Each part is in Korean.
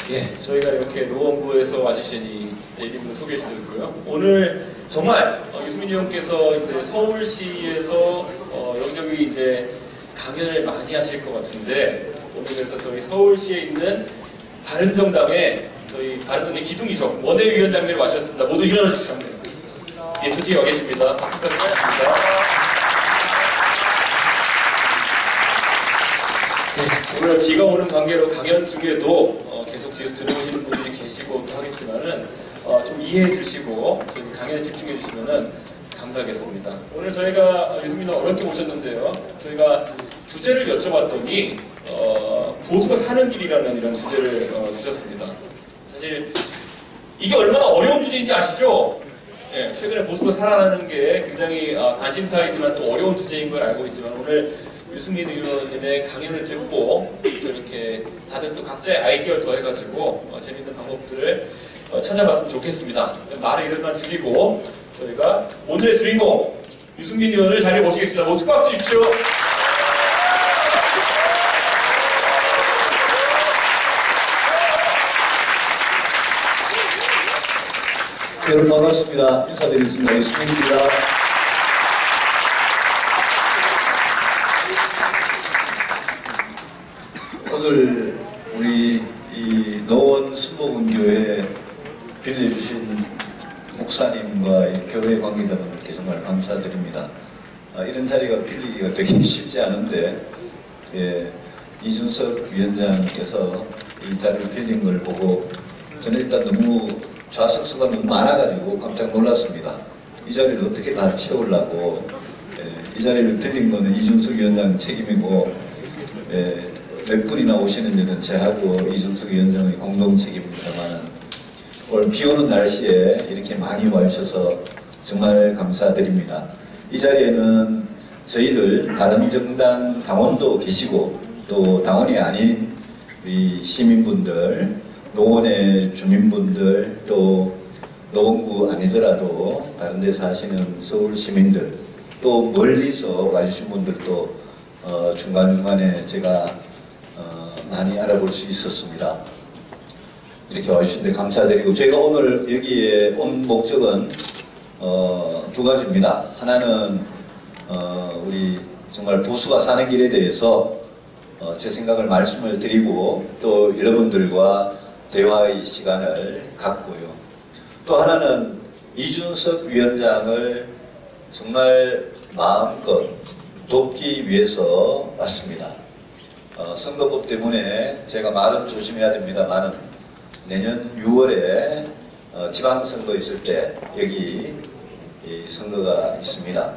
예, 저희가 이렇게 노원구에서 와주신 이 예비분을 소개해드리고요. 오늘 정말 유승민 의원께서 이제 서울시에서 여기저기 이제 강연을 많이 하실 것 같은데, 오늘 그래서 저희 서울시에 있는 바른정당의 저희 바른정당의 기둥이죠, 원외위원장님을 와주셨습니다. 모두 일어나 주십시오. 예, 저쪽에 와 계십니다. 박수 부탁드리겠습니다. 네, 오늘 비가 오는 관계로 강연 중에도 계속 뒤에서 들어오시는 분들이 계시고 하겠지만은 좀 이해해 주시고 강연에 집중해 주시면은 감사하겠습니다. 오늘 저희가 유승민 의원 어렵게 모셨는데요. 저희가 주제를 여쭤봤더니 보수가 사는 길이라는 이런 주제를 주셨습니다. 사실 이게 얼마나 어려운 주제인지 아시죠? 예, 최근에 보수가 살아나는 게 굉장히 관심사이지만 또 어려운 주제인 걸 알고 있지만, 오늘 유승민 의원님의 강연을 듣고 또 이렇게 다들 또 각자의 아이디어를 더해가지고 재밌는 방법들을 찾아봤으면 좋겠습니다. 말의 이름만 줄이고 저희가 오늘의 주인공 유승민 의원을 자리에 모시겠습니다. 모두 박수 주십시오. 여러분 반갑습니다. 인사드리겠습니다. 유승민입니다. 오늘 우리 이 노원 순복음교회 빌려주신 목사님과 이 교회 관계자분들께 정말 감사드립니다. 이런 자리가 빌리기가 되게 쉽지 않은데, 예, 이준석 위원장께서 이 자리를 빌린 걸 보고 저는 일단 너무 좌석수가 너무 많아가지고 깜짝 놀랐습니다. 이 자리를 어떻게 다 채우려고. 이 자리를 빌린 거는 이준석 위원장 책임이고, 몇 분이나 오시는지는 저하고 이준석 위원장의 공동 책임입니다만, 오늘 비 오는 날씨에 이렇게 많이 와주셔서 정말 감사드립니다. 이 자리에는 저희들 바른정당 당원도 계시고, 또 당원이 아닌 우리 시민분들, 노원의 주민분들, 또 노원구 아니더라도 다른 데 사시는 서울 시민들, 또 멀리서 와주신 분들도 중간중간에 제가 많이 알아볼 수 있었습니다. 이렇게 와주신데 감사드리고, 제가 오늘 여기에 온 목적은 두 가지입니다. 하나는 우리 정말 보수가 사는 길에 대해서 제 생각을 말씀을 드리고, 또 여러분들과 대화의 시간을 갖고요. 또 하나는 이준석 위원장을 정말 마음껏 돕기 위해서 왔습니다. 선거법 때문에 제가 말은 조심해야 됩니다만, 내년 6월에 지방선거 있을 때 여기 선거가 있습니다.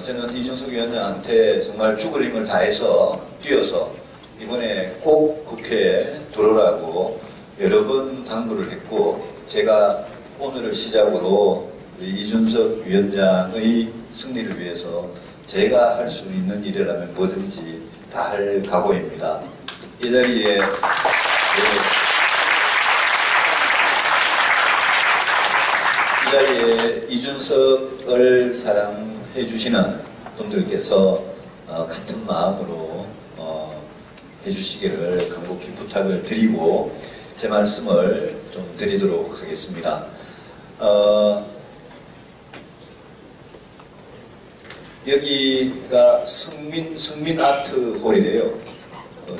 저는 이준석 위원장한테 정말 죽을 힘을 다해서 뛰어서 이번에 꼭 국회에 들어오라고 여러 번 당부를 했고, 제가 오늘을 시작으로 이준석 위원장의 승리를 위해서 제가 할 수 있는 일이라면 뭐든지 다 할 각오입니다. 이 자리에 이준석을 사랑해 주시는 분들께서 같은 마음으로 해주시기를 간곡히 부탁을 드리고 제 말씀을 좀 드리도록 하겠습니다. 여기가 성민 아트홀이래요.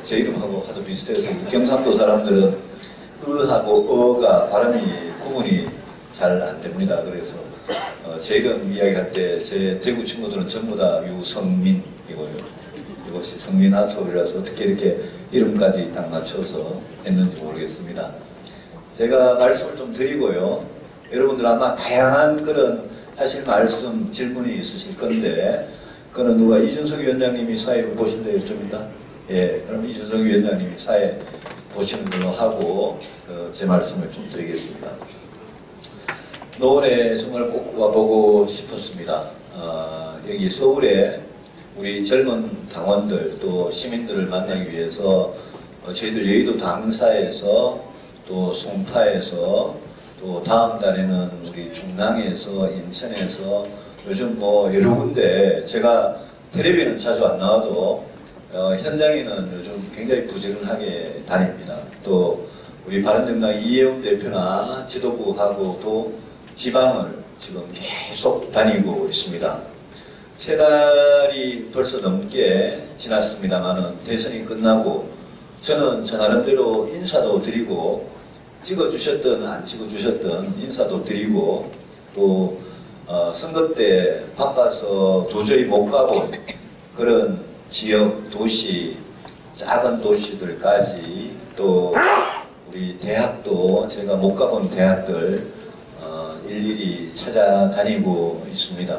제 이름하고 하도 비슷해서 경상도 사람들은 으하고 어가 발음이 구분이 잘 안 됩니다. 그래서 제 이름 이야기할 때 제 대구 친구들은 전부 다 유성민이고요. 이것이 성민 아트홀이라서 어떻게 이렇게 이름까지 딱 맞춰서 했는지 모르겠습니다. 제가 말씀을 좀 드리고요. 여러분들 아마 다양한 그런 하실 말씀, 질문이 있으실 건데, 그거는 누가 이준석 위원장님이 사회를 보신대요, 좀 이따? 예, 그럼 이준석 위원장님이 사회 보시는 걸로 하고 제 말씀을 좀 드리겠습니다. 노원에 정말 꼭 와보고 싶었습니다. 여기 서울에 우리 젊은 당원들 또 시민들을 만나기 위해서 저희들 여의도 당사에서 또 송파에서 또 다음 달에는 우리 중랑에서 인천에서 요즘 뭐 여러 군데 제가 텔레비는 자주 안 나와도 현장에는 요즘 굉장히 부지런하게 다닙니다. 또 우리 바른정당 이혜훈 대표나 지도부하고도 지방을 지금 계속 다니고 있습니다. 3달이 벌써 넘게 지났습니다만은 대선이 끝나고 저는 저 나름대로 인사도 드리고 찍어주셨든 안 찍어주셨든 인사도 드리고 또 선거 때 바빠서 도저히 못 가본 그런 지역, 도시, 작은 도시들까지 또 우리 대학도 제가 못 가본 대학들 일일이 찾아다니고 있습니다.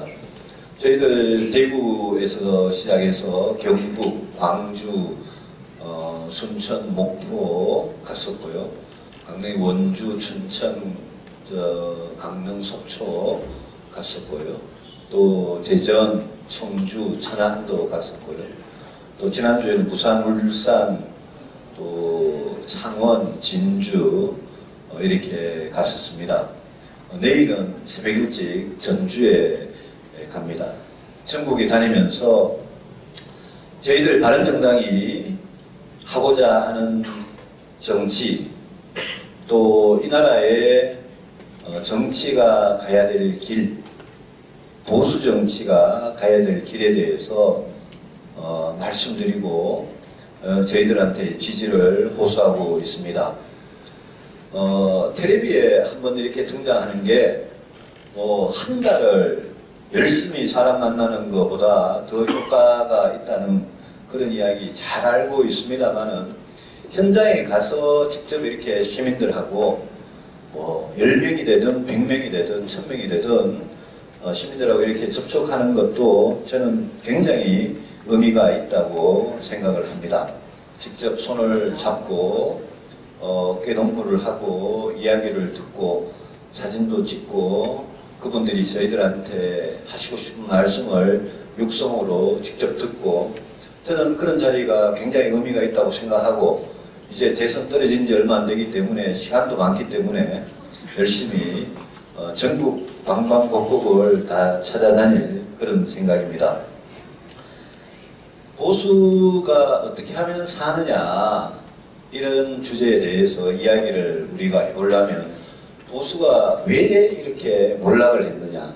저희들 대구에서 시작해서 경북, 광주, 순천, 목포 갔었고요. 강릉, 원주, 춘천, 강릉, 속초 갔었고요. 또 대전, 청주, 천안도 갔었고요. 또 지난주에는 부산, 울산, 또 창원, 진주 이렇게 갔었습니다. 내일은 새벽 일찍 전주에 갑니다. 전국에 다니면서 저희들 바른정당이 하고자 하는 정치, 또 이 나라의 정치가 가야 될 길, 보수 정치가 가야 될 길에 대해서 말씀드리고 저희들한테 지지를 호소하고 있습니다. 텔레비에 한번 이렇게 등장하는 게 한 달을 열심히 사람 만나는 것보다 더 효과가 있다는 그런 이야기 잘 알고 있습니다만은 현장에 가서 직접 이렇게 시민들하고 10명이 되든 100명이 되든 1000명이 되든 시민들하고 이렇게 접촉하는 것도 저는 굉장히 의미가 있다고 생각을 합니다. 직접 손을 잡고 어깨동무를 하고 이야기를 듣고 사진도 찍고 그분들이 저희들한테 하시고 싶은 말씀을 육성으로 직접 듣고 저는 그런 자리가 굉장히 의미가 있다고 생각하고 이제 대선 떨어진 지 얼마 안 되기 때문에 시간도 많기 때문에 열심히 전국 방방곡곡을 다 찾아다닐 그런 생각입니다. 보수가 어떻게 하면 사느냐 이런 주제에 대해서 이야기를 우리가 해보려면 보수가 왜 이렇게 몰락을 했느냐,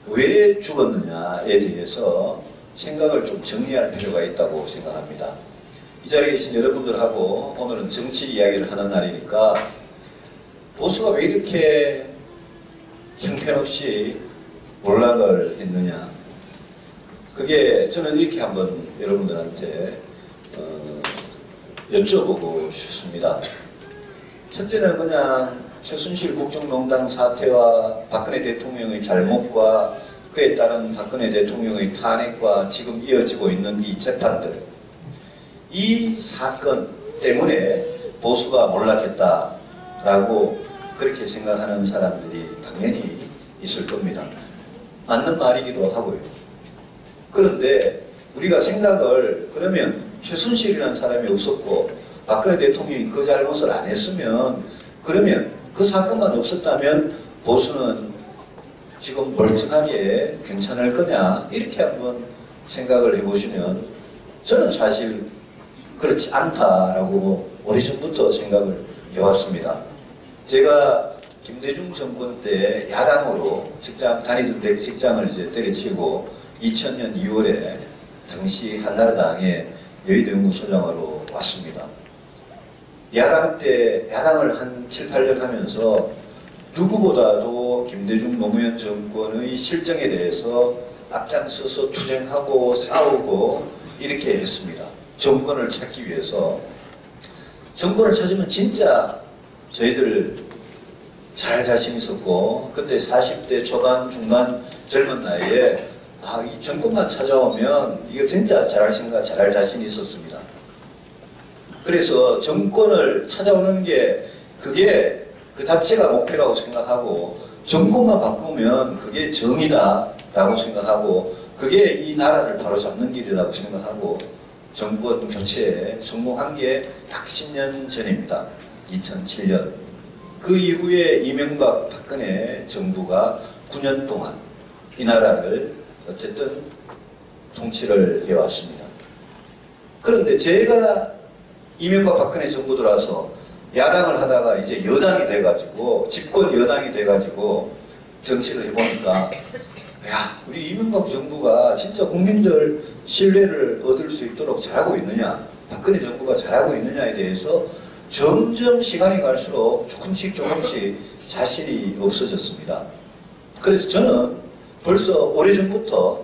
왜 죽었느냐에 대해서 생각을 좀 정리할 필요가 있다고 생각합니다. 이 자리에 계신 여러분들하고 오늘은 정치 이야기를 하는 날이니까 보수가 왜 이렇게 형편없이 몰락을 했느냐, 그게 저는 이렇게 한번 여러분들한테 여쭤보고 싶습니다. 첫째는 그냥 최순실 국정농단 사태와 박근혜 대통령의 잘못과 그에 따른 박근혜 대통령의 탄핵과 지금 이어지고 있는 이 재판들, 이 사건 때문에 보수가 몰락했다라고 그렇게 생각하는 사람들이 당연히 있을 겁니다. 맞는 말이기도 하고요. 그런데 우리가 생각을, 그러면 최순실이라는 사람이 없었고 박근혜 대통령이 그 잘못을 안 했으면, 그러면 그 사건만 없었다면 보수는 지금 멀쩡하게 괜찮을 거냐, 이렇게 한번 생각을 해보시면 저는 사실 그렇지 않다라고 오래전부터 생각을 해왔습니다. 제가 김대중 정권 때 야당으로 다니던 데 직장을 이제 때려치고 2000년 2월에 당시 한나라당의 여의도 연구소장으로 왔습니다. 야당 때 야당을 한 7, 8년 하면서 누구보다도 김대중 노무현 정권의 실정에 대해서 앞장서서 투쟁하고 싸우고 이렇게 했습니다. 정권을 찾기 위해서. 정권을 찾으면 진짜 저희들 잘 자신 있었고, 그때 40대 초반 중반 젊은 나이에 이 정권만 찾아오면 이거 진짜 잘할 자신이 있었습니다. 그래서 정권을 찾아오는 게 그게 그 자체가 목표라고 생각하고, 정권만 바꾸면 그게 정의다라고 생각하고, 그게 이 나라를 바로잡는 길이라고 생각하고 정권 교체에 성공한 게 딱 10년 전입니다. 2007년. 그 이후에 이명박 박근혜 정부가 9년 동안 이 나라를 어쨌든 통치를 해왔습니다. 그런데 제가 이명박 박근혜 정부 들어와서 야당을 하다가 이제 여당이 돼가지고 집권 여당이 돼가지고 정치를 해보니까 야, 우리 이명박 정부가 진짜 국민들 신뢰를 얻을 수 있도록 잘하고 있느냐, 박근혜 정부가 잘하고 있느냐에 대해서 점점 시간이 갈수록 조금씩 자신이 없어졌습니다. 그래서 저는 벌써 오래전부터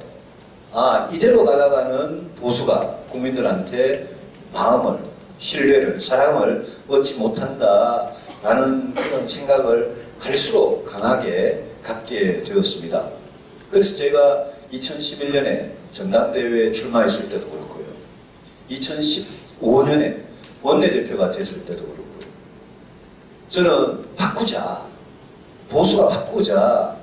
이대로 가다가는 보수가 국민들한테 마음을, 신뢰를, 사랑을 얻지 못한다라는 그런 생각을 갈수록 강하게 갖게 되었습니다. 그래서 제가 2011년에 전당대회에 출마했을 때도 그렇고요. 2015년에 원내대표가 됐을 때도 그렇고요. 저는 바꾸자. 보수가 바꾸자.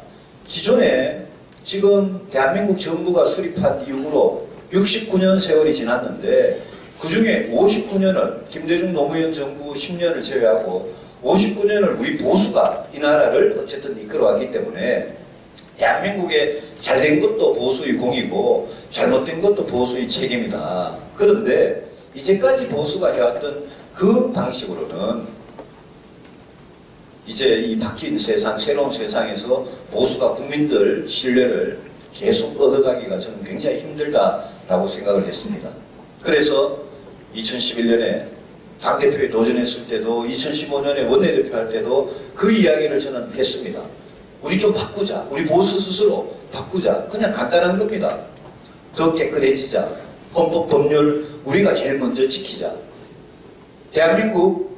기존에 지금 대한민국 정부가 수립한 이후로 69년 세월이 지났는데 그 중에 59년을 김대중 노무현 정부 10년을 제외하고 59년을 우리 보수가 이 나라를 어쨌든 이끌어왔기 때문에 대한민국에 잘된 것도 보수의 공이고 잘못된 것도 보수의 책임이다. 그런데 이제까지 보수가 해왔던 그 방식으로는 이제 이 바뀐 세상, 새로운 세상에서 보수가 국민들 신뢰를 계속 얻어가기가 저는 굉장히 힘들다라고 생각을 했습니다. 그래서 2011년에 당대표에 도전했을 때도 2015년에 원내대표 할 때도 그 이야기를 저는 했습니다. 우리 좀 바꾸자. 우리 보수 스스로 바꾸자. 그냥 간단한 겁니다. 더 깨끗해지자. 헌법 법률 우리가 제일 먼저 지키자. 대한민국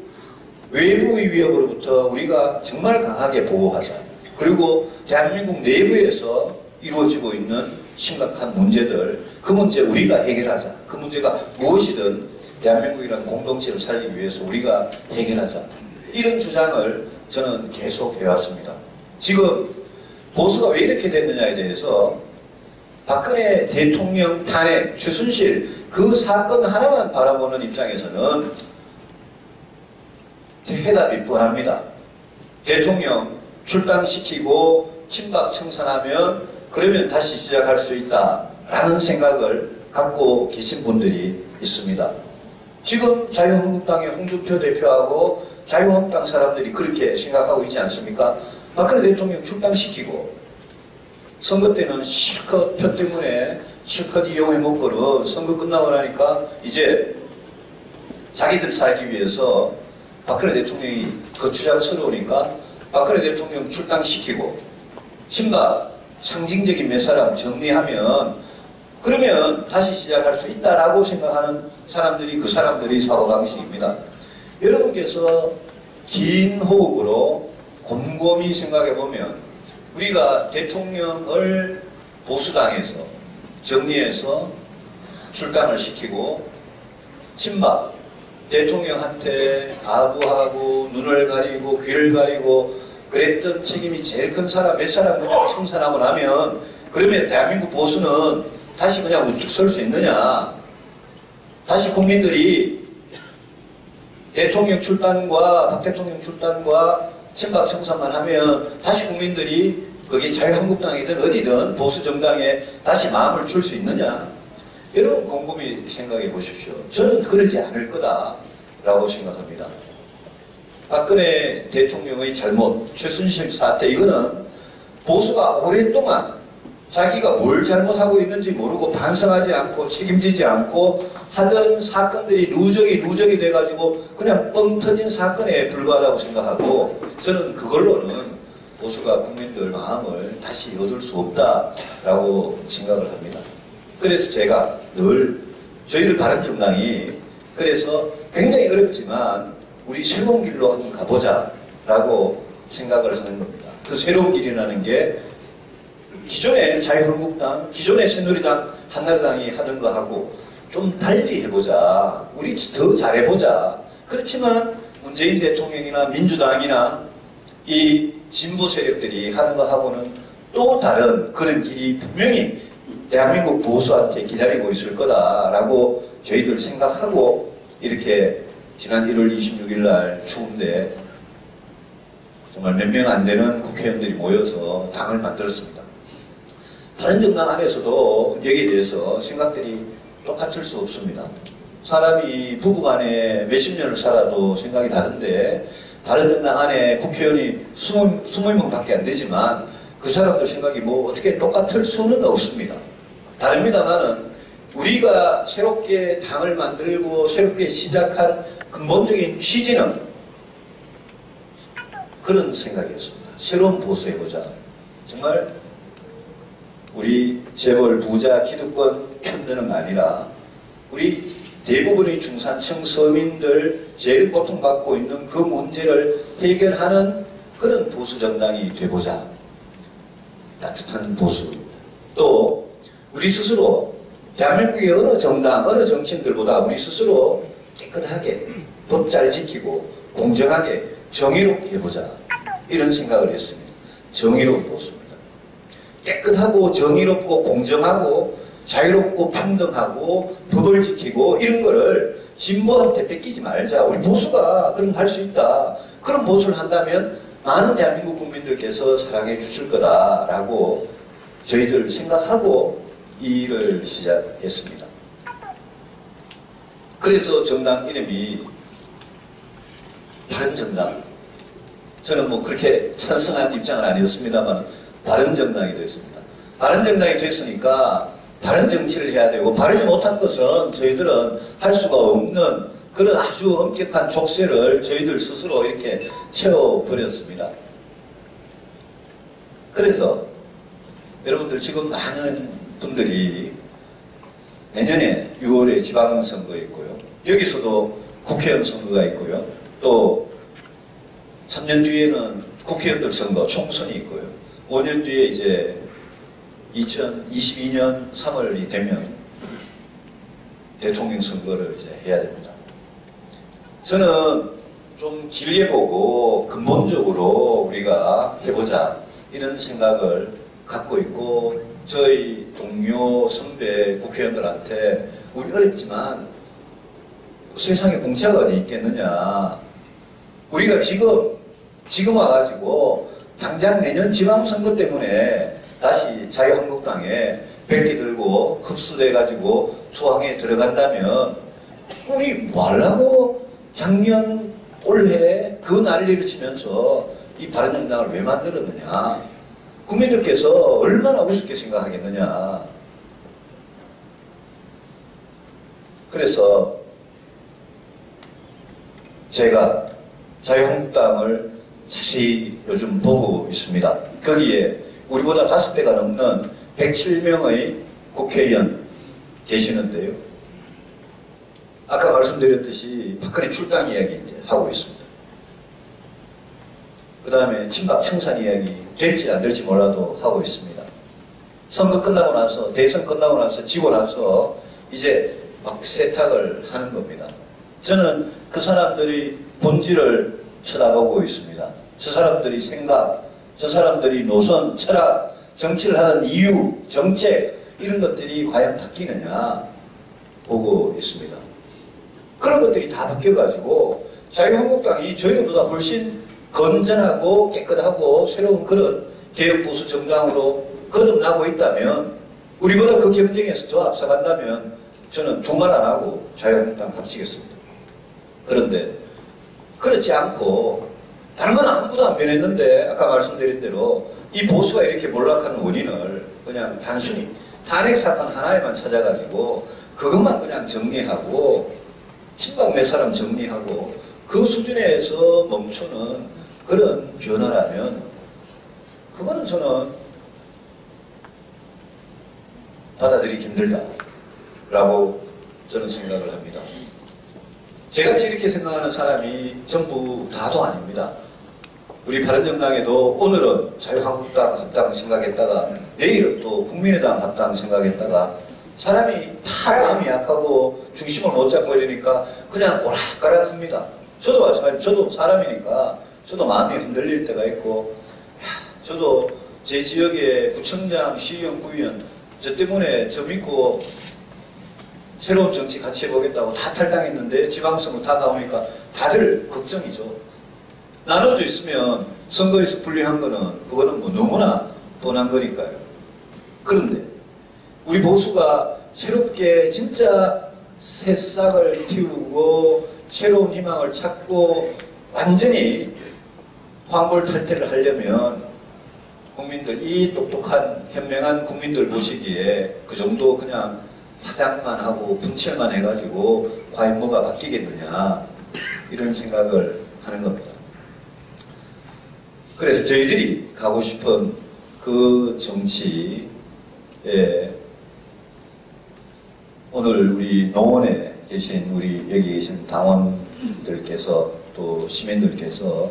외부의 위협으로부터 우리가 정말 강하게 보호하자. 그리고 대한민국 내부에서 이루어지고 있는 심각한 문제들, 그 문제 우리가 해결하자. 그 문제가 무엇이든 대한민국이라는 공동체를 살리기 위해서 우리가 해결하자. 이런 주장을 저는 계속 해왔습니다. 지금 보수가 왜 이렇게 됐느냐에 대해서 박근혜 대통령 탄핵, 최순실 그 사건 하나만 바라보는 입장에서는 해답이 뻔합니다. 대통령 출당시키고 친박 청산하면 그러면 다시 시작할 수 있다라는 생각을 갖고 계신 분들이 있습니다. 지금 자유한국당의 홍준표 대표하고 자유한국당 사람들이 그렇게 생각하고 있지 않습니까? 박근혜 대통령 출당시키고 선거 때는 실컷 표 때문에 실컷 이용해 먹고는 선거 끝나고 나니까 이제 자기들 살기 위해서 박근혜 대통령이 거추장스러우니까 박근혜 대통령 출당시키고 친박 상징적인 몇 사람 정리하면 그러면 다시 시작할 수 있다라고 생각하는 사람들이 그 사람들의 사고방식입니다. 여러분께서 긴 호흡으로 곰곰이 생각해보면 우리가 대통령을 보수당에서 정리해서 출당을 시키고 친박 대통령한테 아부하고 눈을 가리고 귀를 가리고 그랬던 책임이 제일 큰 사람 몇 사람 그냥 청산하고 나면 그러면 대한민국 보수는 다시 그냥 우뚝 설 수 있느냐. 다시 국민들이 대통령 출당과 박 대통령 출당과 친박 청산만 하면 다시 국민들이 거기 자유한국당이든 어디든 보수 정당에 다시 마음을 줄 수 있느냐. 여러분 곰곰이 생각해 보십시오. 저는 그러지 않을 거다라고 생각합니다. 박근혜 대통령의 잘못, 최순실 사태 이거는 보수가 오랫동안 자기가 뭘 잘못하고 있는지 모르고 반성하지 않고 책임지지 않고 하던 사건들이 누적이 돼가지고 그냥 뻥 터진 사건에 불과하다고 생각하고 저는 그걸로는 보수가 국민들 마음을 다시 얻을 수 없다라고 생각을 합니다. 그래서 제가 늘 저희들 바른정당이 그래서 굉장히 어렵지만 우리 새로운 길로 한번 가보자라고 생각을 하는 겁니다. 그 새로운 길이라는 게 기존의 자유한국당, 기존의 새누리당, 한나라당이 하던 거 하고 좀 달리 해보자. 우리 더 잘해보자. 그렇지만 문재인 대통령이나 민주당이나 이 진보 세력들이 하는 거 하고는 또 다른 그런 길이 분명히 대한민국 보수한테 기다리고 있을 거다라고 저희들 생각하고 이렇게 지난 1월 26일 날 추운데 정말 몇 명 안 되는 국회의원들이 모여서 당을 만들었습니다. 바른정당 안에서도 여기에 대해서 생각들이 똑같을 수 없습니다. 사람이 부부간에 몇십 년을 살아도 생각이 다른데 바른정당 안에 국회의원이 20명밖에 안 되지만 그 사람들 생각이 뭐 어떻게 똑같을 수는 없습니다. 다릅니다만은 우리가 새롭게 당을 만들고 새롭게 시작한 근본적인 취지는 그런 생각이었습니다. 새로운 보수해보자. 정말 우리 재벌 부자 기득권 편드는 게 아니라 우리 대부분의 중산층 서민들 제일 고통받고 있는 그 문제를 해결하는 그런 보수 정당이 되보자. 따뜻한 보수. 또 우리 스스로 대한민국의 어느 정당, 어느 정치인들보다 우리 스스로 깨끗하게 법 잘 지키고 공정하게 정의롭게 해보자. 이런 생각을 했습니다. 정의로운 보수입니다. 깨끗하고 정의롭고 공정하고 자유롭고 평등하고 법을 지키고 이런 거를 진보한테 뺏기지 말자. 우리 보수가 그런 거 할 수 있다. 그런 보수를 한다면 많은 대한민국 국민들께서 사랑해 주실 거다라고 저희들 생각하고 이 일을 시작했습니다. 그래서 정당 이름이 바른정당. 저는 뭐 그렇게 찬성한 입장은 아니었습니다만 바른정당이 됐습니다. 바른정당이 됐으니까 바른 정치를 해야 되고 바르지 못한 것은 저희들은 할 수가 없는 그런 아주 엄격한 족쇄를 저희들 스스로 이렇게 채워버렸습니다. 그래서 여러분들 지금 많은 분들이 내년에 6월에 지방선거 있고요. 여기서도 국회의원 선거가 있고요. 또 3년 뒤에는 국회의원들 선거, 총선이 있고요. 5년 뒤에 이제 2022년 3월이 되면 대통령 선거를 이제 해야 됩니다. 저는 좀 길게 보고 근본적으로 우리가 해보자 이런 생각을 갖고 있고 저희 동료 선배 국회의원들한테 우리 어렵지만 세상에 공짜가 어디 있겠느냐. 우리가 지금 와가지고 당장 내년 지방선거 때문에 다시 자유한국당에 백기 들고 흡수돼가지고 투항에 들어간다면 우리 뭐 하려고 작년 올해 그 난리를 치면서 이 바른정당을 왜 만들었느냐. 국민들께서 얼마나 우습게 생각하겠느냐. 그래서 제가 자유한국당을 자세히 요즘 보고 있습니다. 거기에 우리보다 5배가 넘는 107명의 국회의원 계시는데요. 아까 말씀드렸듯이 박근혜 출당 이야기 이제 하고 있습니다. 그 다음에 친박 청산 이야기 될지 안 될지 몰라도 하고 있습니다. 선거 끝나고 나서 대선 끝나고 나서 지고 나서 이제 막 세탁을 하는 겁니다. 저는 그 사람들이 본질을 쳐다보고 있습니다. 저 사람들이 생각, 저 사람들이 노선, 철학, 정치를 하는 이유, 정책 이런 것들이 과연 바뀌느냐 보고 있습니다. 그런 것들이 다 바뀌어가지고 자유한국당이 저희보다 훨씬 건전하고 깨끗하고 새로운 그런 개혁보수 정당으로 거듭나고 있다면 우리보다 그 경쟁에서 더 앞서간다면 저는 두말 안 하고 자유한국당 합치겠습니다. 그런데 그렇지 않고 다른 건 아무것도 안 변했는데 아까 말씀드린 대로 이 보수가 이렇게 몰락하는 원인을 그냥 단순히 탄핵 사건 하나에만 찾아가지고 그것만 그냥 정리하고 친박 몇 사람 정리하고 그 수준에서 멈추는 그런 변화라면 그거는 저는 받아들이기 힘들다라고 저는 생각을 합니다. 제같이 이렇게 생각하는 사람이 전부 다도 아닙니다. 우리 바른정당에도 오늘은 자유한국당 합당 생각했다가 내일은 또 국민의당 합당 생각했다가 사람이 다 마음이 약하고 중심을 못 잡고 이러니까 그냥 오락가락합니다. 저도 마찬가지입니다. 저도 사람이니까 저도 마음이 흔들릴 때가 있고 저도 제 지역의 구청장, 시의원, 구의원 저 때문에 저 믿고 새로운 정치 같이 해보겠다고 다 탈당했는데 지방선거 다가오니까 다들 걱정이죠. 나눠져 있으면 선거에서 불리한 거는 그거는 뭐 너무나 뻔한 거니까요. 그런데 우리 보수가 새롭게 진짜 새싹을 틔우고 새로운 희망을 찾고 완전히 황골탈퇴를 하려면 국민들, 이 똑똑한 현명한 국민들 보시기에 그 정도 그냥 화장만 하고 분칠만 해가지고 과연 뭐가 바뀌겠느냐, 이런 생각을 하는 겁니다. 그래서 저희들이 가고 싶은 그 정치에 오늘 우리 농원에 계신 우리 여기 계신 당원들께서 또 시민들께서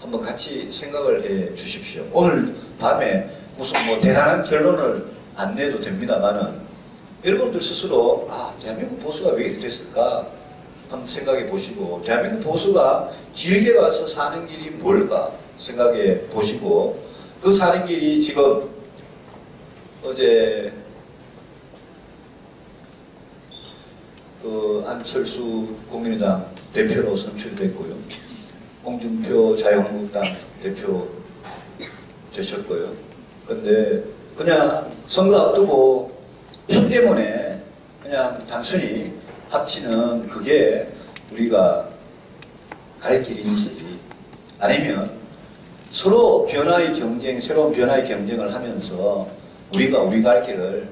한번 같이 생각을 해 주십시오. 오늘 밤에 무슨 뭐 대단한 결론을 안 내도 됩니다만은 여러분들 스스로 대한민국 보수가 왜 이렇게 됐을까 한번 생각해 보시고, 대한민국 보수가 길게 와서 사는 길이 뭘까 생각해 보시고, 그 사는 길이 지금 어제 그 안철수 국민의당 대표로 선출됐고요. 홍준표 자유한국당 대표 되셨고요. 근데 그냥 선거 앞두고 편 때문에 그냥 단순히 합치는 그게 우리가 갈 길인지, 아니면 서로 변화의 경쟁, 새로운 변화의 경쟁을 하면서 우리가 우리 갈 길을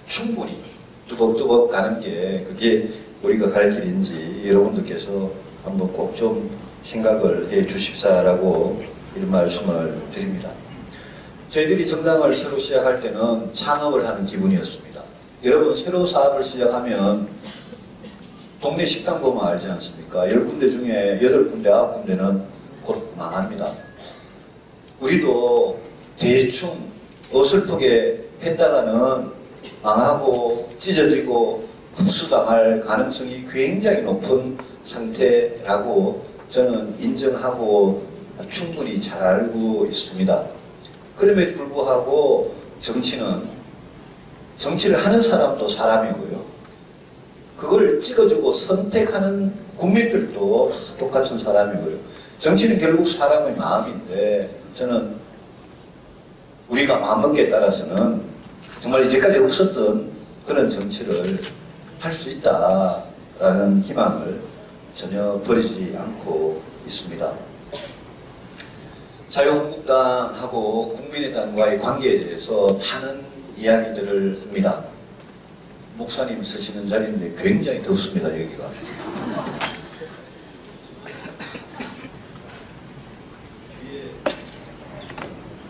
충분히 뚜벅뚜벅 가는 게 그게 우리가 갈 길인지 여러분들께서 한번 꼭 좀 생각을 해 주십사라고 이런 말씀을 드립니다. 저희들이 정당을 새로 시작할 때는 창업을 하는 기분이었습니다. 여러분, 새로 사업을 시작하면 동네 식당 보면 알지 않습니까? 10군데 중에 8군데, 9군데는 곧 망합니다. 우리도 대충 어설프게 했다가는 망하고 찢어지고 흡수당할 가능성이 굉장히 높은 상태라고 저는 인정하고 충분히 잘 알고 있습니다. 그럼에도 불구하고 정치를 하는 사람도 사람이고요. 그걸 찍어주고 선택하는 국민들도 똑같은 사람이고요. 정치는 결국 사람의 마음인데, 저는 우리가 마음먹기에 따라서는 정말 이제까지 없었던 그런 정치를 할 수 있다라는 희망을 전혀 버리지 않고 있습니다. 자유한국당하고 국민의당과의 관계에 대해서 많은 이야기들을 합니다. 목사님 서시는 자리인데 굉장히 덥습니다, 여기가.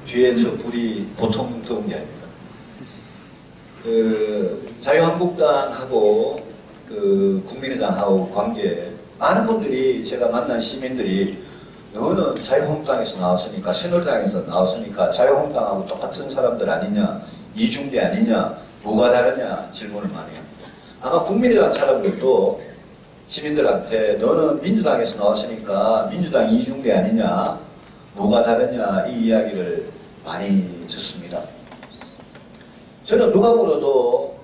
뒤에서 불이 보통 더운 게 아닙니다. 자유한국당하고 국민의당하고 관계, 많은 분들이, 제가 만난 시민들이 너는 자유한국당에서 나왔으니까, 새누리당에서 나왔으니까 자유한국당하고 똑같은 사람들 아니냐, 이중대 아니냐, 뭐가 다르냐 질문을 많이 합니다. 아마 국민의당 사람들도 시민들한테 너는 민주당에서 나왔으니까 민주당 이중대 아니냐, 뭐가 다르냐, 이 이야기를 많이 듣습니다. 저는 누가 물어도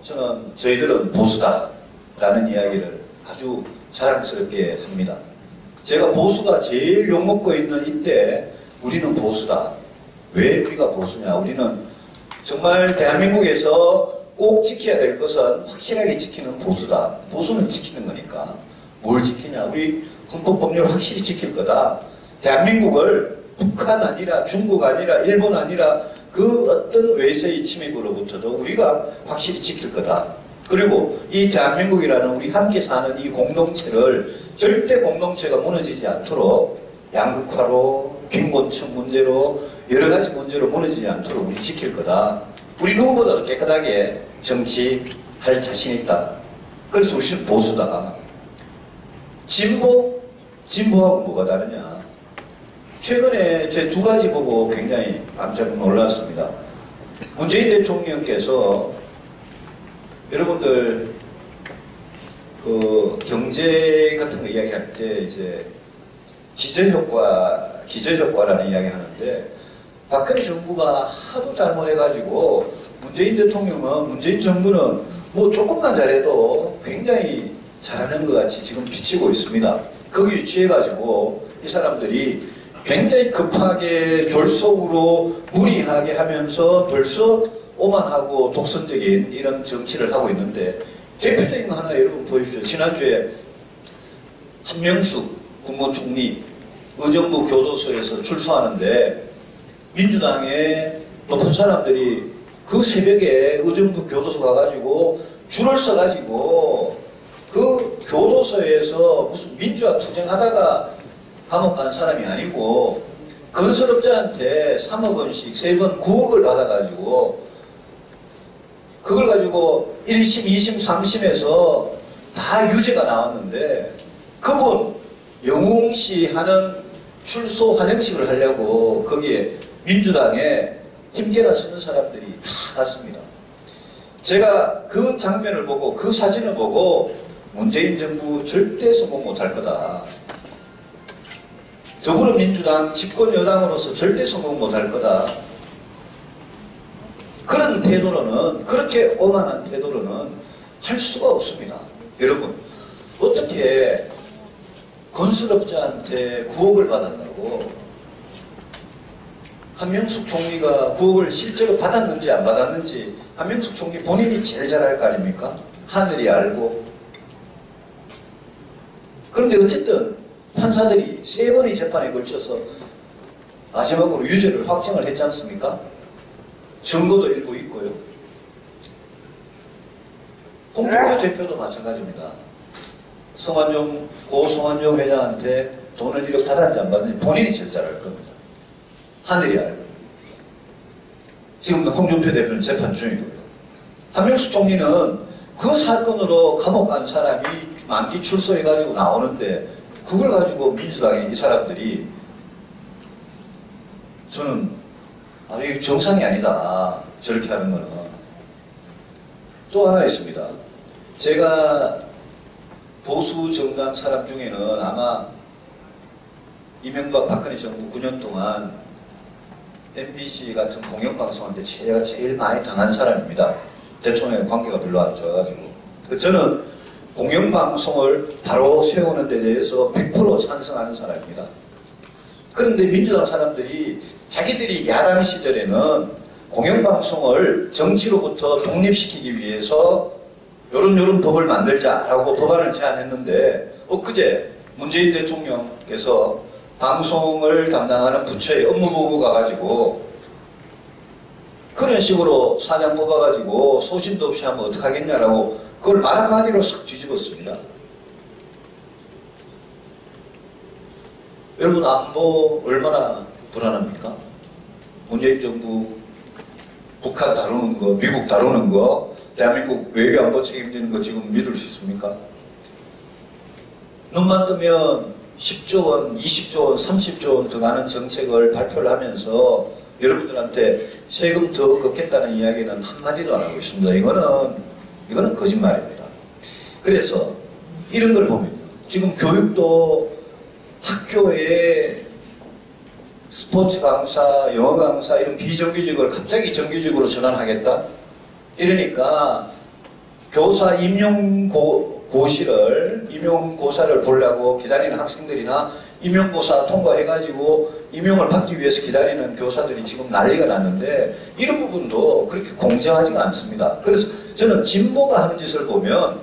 저희들은 보수다라는 이야기를 아주 자랑스럽게 합니다. 제가 보수가 제일 욕먹고 있는 이때 우리는 보수다. 왜 우리가 보수냐? 우리는 정말 대한민국에서 꼭 지켜야 될 것은 확실하게 지키는 보수다. 보수는 지키는 거니까. 뭘 지키냐? 우리 헌법법률 확실히 지킬 거다. 대한민국을 북한 아니라 중국 아니라 일본 아니라 그 어떤 외세의 침입으로부터도 우리가 확실히 지킬 거다. 그리고 이 대한민국이라는 우리 함께 사는 이 공동체를 절대 공동체가 무너지지 않도록 양극화로, 빈곤층 문제로, 여러 가지 문제로 무너지지 않도록 우리 지킬 거다. 우리 누구보다도 깨끗하게 정치할 자신 있다. 그래서 우리는 보수다. 진보하고 뭐가 다르냐? 최근에 제 2가지 보고 굉장히 깜짝 놀랐습니다. 문재인 대통령께서 여러분들 그 경제 같은 거 이야기할 때 이제 기저효과라는 이야기 하는데, 박근혜 정부가 하도 잘못해가지고 문재인 정부는 뭐 조금만 잘해도 굉장히 잘하는 것 같이 지금 비치고 있습니다. 거기에 취해가지고 이 사람들이 굉장히 급하게 졸속으로 무리하게 하면서 벌써 오만하고 독선적인 이런 정치를 하고 있는데, 대표적인 거 하나 여러분 보십시오. 지난주에 한명숙 국무총리 의정부 교도소에서 출소하는데 민주당의 높은 사람들이 그 새벽에 의정부 교도소 가가지고 줄을 서가지고 그 교도소에서 무슨 민주화 투쟁하다가 감옥 간 사람이 아니고 건설업자한테 3억 원씩 3번 9억을 받아가지고 그걸 가지고 1심, 2심, 3심에서 다 유죄가 나왔는데 그분 영웅시 하는 출소 환영식을 하려고 거기에 민주당에 힘께나 쓰는 사람들이 다 갔습니다. 제가 그 장면을 보고 그 사진을 보고 문재인 정부 절대 성공 못할 거다. 더불어민주당 집권 여당으로서 절대 성공 못할 거다. 그런 태도로는, 그렇게 오만한 태도로는 할 수가 없습니다. 여러분, 어떻게 건설업자한테 9억을 받았다고 한명숙 총리가 9억을 실제로 받았는지 안 받았는지 한명숙 총리 본인이 제일 잘 알 거 아닙니까? 하늘이 알고. 그런데 어쨌든 판사들이 3번의 재판에 걸쳐서 마지막으로 유죄를 확정을 했지 않습니까? 증거도 일부 있고요. 홍준표 대표도 마찬가지입니다. 고 성완종 회장한테 돈을 1억 받았는지 안 받았는지 본인이 제일 잘 알 겁니다. 하늘이 알고. 지금 홍준표 대표는 재판 중이고요. 한명숙 총리는 그 사건으로 감옥 간 사람이 만기 출소해가지고 나오는데 그걸 가지고 민주당의 이 사람들이 저는 이게 정상이 아니다. 저렇게 하는 거는. 또 하나 있습니다. 제가 보수 정당 사람 중에는 아마 이명박 박근혜 정부 9년 동안 MBC 같은 공영방송한테 제가 제일 많이 당한 사람입니다. 대통령의 관계가 별로 안 좋아가지고. 저는 공영방송을 바로 세우는 데 대해서 100% 찬성하는 사람입니다. 그런데 민주당 사람들이 자기들이 야당 시절에는 공영방송을 정치로부터 독립시키기 위해서 요런 법을 만들자라고 법안을 제안했는데 엊그제 문재인 대통령께서 방송을 담당하는 부처에 업무보고 가가지고 그런 식으로 사장 뽑아가지고 소신도 없이 하면 어떡하겠냐라고 그걸 말 한마디로 싹 뒤집었습니다. 여러분 안보 얼마나 불안합니까? 문재인 정부 북한 다루는 거, 미국 다루는 거, 대한민국 외교 안보 책임지는 거 지금 믿을 수 있습니까? 눈만 뜨면 10조 원, 20조 원, 30조 원 더 가는 정책을 발표를 하면서 여러분들한테 세금 더 걷겠다는 이야기는 한마디도 안 하고 있습니다. 이거는 거짓말입니다. 그래서 이런 걸 보면요. 지금 교육도 학교에 스포츠 강사, 영어 강사 이런 비정규직을 갑자기 정규직으로 전환하겠다? 이러니까 교사 임용고사를 보려고 기다리는 학생들이나 임용고사 통과해가지고 임용을 받기 위해서 기다리는 교사들이 지금 난리가 났는데 이런 부분도 그렇게 공정하지가 않습니다. 그래서 저는 진보가 하는 짓을 보면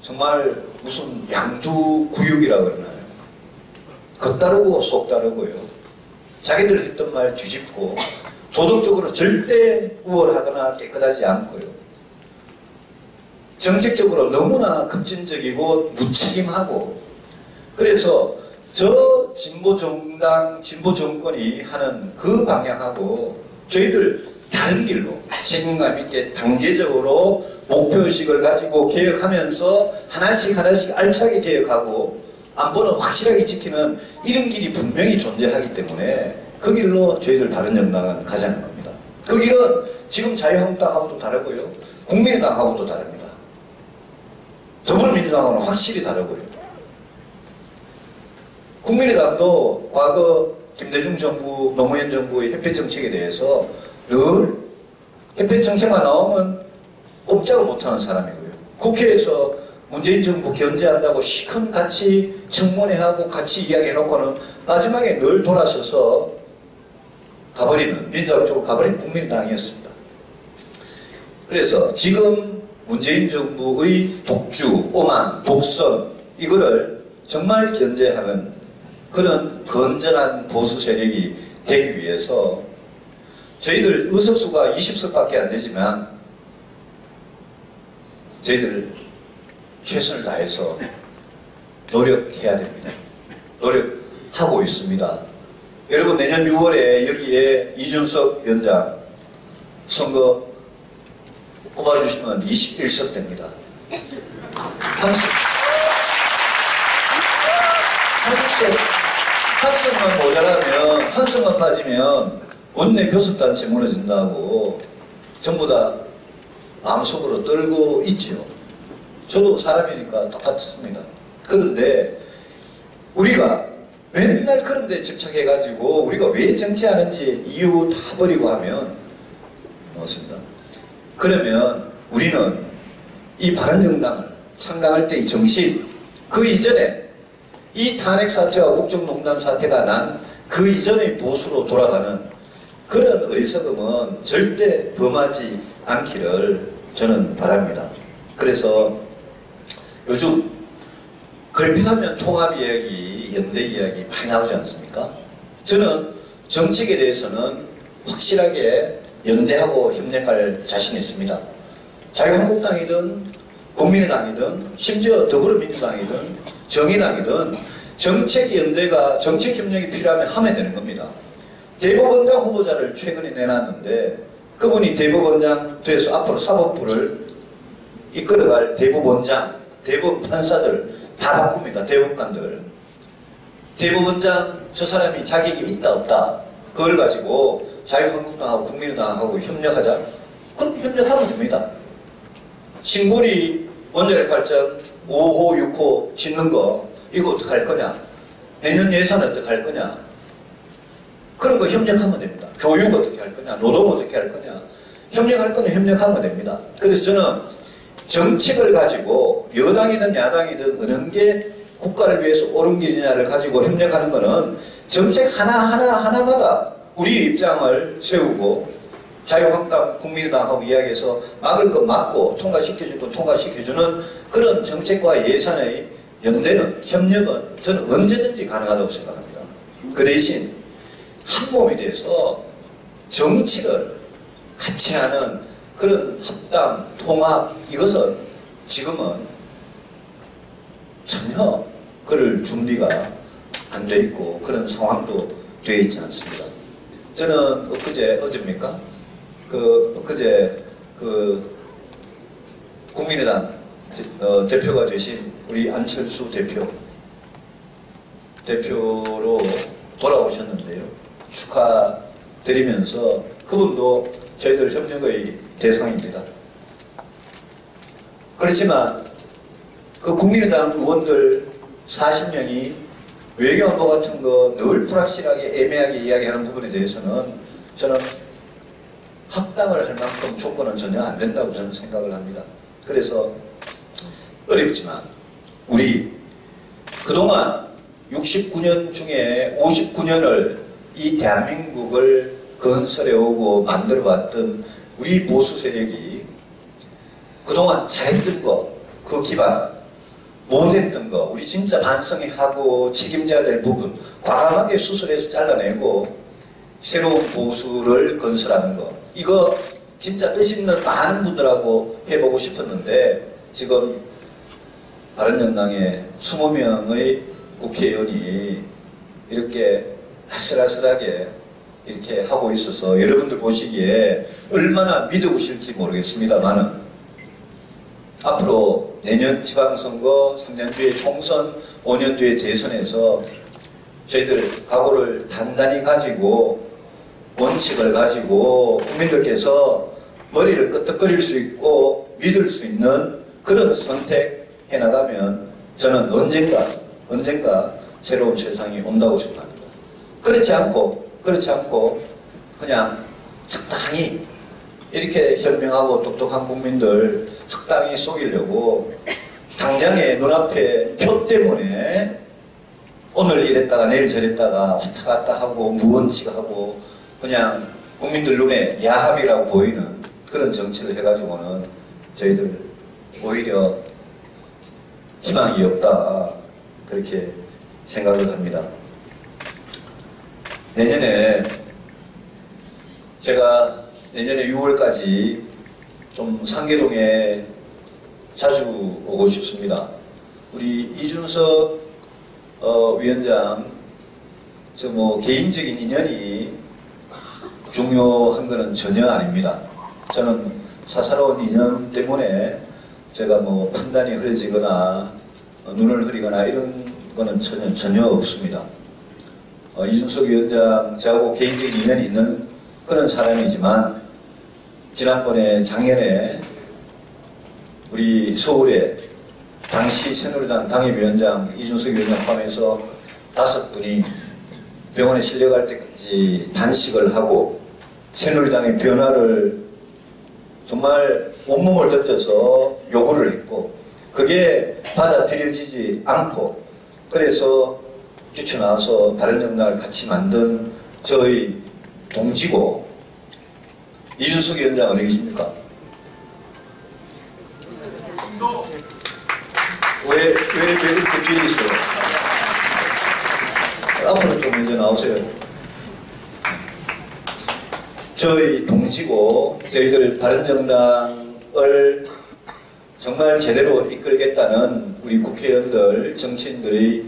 정말 무슨 양두구육이라 그러나요? 겉다르고 속다르고요. 자기들 했던 말 뒤집고 도덕적으로 절대 우월하거나 깨끗하지 않고요. 정책적으로 너무나 급진적이고 무책임하고 그래서 저 진보 정당, 진보 정권이 하는 그 방향하고 저희들 다른 길로 책임감 있게 단계적으로 목표의식을 가지고 개혁하면서 하나씩 알차게 개혁하고 안보는 확실하게 지키는 이런 길이 분명히 존재하기 때문에 그 길로 저희들 바른정당은 가자는 겁니다. 그 길은 지금 자유한국당하고도 다르고요. 국민의당하고도 다릅니다. 더불어민주당하고는 확실히 다르고요. 국민의당도 과거 김대중 정부, 노무현 정부의 햇볕 정책에 대해서 늘 햇볕 정책만 나오면 꼼짝을 못하는 사람이고요. 국회에서 문재인 정부 견제한다고 시큰 같이 청문회하고 같이 이야기해놓고는 마지막에 늘 돌아서서 가버리는, 민주당 쪽으로 가버린 국민의당이었습니다. 그래서 지금 문재인 정부의 독주, 오만, 독선 이거를 정말 견제하는 그런 건전한 보수 세력이 되기 위해서 저희들 의석수가 20석밖에 안 되지만 저희들 최선을 다해서 노력해야 됩니다. 노력하고 있습니다. 여러분 내년 6월에 여기에 이준석 위원장 선거 뽑아주시면 21석 됩니다. 한석만 모자라면, 한석만 빠지면 원내 교섭단체 무너진다고 전부 다 마음속으로 떨고 있죠. 저도 사람이니까 똑같습니다. 그런데 우리가 맨날 그런 데 집착해가지고 우리가 왜 정치하는지 이유 다 버리고 하면 맞습니다. 그러면 우리는 이 바른정당을 창당할 때의 정신, 그 이전에 이 탄핵 사태와 국정농단 사태가 난 그 이전의 보수로 돌아가는 그런 어리석음은 절대 범하지 않기를 저는 바랍니다. 그래서 요즘 걸핏하면 통합 이야기, 연대 이야기 많이 나오지 않습니까? 저는 정책에 대해서는 확실하게 연대하고 협력할 자신이 있습니다. 자유한국당이든 국민의당이든 심지어 더불어민주당이든 정의당이든 정책 연대가 정책 협력이 필요하면 하면 되는 겁니다. 대법원장 후보자를 최근에 내놨는데 그분이 대법원장 돼서 앞으로 사법부를 이끌어갈 대법원장, 대법판사들 다 바꿉니다. 대법관들. 대법원장 저 사람이 자격이 있다 없다 그걸 가지고 자유한국당하고 국민의당하고 협력하자. 그럼 협력하면 됩니다. 신고리 원자력 발전 5호, 6호 짓는 거 이거 어떻게 할 거냐? 내년 예산 어떻게 할 거냐? 그런 거 협력하면 됩니다. 교육 어떻게 할 거냐? 노동 어떻게 할 거냐? 협력할 거는 협력하면 됩니다. 그래서 저는 정책을 가지고 여당이든 야당이든 어느 게 국가를 위해서 옳은 길이냐를 가지고 협력하는 거는 정책 하나마다 우리 입장을 세우고 자유한국당, 국민의당하고 이야기해서 막을 것 막고 통과시켜줄 것 통과시켜주는 그런 정책과 예산의 연대는, 협력은 저는 언제든지 가능하다고 생각합니다. 그 대신 한 몸이 돼서 정치를 같이 하는 그런 합당, 통합 이것은 지금은 전혀 그럴 준비가 안 돼 있고 그런 상황도 되어 있지 않습니다. 저는 어제입니까? 엊그제 국민의당 대표가 되신 우리 안철수 대표로 돌아오셨는데요. 축하드리면서 그분도 저희들 협력의 대상입니다. 그렇지만 그 국민의당 의원들 40명이 외교안보 같은 거 늘 불확실하게 애매하게 이야기하는 부분에 대해서는 저는 합당을 할 만큼 조건은 전혀 안 된다고 저는 생각을 합니다. 그래서 어렵지만 우리 그동안 69년 중에 59년을 이 대한민국을 건설해 오고 만들어 왔던 우리 보수 세력이 그동안 잘했던 거, 그 기반, 못했던 거, 우리 진짜 반성하고 책임져야 될 부분 과감하게 수술해서 잘라내고 새로운 보수를 건설하는 거, 이거 진짜 뜻 있는 많은 분들하고 해보고 싶었는데 지금 바른정당의 20명의 국회의원이 이렇게 아슬아슬하게 이렇게 하고 있어서 여러분들 보시기에 얼마나 믿으실지 모르겠습니다만은 앞으로 내년 지방선거, 3년 뒤에 총선, 5년 뒤에 대선에서 저희들 각오를 단단히 가지고 원칙을 가지고 국민들께서 머리를 끄덕거릴 수 있고 믿을 수 있는 그런 선택해 나가면 저는 언젠가 새로운 세상이 온다고 생각합니다. 그렇지 않고 그냥 적당히 이렇게 현명하고 똑똑한 국민들 적당히 속이려고 당장에 눈앞에 표 때문에 오늘 이랬다가 내일 저랬다가 왔다 갔다 하고 무언지하고 그냥 국민들 눈에 야합이라고 보이는 그런 정치를 해가지고는 저희들 오히려 희망이 없다 그렇게 생각을 합니다. 제가 내년에 6월까지 좀 상계동에 자주 오고 싶습니다. 우리 이준석 위원장 개인적인 인연이 중요한 것은 전혀 아닙니다. 저는 사사로운 인연 때문에 제가 판단이 흐려지거나 눈을 흐리거나 이런 거는 전혀 없습니다. 이준석 위원장 저하고 개인적인 인연이 있는 그런 사람이지만 작년에 우리 서울에 당시 새누리당 당협위원장 이준석 위원장 포함해서 5분이 병원에 실려갈 때까지 단식을 하고 새누리당의 변화를 정말 온몸을 던져서 요구를 했고 그게 받아들여지지 않고 그래서 뛰쳐나와서 바른정당을 같이 만든 저희 동지고 이준석 위원장 어디 계십니까? 왜 그렇게 뒤에 있어요? 앞으로 좀 이제 나오세요. 저희 동지고 저희들 바른정당을 정말 제대로 이끌겠다는 우리 국회의원들, 정치인들의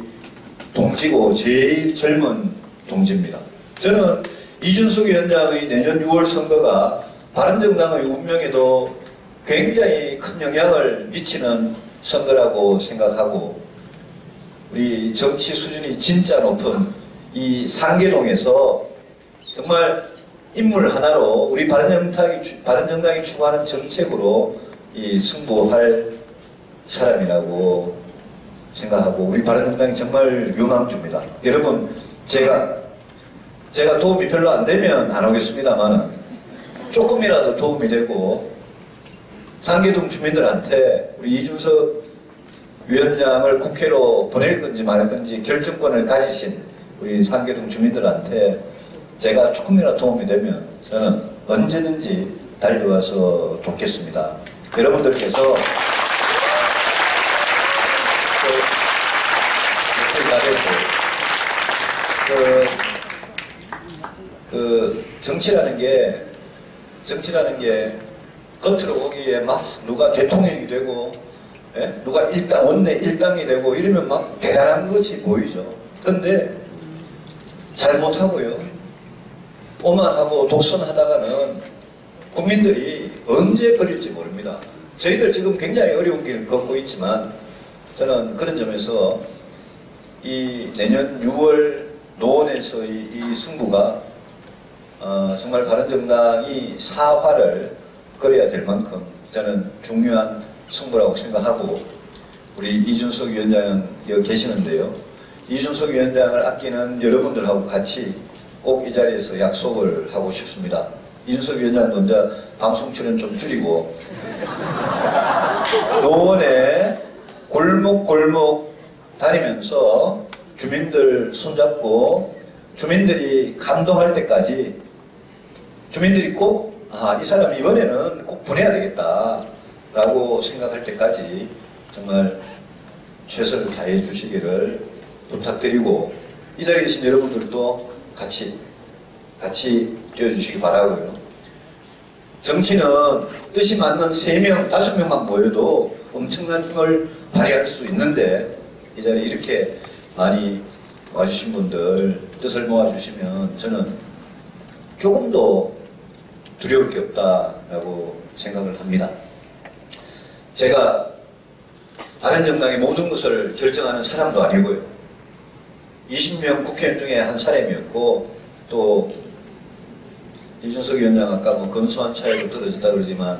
동지고 제일 젊은 동지입니다. 저는 이준석 위원장의 내년 6월 선거가 바른정당의 운명에도 굉장히 큰 영향을 미치는 선거라고 생각하고 우리 정치 수준이 진짜 높은 이 상계동에서 정말 인물 하나로 우리 바른정당이 추구하는 정책으로 이 승부할 사람이라고 생각하고 우리 바른정당이 정말 유망주입니다. 여러분 제가 도움이 별로 안 되면 안 오겠습니다만 조금이라도 도움이 되고 상계동 주민들한테 우리 이준석 위원장을 국회로 보낼 건지 말 건지 결정권을 가지신 우리 상계동 주민들한테 제가 조금이라도 도움이 되면 저는 언제든지 달려와서 돕겠습니다. 여러분들께서 정치라는 게 겉으로 보기에 막 누가 대통령이 되고 누가 원내 1당이 되고 이러면 막 대단한 것이 보이죠. 그런데 잘못하고요. 오만하고 독선하다가는 국민들이 언제 버릴지 모릅니다. 저희들 지금 굉장히 어려운 길을 걷고 있지만 저는 그런 점에서 이 내년 6월 노원에서의 이 승부가 정말 바른정당이 사활을 걸어야 될 만큼 저는 중요한 승부라고 생각하고 우리 이준석 위원장은 여기 계시는데요. 이준석 위원장을 아끼는 여러분들하고 같이 꼭 이 자리에서 약속을 하고 싶습니다. 이준석 위원장도 혼자 방송 출연 좀 줄이고 노원에 골목골목 다니면서 주민들 손잡고 주민들이 감동할 때까지 주민들이 꼭 이 사람 이번에는 꼭 보내야 되겠다 라고 생각할 때까지 정말 최선을 다해 주시기를 부탁드리고 이 자리에 계신 여러분들도 같이 뛰어주시기 바라고요. 정치는 뜻이 맞는 3명, 5명만 모여도 엄청난 힘을 발휘할 수 있는데 이 자리에 이렇게 많이 와주신 분들 뜻을 모아주시면 저는 조금도 두려울 게 없다라고 생각을 합니다. 제가 바른정당의 모든 것을 결정하는 사람도 아니고요. 20명 국회의원 중에 한 사람이었고 또 이준석 위원장 아까 근소한 차이로 떨어졌다 그러지만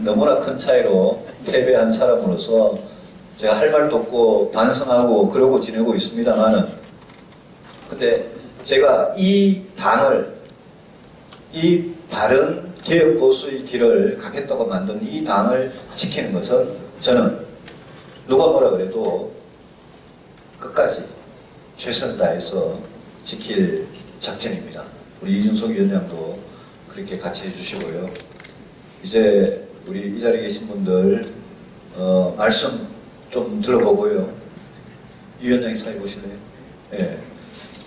너무나 큰 차이로 패배한 사람으로서 제가 할 말도 없고 반성하고 그러고 지내고 있습니다만은 근데 제가 이 당을 이 바른 개혁 보수의 길을 가겠다고 만든 이 당을 지키는 것은 저는 누가 뭐라 그래도 끝까지 최선을 다해서 지킬 작전입니다. 우리 이준석 위원장도 그렇게 같이 해주시고요. 이제 우리 이 자리에 계신 분들 말씀 좀 들어보고요. 위원장이 사회 보실래요? 예.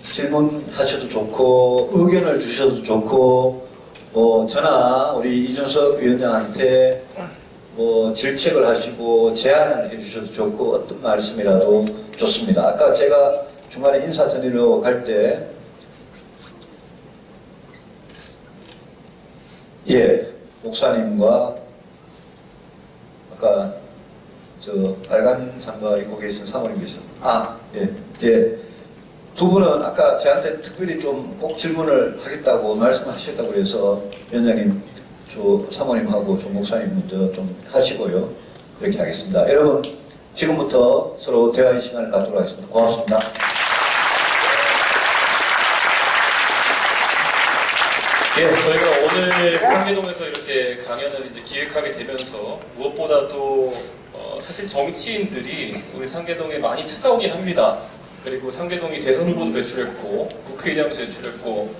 질문하셔도 좋고 의견을 주셔도 좋고 저나 우리 이준석 위원장한테 질책을 하시고 제안을 해주셔도 좋고 어떤 말씀이라도 좋습니다. 아까 제가 중간에 인사 드리러 갈 때 목사님과 아까 저 빨간 장바 입고 계신 사모님 계셨나? 두 분은 아까 저한테 특별히 좀 꼭 질문을 하겠다고 말씀하셨다고 해서 위원장님, 저 사모님하고 저 목사님 먼저 좀 하시고요. 그렇게 하겠습니다. 여러분, 지금부터 서로 대화의 시간을 갖도록 하겠습니다. 고맙습니다. 저희가 오늘 상계동에서 이렇게 강연을 이제 기획하게 되면서 무엇보다도 사실 정치인들이 우리 상계동에 많이 찾아오긴 합니다. 그리고 상계동이 대선 후보도 배출했고 국회의장도 제출했고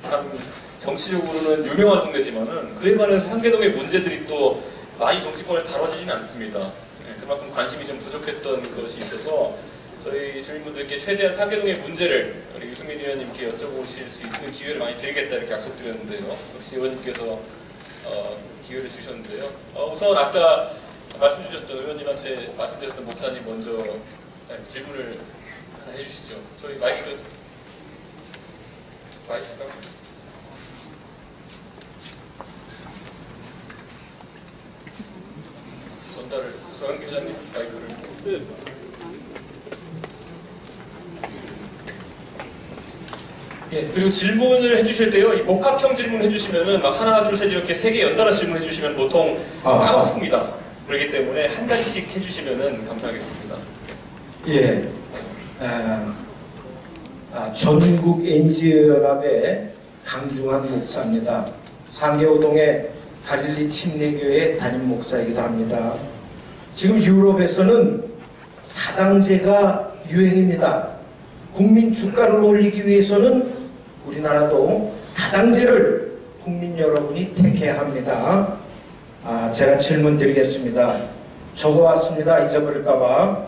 참 정치적으로는 유명한 동네지만은 그에 반해 상계동의 문제들이 또 많이 정치권에 다뤄지진 않습니다. 그만큼 관심이 좀 부족했던 것이 있어서 저희 주민분들께 최대한 상계동의 문제를 우리 유승민 의원님께 여쭤보실 수 있는 기회를 많이 드리겠다 이렇게 약속드렸는데요. 역시 의원님께서 기회를 주셨는데요. 우선 아까 말씀주셨던 의원님한테 말씀드렸던 목사님 먼저 질문을 해주시죠. 저희 마이크가 전달을 서영 교장님 마이크를. 그리고 질문을 해주실 때요, 이 복합형 질문 해주시면은 막 하나, 둘, 셋 이렇게 세 개 연달아 질문 해주시면 보통 까먹습니다. 그렇기 때문에 한 가지씩 해주시면은 감사하겠습니다. 전국 NG연합의 강중한 목사입니다. 상계호동의 갈릴리 침례교회 담임 목사이기도 합니다. 지금 유럽에서는 다당제가 유행입니다. 국민 주가를 올리기 위해서는 우리나라도 다당제를 국민 여러분이 택해야 합니다. 제가 질문 드리겠습니다. 적어왔습니다. 잊어버릴까봐.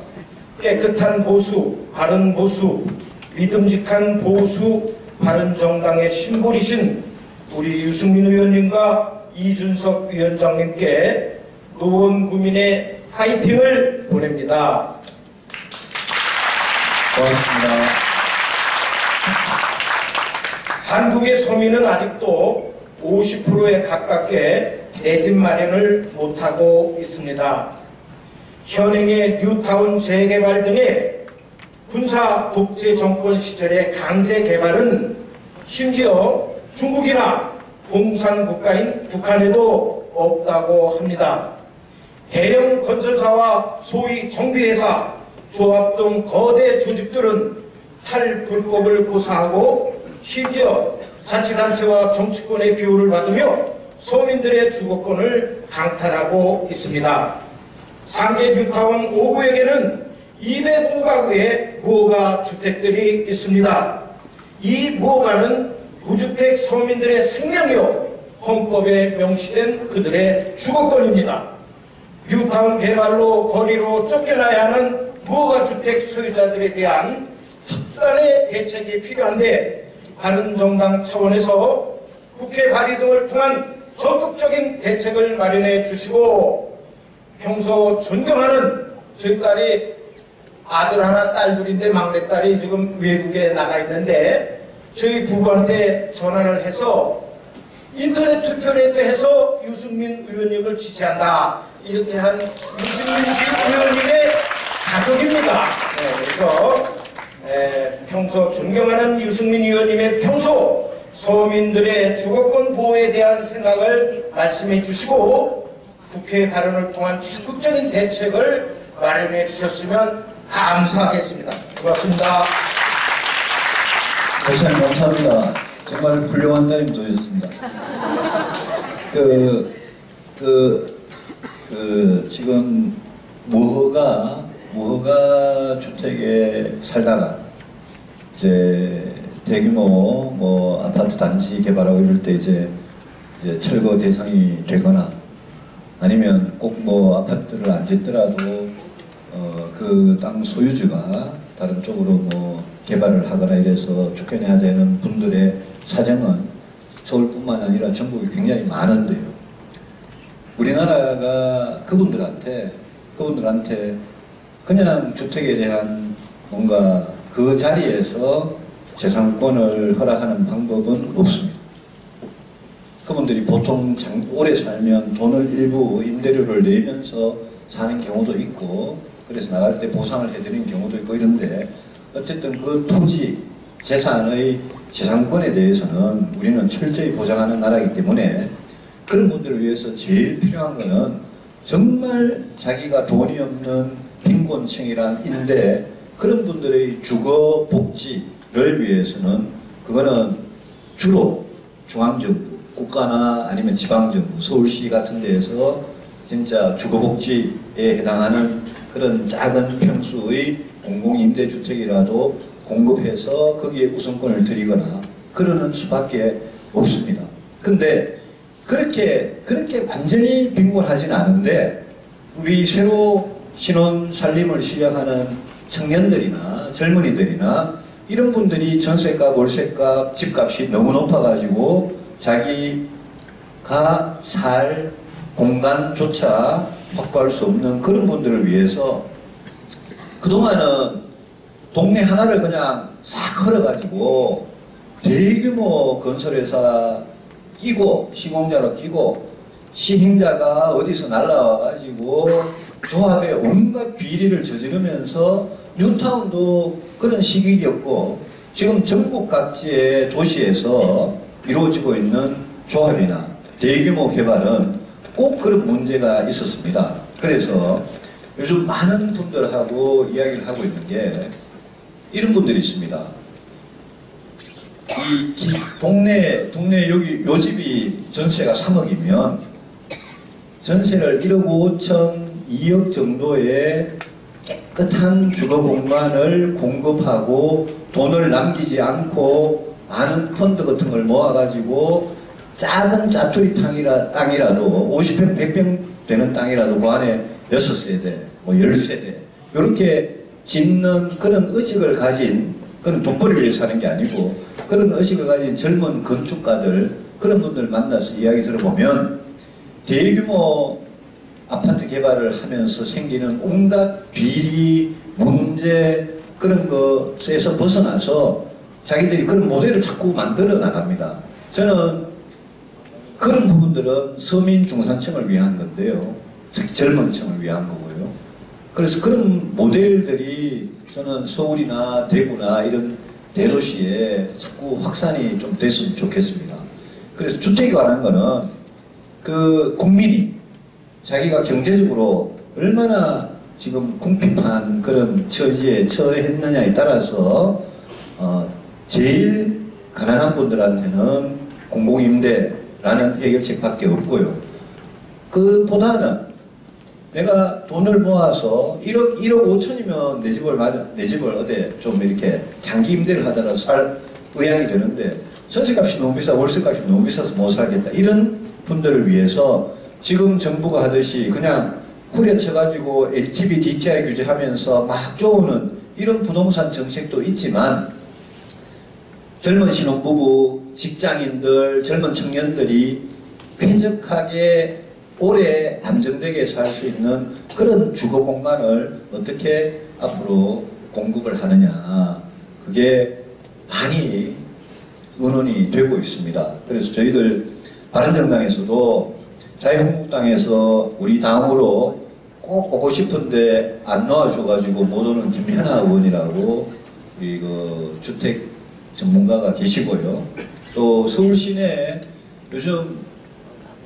깨끗한 보수, 바른 보수, 믿음직한 보수, 바른정당의 심볼이신 우리 유승민 의원님과 이준석 위원장님께 노원구민의 파이팅을 보냅니다. 고맙습니다. 한국의 서민은 아직도 50%에 가깝게 내 집 마련을 못하고 있습니다. 현행의 뉴타운 재개발 등의 군사 독재 정권 시절의 강제 개발은 심지어 중국이나 공산국가인 북한에도 없다고 합니다. 대형 건설사와 소위 정비회사, 조합 등 거대 조직들은 탈불법을 고사하고 심지어 자치단체와 정치권의 비호를 받으며 서민들의 주거권을 강탈하고 있습니다. 상계 뉴타운 5구역에는 205가구의 무허가 주택들이 있습니다. 이 무허가는 무주택 서민들의 생명이요 헌법에 명시된 그들의 주거권입니다. 뉴타운 개발로 거리로 쫓겨나야 하는 무허가 주택 소유자들에 대한 특단의 대책이 필요한데 바른정당 차원에서 국회 발의 등을 통한 적극적인 대책을 마련해 주시고 평소 존경하는 저희 딸이 아들 하나 딸 둘인데 막내딸이 지금 외국에 나가 있는데 저희 부부한테 전화를 해서 인터넷 투표를 해서 유승민 의원님을 지지한다 이렇게 한 유승민 의원님의 가족입니다. 그래서 평소 존경하는 유승민 의원님의 평소 서민들의 주거권 보호에 대한 생각을 말씀해 주시고 국회 발언을 통한 적극적인 대책을 마련해 주셨으면 감사하겠습니다. 고맙습니다. 목사님 감사합니다. 정말 훌륭한 따님 도우셨습니다. 지금 무허가 주택에 살다가 이제 대규모 아파트 단지 개발하고 이럴 때 이제 철거 대상이 되거나 아니면 꼭 뭐 아파트를 안 짓더라도 그 땅 소유주가 다른 쪽으로 뭐 개발을 하거나 이래서 쫓겨내야 되는 분들의 사정은 서울뿐만 아니라 전국에 굉장히 많은데요. 우리나라가 그분들한테 그냥 주택에 대한 뭔가 그 자리에서 재산권을 허락하는 방법은 없습니다. 그분들이 보통 오래 살면 돈을 일부 임대료를 내면서 사는 경우도 있고, 그래서 나갈 때 보상을 해드리는 경우도 있고 이런데, 어쨌든 그 토지, 재산의 재산권에 대해서는 우리는 철저히 보장하는 나라이기 때문에 그런 분들을 위해서 제일 필요한 거는 정말 자기가 돈이 없는 빈곤층이란인데 그런 분들의 주거 복지를 위해서는 그거는 주로 중앙정부, 국가나 아니면 지방정부, 서울시 같은 데에서 진짜 주거복지에 해당하는 그런 작은 평수의 공공임대주택이라도 공급해서 거기에 우선권을 드리거나 그러는 수밖에 없습니다. 근데 그렇게 완전히 빈곤하지는 않은데 우리 새로 신혼 살림을 시작하는 청년들이나 젊은이들이나 이런 분들이 전세값, 월세값, 집값이 너무 높아가지고 자기가 살 공간조차 확보할 수 없는 그런 분들을 위해서 그동안은 동네 하나를 그냥 싹 걸어가지고 대규모 건설회사 끼고 시공자로 끼고 시행자가 어디서 날라와가지고 조합에 온갖 비리를 저지르면서 뉴타운도 그런 시기였고 지금 전국 각지의 도시에서 이루어지고 있는 조합이나 대규모 개발은 꼭 그런 문제가 있었습니다. 그래서 요즘 많은 분들하고 이야기를 하고 있는 게 이런 분들이 있습니다. 이 동네 여기 요 집이 전세가 3억이면 전세를 1억 5천 2억 정도의 깨끗한 주거 공간을 공급하고 돈을 남기지 않고 많은 펀드 같은 걸 모아가지고 작은 짜투리 땅이라도 50평 100평 되는 땅이라도 그 안에 6세대 뭐 10세대 이렇게 짓는 그런 의식을 가진 그런 돈벌이를 위해서 하는 게 아니고 그런 의식을 가진 젊은 건축가들 그런 분들 만나서 이야기 들어보면 대규모 아파트 개발을 하면서 생기는 온갖 비리, 문제 그런 것에서 벗어나서 자기들이 그런 모델을 자꾸 만들어 나갑니다. 저는 그런 부분들은 서민 중산층을 위한 건데요. 특히 젊은 층을 위한 거고요. 그래서 그런 모델들이 저는 서울이나 대구나 이런 대도시에 자꾸 확산이 좀 됐으면 좋겠습니다. 그래서 주택에 관한 거는 그 국민이 자기가 경제적으로 얼마나 지금 궁핍한 그런 처지에 처했느냐에 따라서 제일 가난한 분들한테는 공공임대라는 해결책밖에 없고요. 그보다는 내가 돈을 모아서 1억 5천이면 내 집을 어디 좀 이렇게 장기 임대를 하더라도 살 의향이 되는데 전세값이 너무 비싸, 월세값이 너무 비싸서 못 살겠다. 이런 분들을 위해서 지금 정부가 하듯이 그냥 후려쳐가지고 LTV, DTI 규제하면서 막 쪼우는 이런 부동산 정책도 있지만 젊은 신혼부부, 직장인들, 젊은 청년들이 쾌적하게 오래 안정되게 살 수 있는 그런 주거 공간을 어떻게 앞으로 공급을 하느냐 그게 많이 의논이 되고 있습니다. 그래서 저희들 바른정당에서도 자유한국당에서 우리 당으로 꼭 오고 싶은데 안 나와줘가지고 못 오는 김현아 의원이라고 그 주택 전문가가 계시고요. 또 서울 시내에 요즘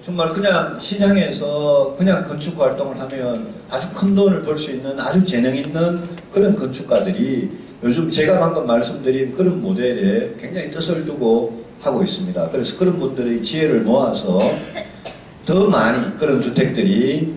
정말 그냥 시장에서 그냥 건축 활동을 하면 아주 큰 돈을 벌 수 있는 아주 재능 있는 그런 건축가들이 요즘 제가 방금 말씀드린 그런 모델에 굉장히 뜻을 두고 하고 있습니다. 그래서 그런 분들의 지혜를 모아서 더 많이 그런 주택들이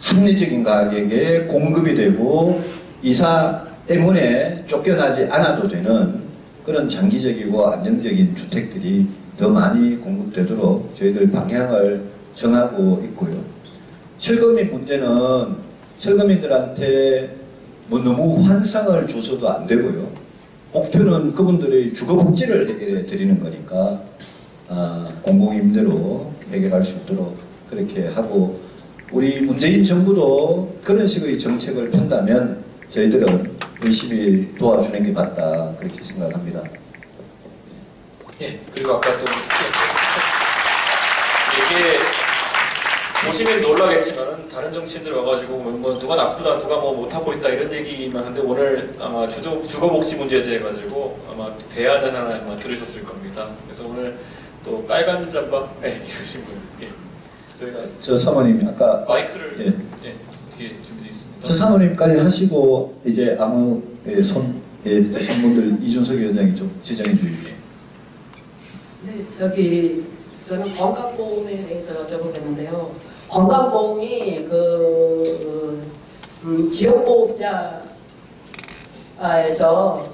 합리적인 가격에 공급이 되고 이사 때문에 쫓겨나지 않아도 되는 그런 장기적이고 안정적인 주택들이 더 많이 공급되도록 저희들 방향을 정하고 있고요. 철거민 문제는 철거민들한테 뭐 너무 환상을 줘서도 안 되고요. 목표는 그분들의 주거복지를 해결해 드리는 거니까 공공임대로 해결할 수 있도록 그렇게 하고, 우리 문재인 정부도 그런 식의 정책을 편다면 저희들은 열심히 도와주는 게 맞다 그렇게 생각합니다. 예, 그리고 아까 또 이게 보시면 놀라겠지만은 다른 정치인들 와가지고 뭐 누가 나쁘다, 누가 뭐 못하고 있다 이런 얘기만 하는데 오늘 아마 주거복지 문제에 대해 가지고 아마 대안을 하나 아마 들으셨을 겁니다. 그래서 오늘 또 빨간 잠바 입으신 분, 예, 저희가 저 사모님 아까 마이크를 예. 예, 뒤에 준비되어 있습니다. 저 사모님까지 하시고 이제 아무 손분들 이준석 위원장이 좀 지정해 주십시오. 네, 저는 건강보험에 대해서 여쭤보겠는데요. 건강보험이 지역보험자에서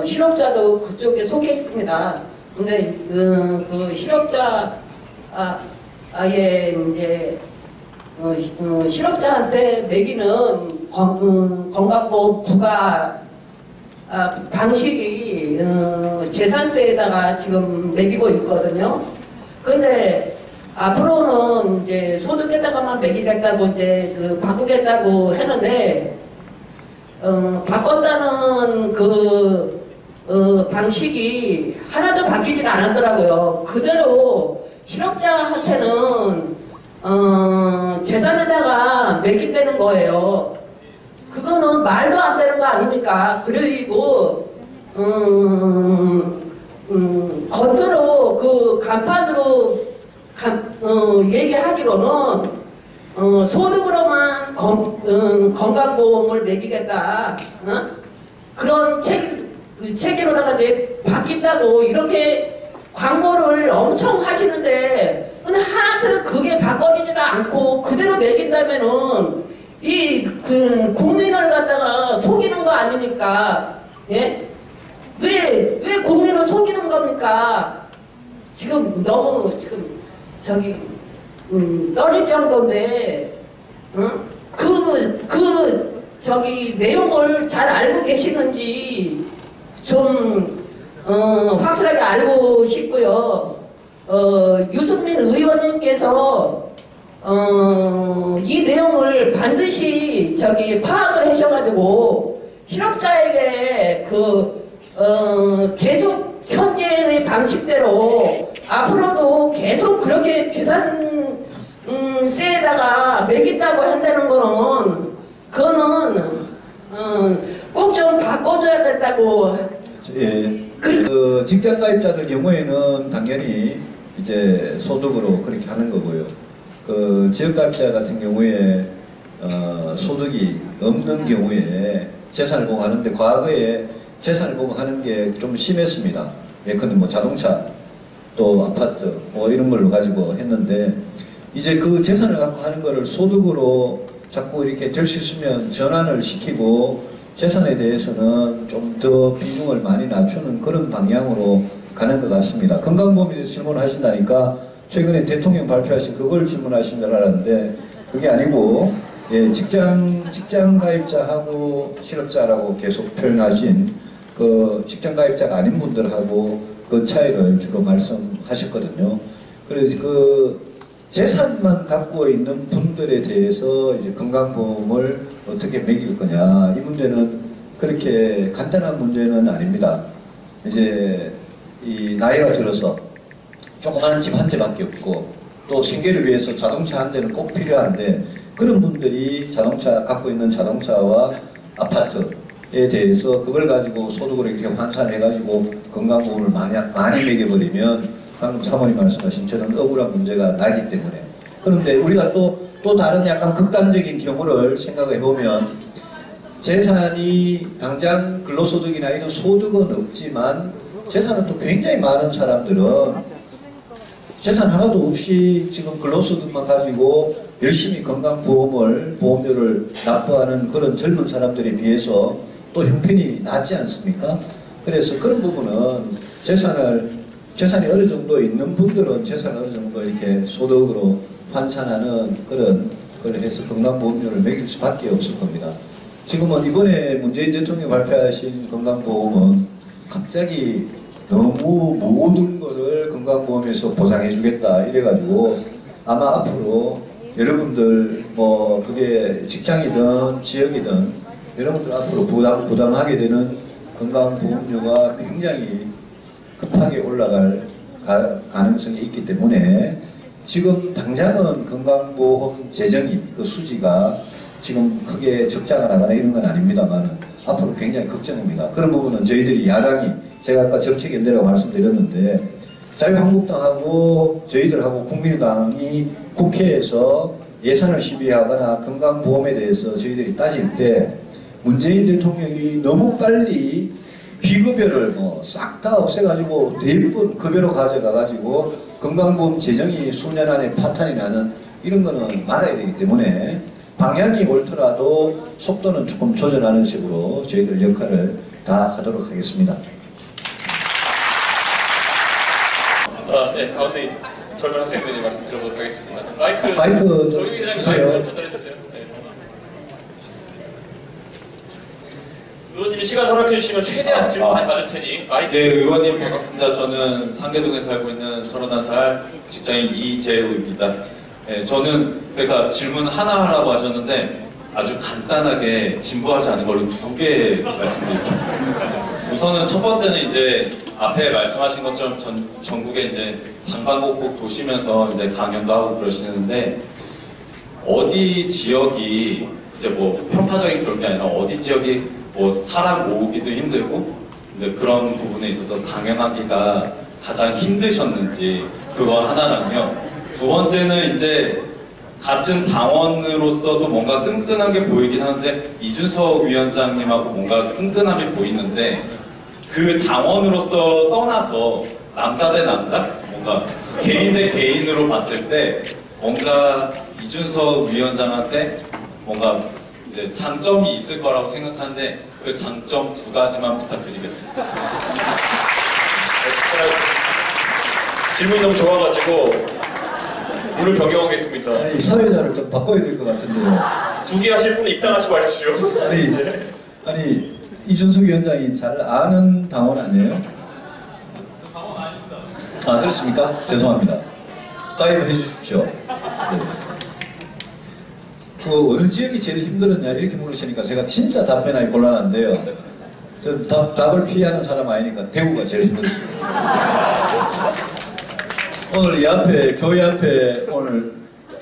실업자도 그쪽에 속해 있습니다. 근데 그 실업자 아예 이제 실업자한테 매기는 건강보험 부과 방식이 재산세에다가 지금 매기고 있거든요. 근데 앞으로는 이제 소득에다가만 매기겠다고 이제 바꾸겠다고 했는데 바꿨다는 방식이 하나도 바뀌질 않았더라고요. 그대로 실업자한테는 재산에다가 매긴다는 거예요. 그거는 말도 안 되는 거 아닙니까? 그리고 겉으로 그 간판으로 얘기하기로는 소득으로만 건강보험을 매기겠다, 그런 체계로다가 이제 바뀐다고 이렇게 광고를 엄청 하시는데, 근데 하나도 그게 바꿔지지가 않고 그대로 매긴다면은 국민을 갖다가 속이는 거 아닙니까? 예? 왜 국민을 속이는 겁니까? 지금 너무 떨릴 정도인데, 내용을 잘 알고 계시는지 좀 확실하게 알고 싶고요. 유승민 의원님께서 이 내용을 반드시 파악을 하셔가지고 실업자에게 계속 현재의 방식대로 앞으로도 계속 그렇게 재산세에다가 매긴다고 한다는 그거는 꼭 좀 바꿔줘야 된다고. 예. 직장 가입자들 경우에는 당연히 이제 소득으로 그렇게 하는 거고요. 지역 가입자 같은 경우에 소득이 없는 경우에 재산을 보고하는데, 과거에 재산을 보고하는 게 좀 심했습니다. 예컨대 뭐 자동차 또 아파트 뭐 이런 걸로 가지고 했는데, 이제 그 재산을 갖고 하는 거를 소득으로 자꾸 이렇게 될 수 있으면 전환을 시키고 재산에 대해서는 좀 더 비중을 많이 낮추는 그런 방향으로 가는 것 같습니다. 건강보험에 대해서 질문을 하신다니까 최근에 대통령 발표하신 그걸 질문하신 줄 알았는데 그게 아니고, 예, 직장 가입자하고 실업자라고 계속 표현하신 직장 가입자가 아닌 분들하고 그 차이를 주로 말씀하셨거든요. 그래서 재산만 갖고 있는 분들에 대해서 이제 건강보험을 어떻게 매길 거냐, 이 문제는 그렇게 간단한 문제는 아닙니다. 이제 이 나이가 들어서 조그마한 집 한 채밖에 없고 또 생계를 위해서 자동차 한 대는 꼭 필요한데, 그런 분들이 갖고 있는 자동차와 아파트에 대해서 그걸 가지고 소득으로 이렇게 환산해가지고 건강보험을 많이 매겨버리면 방금 사모님 말씀하신 저는 억울한 문제가 나기 때문에. 그런데 우리가 또 다른 약간 극단적인 경우를 생각해 보면, 재산이 당장 근로소득이나 이런 소득은 없지만 재산은 또 굉장히 많은 사람들은 재산 하나도 없이 지금 근로소득만 가지고 열심히 보험료를 납부하는 그런 젊은 사람들에 비해서 또 형편이 낫지 않습니까? 그래서 그런 부분은 재산이 어느 정도 있는 분들은 재산을 어느 정도 이렇게 소득으로 환산하는 그런 걸 해서 건강보험료를 매길 수밖에 없을 겁니다. 지금은 이번에 문재인 대통령이 발표하신 건강보험은 갑자기 너무 모든 것을 건강보험에서 보상해주겠다 이래가지고 아마 앞으로 여러분들 뭐 그게 직장이든 지역이든 여러분들 앞으로 부담하게 되는 건강보험료가 굉장히 급하게 올라갈 가능성이 있기 때문에 지금 당장은 건강보험 재정이 그 수지가 지금 크게 적자가 나거나 이런 건 아닙니다만 앞으로 굉장히 걱정입니다. 그런 부분은 저희들이 야당이 제가 아까 정책연대라고 말씀드렸는데 자유한국당하고 저희들하고 국민의당이 국회에서 예산을 심의하거나 건강보험에 대해서 저희들이 따질 때 문재인 대통령이 너무 빨리 비급여를 뭐 싹 다 없애가지고 대부분 급여로 가져가가지고 건강보험 재정이 수년 안에 파탄이 나는 이런 거는 막아야 되기 때문에 방향이 옳더라도 속도는 조금 조절하는 식으로 저희들 역할을 다 하도록 하겠습니다. 네, 가운데 젊은 학생들이 말씀 들어보도록 하겠습니다. 마이크 저희 주세요. 마이크 좀 전달해 주세요. 네. 의원님이 시간 허락해 주시면 최대한 질문 많이 받을 테니 마이크. 네, 의원님 반갑습니다. 저는 상계동에 살고 있는 31살 직장인 이재우입니다. 네, 저는 그러니까 질문 하나 하라고 하셨는데 아주 간단하게 진부하지 않은 걸로 2개 말씀드릴게요. 우선은 첫 번째는 이제 앞에 말씀하신 것처럼 전국에 이제 방방곡곡 도시면서 이제 강연도 하고 그러시는데 어디 지역이 이제 뭐 편파적인 그런 게 아니라 어디 지역이 뭐 사람 모으기도 힘들고 이제 그런 부분에 있어서 강연하기가 가장 힘드셨는지 그거 하나랑요. 두 번째는 이제 같은 당원으로서도 뭔가 끈끈하게 보이긴 하는데 이준석 위원장님하고 뭔가 끈끈함이 보이는데 그 당원으로서 떠나서 남자 대 남자? 뭔가 개인 대 개인으로 봤을 때 뭔가 이준석 위원장한테 뭔가 이제 장점이 있을 거라고 생각하는데 그 장점 2가지만 부탁드리겠습니다. 질문이 너무 좋아가지고 문을 변경하겠습니다. 아니, 사회자를 좀 바꿔야 될 것 같은데요. 2개 하실 분은 입당하시고 하십시오. 아니 이준석 위원장이 잘 아는 당원 아니에요? 당원 아닙니다. 아 그렇습니까? 죄송합니다. 가입해 주십시오. 네. 그 어느 지역이 제일 힘들었냐 이렇게 물으시니까 제가 진짜 답변하기 곤란한데요. 저 답을 피하는 사람 아니니까 대구가 제일 힘들었어요. 오늘 이 앞에 교회 앞에 오늘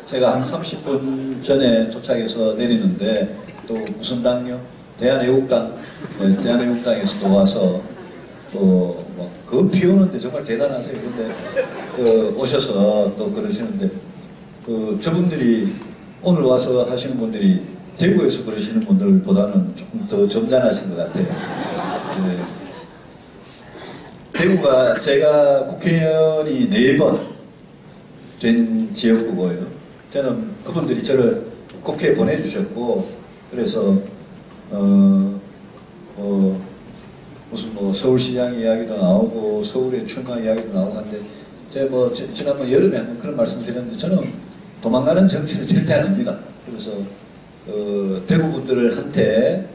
제가 한 30분 전에 도착해서 내리는데 또 무슨 당요? 대한애국당, 네, 대한애국당에서도 와서 그 비 오는데 정말 대단하세요. 근데 오셔서 또 그러시는데 저분들이 오늘 와서 하시는 분들이 대구에서 그러시는 분들보다는 조금 더 점잖으신 것 같아요. 네. 대구가 제가 국회의원이 4번 된 지역구고요. 저는 그분들이 저를 국회에 보내주셨고 그래서 무슨 뭐 서울시장 이야기도 나오고 서울의 출마 이야기도 나오고 한데 제가 뭐 지난번 여름에 한번 그런 말씀 드렸는데 저는 도망가는 정치를 절대 안 합니다. 그래서 대구 분들한테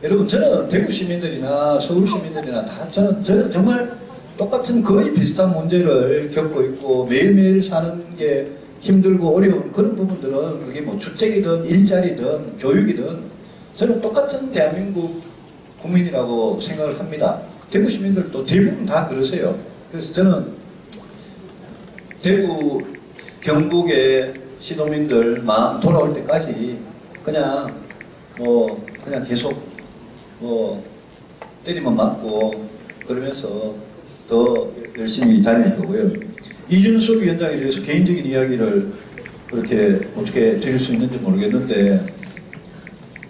여러분 저는 대구 시민들이나 서울 시민들이나 다 저는 정말 똑같은 거의 비슷한 문제를 겪고 있고 매일매일 사는 게 힘들고 어려운 그런 부분들은 그게 뭐 주택이든 일자리든 교육이든 저는 똑같은 대한민국 국민이라고 생각을 합니다. 대구 시민들도 대부분 다 그러세요. 그래서 저는 대구 경북의 시도민들 마음 돌아올 때까지 그냥 계속 때리면 맞고 그러면서 더 열심히 다닐 거고요. 이준석 위원장에 대해서 개인적인 이야기를 그렇게 어떻게 드릴 수 있는지 모르겠는데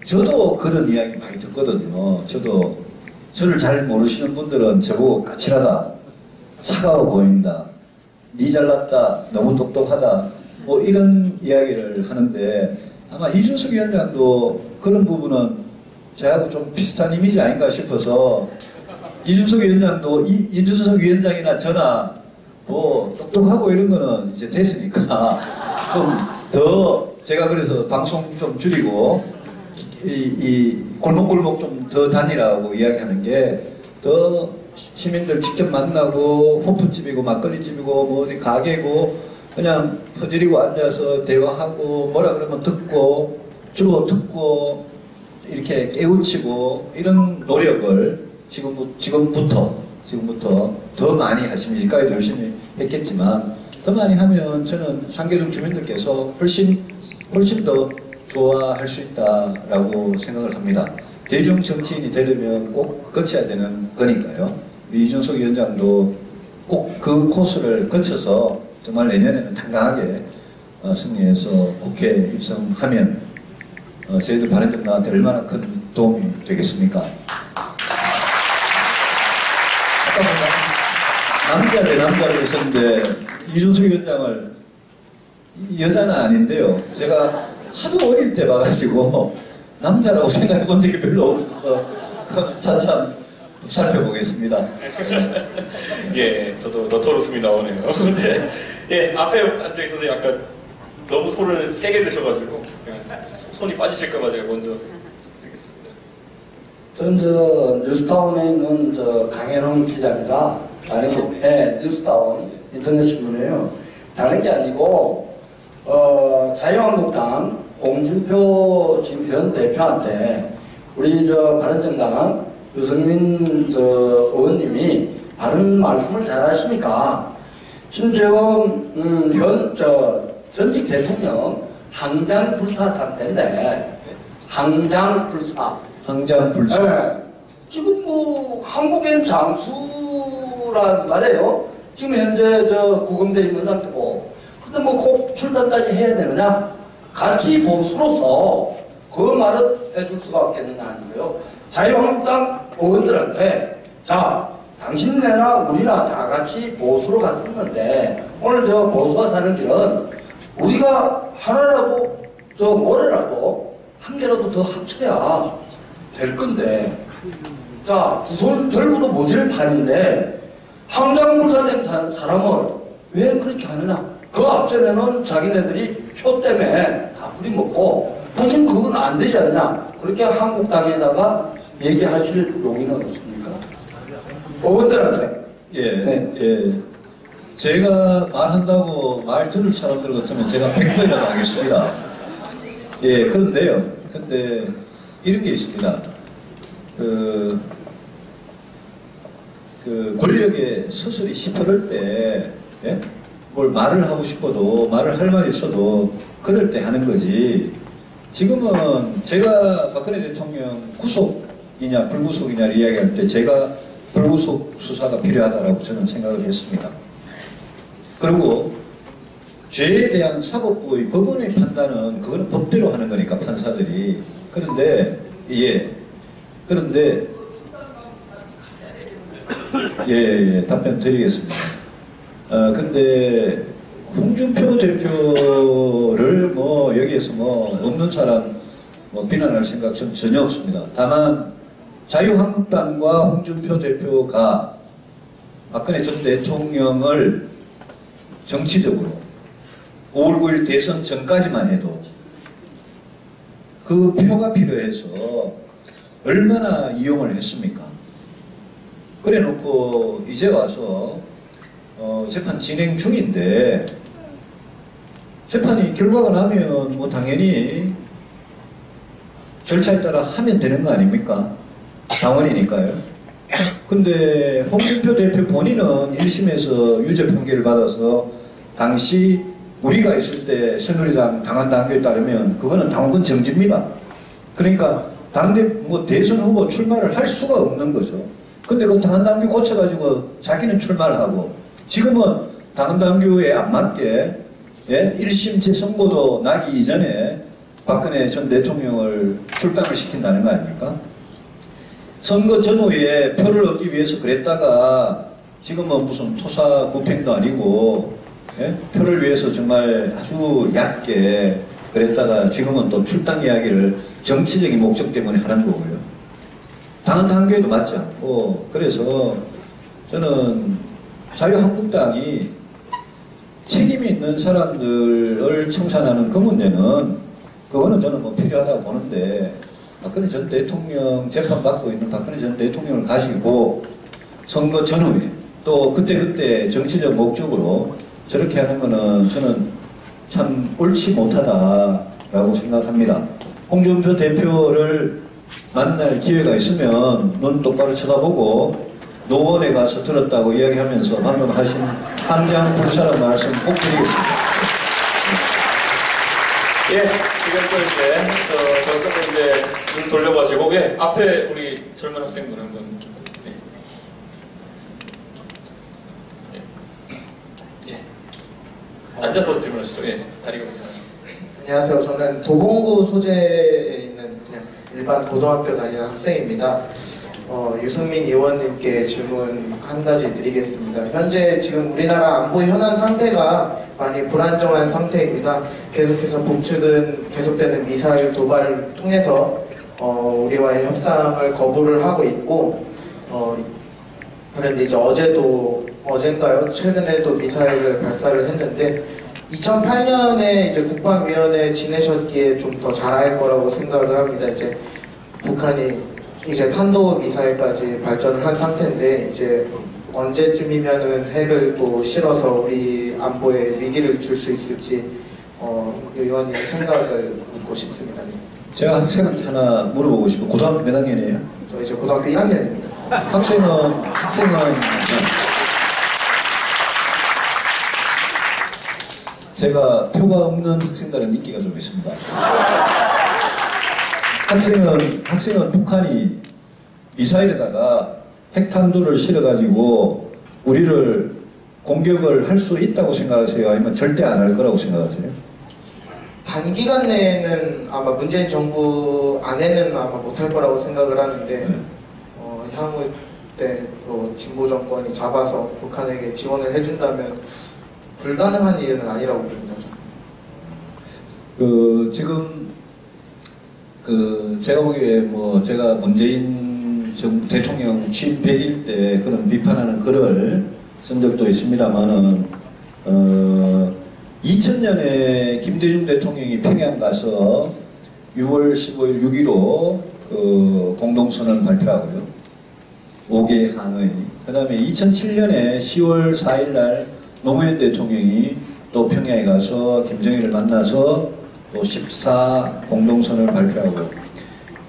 저도 그런 이야기 많이 듣거든요. 저를 잘 모르시는 분들은 저보고 까칠하다, 차가워 보인다, 니 잘났다, 너무 똑똑하다 뭐 이런 이야기를 하는데 아마 이준석 위원장도 그런 부분은 저하고 좀 비슷한 이미지 아닌가 싶어서 이준석 위원장도 이준석 위원장이나 저나 뭐 똑똑하고 이런 거는 이제 됐으니까 좀 더 제가 그래서 방송 좀 줄이고 이 골목골목 좀 더 다니라고 이야기하는 게 더 시민들 직접 만나고 호프집이고 막걸리집이고 뭐 어디 가게고 그냥 퍼지리고 앉아서 대화하고 뭐라 그러면 듣고 주로 듣고 이렇게 깨우치고 이런 노력을 지금부터 더 많이 하시면 이까지도 열심히 했겠지만 더 많이 하면 저는 상계동 주민들께서 훨씬 더 좋아할 수 있다라고 생각을 합니다. 대중 정치인이 되려면 꼭 거쳐야 되는 거니까요. 이준석 위원장도 꼭 그 코스를 거쳐서 정말 내년에는 당당하게 승리해서 국회 입성하면 저희들 바른정당한테 얼마나 큰 도움이 되겠습니까? 아까 남자 대 남자로 했었는데 이준석 위원장을 여자는 아닌데요. 제가 하도 어릴 때 봐가지고 남자라고 생각해 본 적이 별로 없어서 차참 살펴보겠습니다. 예, 저도 너털 웃음이 나오네요. 근데 예, 앞에 앉아 있어서 약간 너무 손을 세게 드셔가지고 그냥 손이 빠지실까봐 제가 먼저 드리겠습니다. 전 뉴스타운에 있는 강현홍 기자입니다. 네, 뉴스타운 인터넷 신문이에요. 다른 게 아니고 자유한국당 홍준표 지금 현 대표한테 우리 바른정당 유승민 의원님이 바른 말씀을 잘 하시니까 지금 현 전직 대통령 항장불사 상태인데 항장불사. 항장불사. 네. 지금 뭐 한국엔 장수란 말이에요. 지금 현재 구금되어 있는 상태고. 근데 뭐 꼭 출당까지 해야 되느냐? 같이 보수로서 그 말을 해줄 수가 없겠느냐 아니고요. 자유한국당 의원들한테 자, 당신네나 우리나 다 같이 보수로 갔었는데 오늘 보수가 사는 길은 우리가 하나라도 뭐라도 한 개라도 더 합쳐야 될 건데 자, 두 손 들고도 모질 판인데 항장불사된 사람을 왜 그렇게 하느냐? 그 앞전에는 자기네들이 표 때문에 다 뿌리먹고 당신 그건 안 되지 않냐? 그렇게 한국당에다가 얘기하실 용의는 없습니까? 의원들한테. 예, 네. 예. 제가 말한다고 말 들을 사람들 같으면 제가 100번이라도 하겠습니다. 예, 그런데요. 근데 이런 게 있습니다. 그 권력에 서서히 시퍼럴 때, 예? 뭘 말을 하고 싶어도 말을 할 말이 있어도 그럴 때 하는 거지. 지금은 제가 박근혜 대통령 구속이냐 불구속이냐를 이야기할 때 제가 불구속 수사가 필요하다라고 저는 생각을 했습니다. 그리고 죄에 대한 사법부의 법원의 판단은 그거는 법대로 하는 거니까 판사들이. 그런데 예, 답변 드리겠습니다. 근데 홍준표 대표를 뭐 여기에서 뭐 없는 사람 뭐 비난할 생각 전 전혀 없습니다. 다만 자유한국당과 홍준표 대표가 박근혜 전 대통령을 정치적으로 5월 9일 대선 전까지만 해도 그 표가 필요해서 얼마나 이용을 했습니까? 그래 놓고 이제 와서 재판 진행 중인데 재판이 결과가 나면 뭐 당연히 절차에 따라 하면 되는 거 아닙니까? 당원이니까요. 근데 홍준표 대표 본인은 1심에서 유죄 판결을 받아서 당시 우리가 있을 때 새누리당 당헌 당규에 따르면 그거는 당원권 정지입니다. 그러니까 대선 후보 출마를 할 수가 없는 거죠. 근데 그 당헌 당규 고쳐가지고 자기는 출마를 하고 지금은 당헌 당규에 안 맞게 1심 재선고도 나기 이전에 박근혜 전 대통령을 출당을 시킨다는 거 아닙니까? 선거 전후에 표를 얻기 위해서 그랬다가 지금은 무슨 토사구팽도 아니고 표를 위해서 정말 아주 얕게 그랬다가 지금은 또 출당 이야기를 정치적인 목적 때문에 하는 거고요. 당헌 당규에도 맞지 않고 그래서 저는 자유한국당이 책임이 있는 사람들을 청산하는 그 문제는 그거는 저는 뭐 필요하다고 보는데 박근혜 전 대통령 재판받고 있는 박근혜 전 대통령을 가지고 선거 전후에 또 그때 정치적 목적으로 저렇게 하는 거는 저는 참 옳지 못하다라고 생각합니다. 홍준표 대표를 만날 기회가 있으면 눈 똑바로 쳐다보고 노원에 가서 들었다고 이야기하면서 방금 하신 항장불사라는 말씀 꼭 드리겠습니다. 예, 지금 또 이제 저쪽으로 이제 눈 돌려가지고 예, 앞에 우리 젊은 학생분 한 분. 예. 예. 앉아서 질문하시죠. 예, 다리가 괜찮아요. 안녕하세요. 저는 도봉구 소재에 있는 그냥 일반 고등학교 다니는 학생입니다. 유승민 의원님께 질문 한 가지 드리겠습니다. 현재 지금 우리나라 안보 현안 상태가 많이 불안정한 상태입니다. 계속해서 북측은 계속되는 미사일 도발을 통해서 우리와의 협상을 거부를 하고 있고 그런데 이제 어젠가요? 최근에도 미사일을 발사를 했는데 2008년에 이제 국방위원회 지내셨기에 좀 더 잘할 거라고 생각을 합니다. 이제 북한이 이제 탄도 미사일까지 발전을 한 상태인데 이제 언제쯤이면은 핵을 또 실어서 우리 안보에 위기를 줄 수 있을지 의원님 생각을 묻고 싶습니다. 제가 학생한테 하나 물어보고 싶어요. 고등학교 몇 학년이에요? 저 이제 고등학교 1학년입니다. 학생은 제가 표가 없는 학생들은 인기가 좀 있습니다. 학생은 북한이 미사일에다가 핵탄두를 실어가지고 우리를 공격을 할 수 있다고 생각하세요? 아니면 절대 안 할 거라고 생각하세요? 단기간 내에는 아마 문재인 정부 안에는 아마 못할 거라고 생각을 하는데 향후 때 진보 정권이 잡아서 북한에게 지원을 해준다면 불가능한 일은 아니라고 봅니다. 지금 제가 보기에 제가 문재인 대통령 취임 100일 때 그런 비판하는 글을 쓴 적도 있습니다만은 2000년에 김대중 대통령이 평양 가서 6월 15일 6.15 공동선언을 발표하고요. 5개 항의. 그 다음에 2007년에 10월 4일 날 노무현 대통령이 또 평양에 가서 김정일을 만나서 또 14 공동선언을 발표하고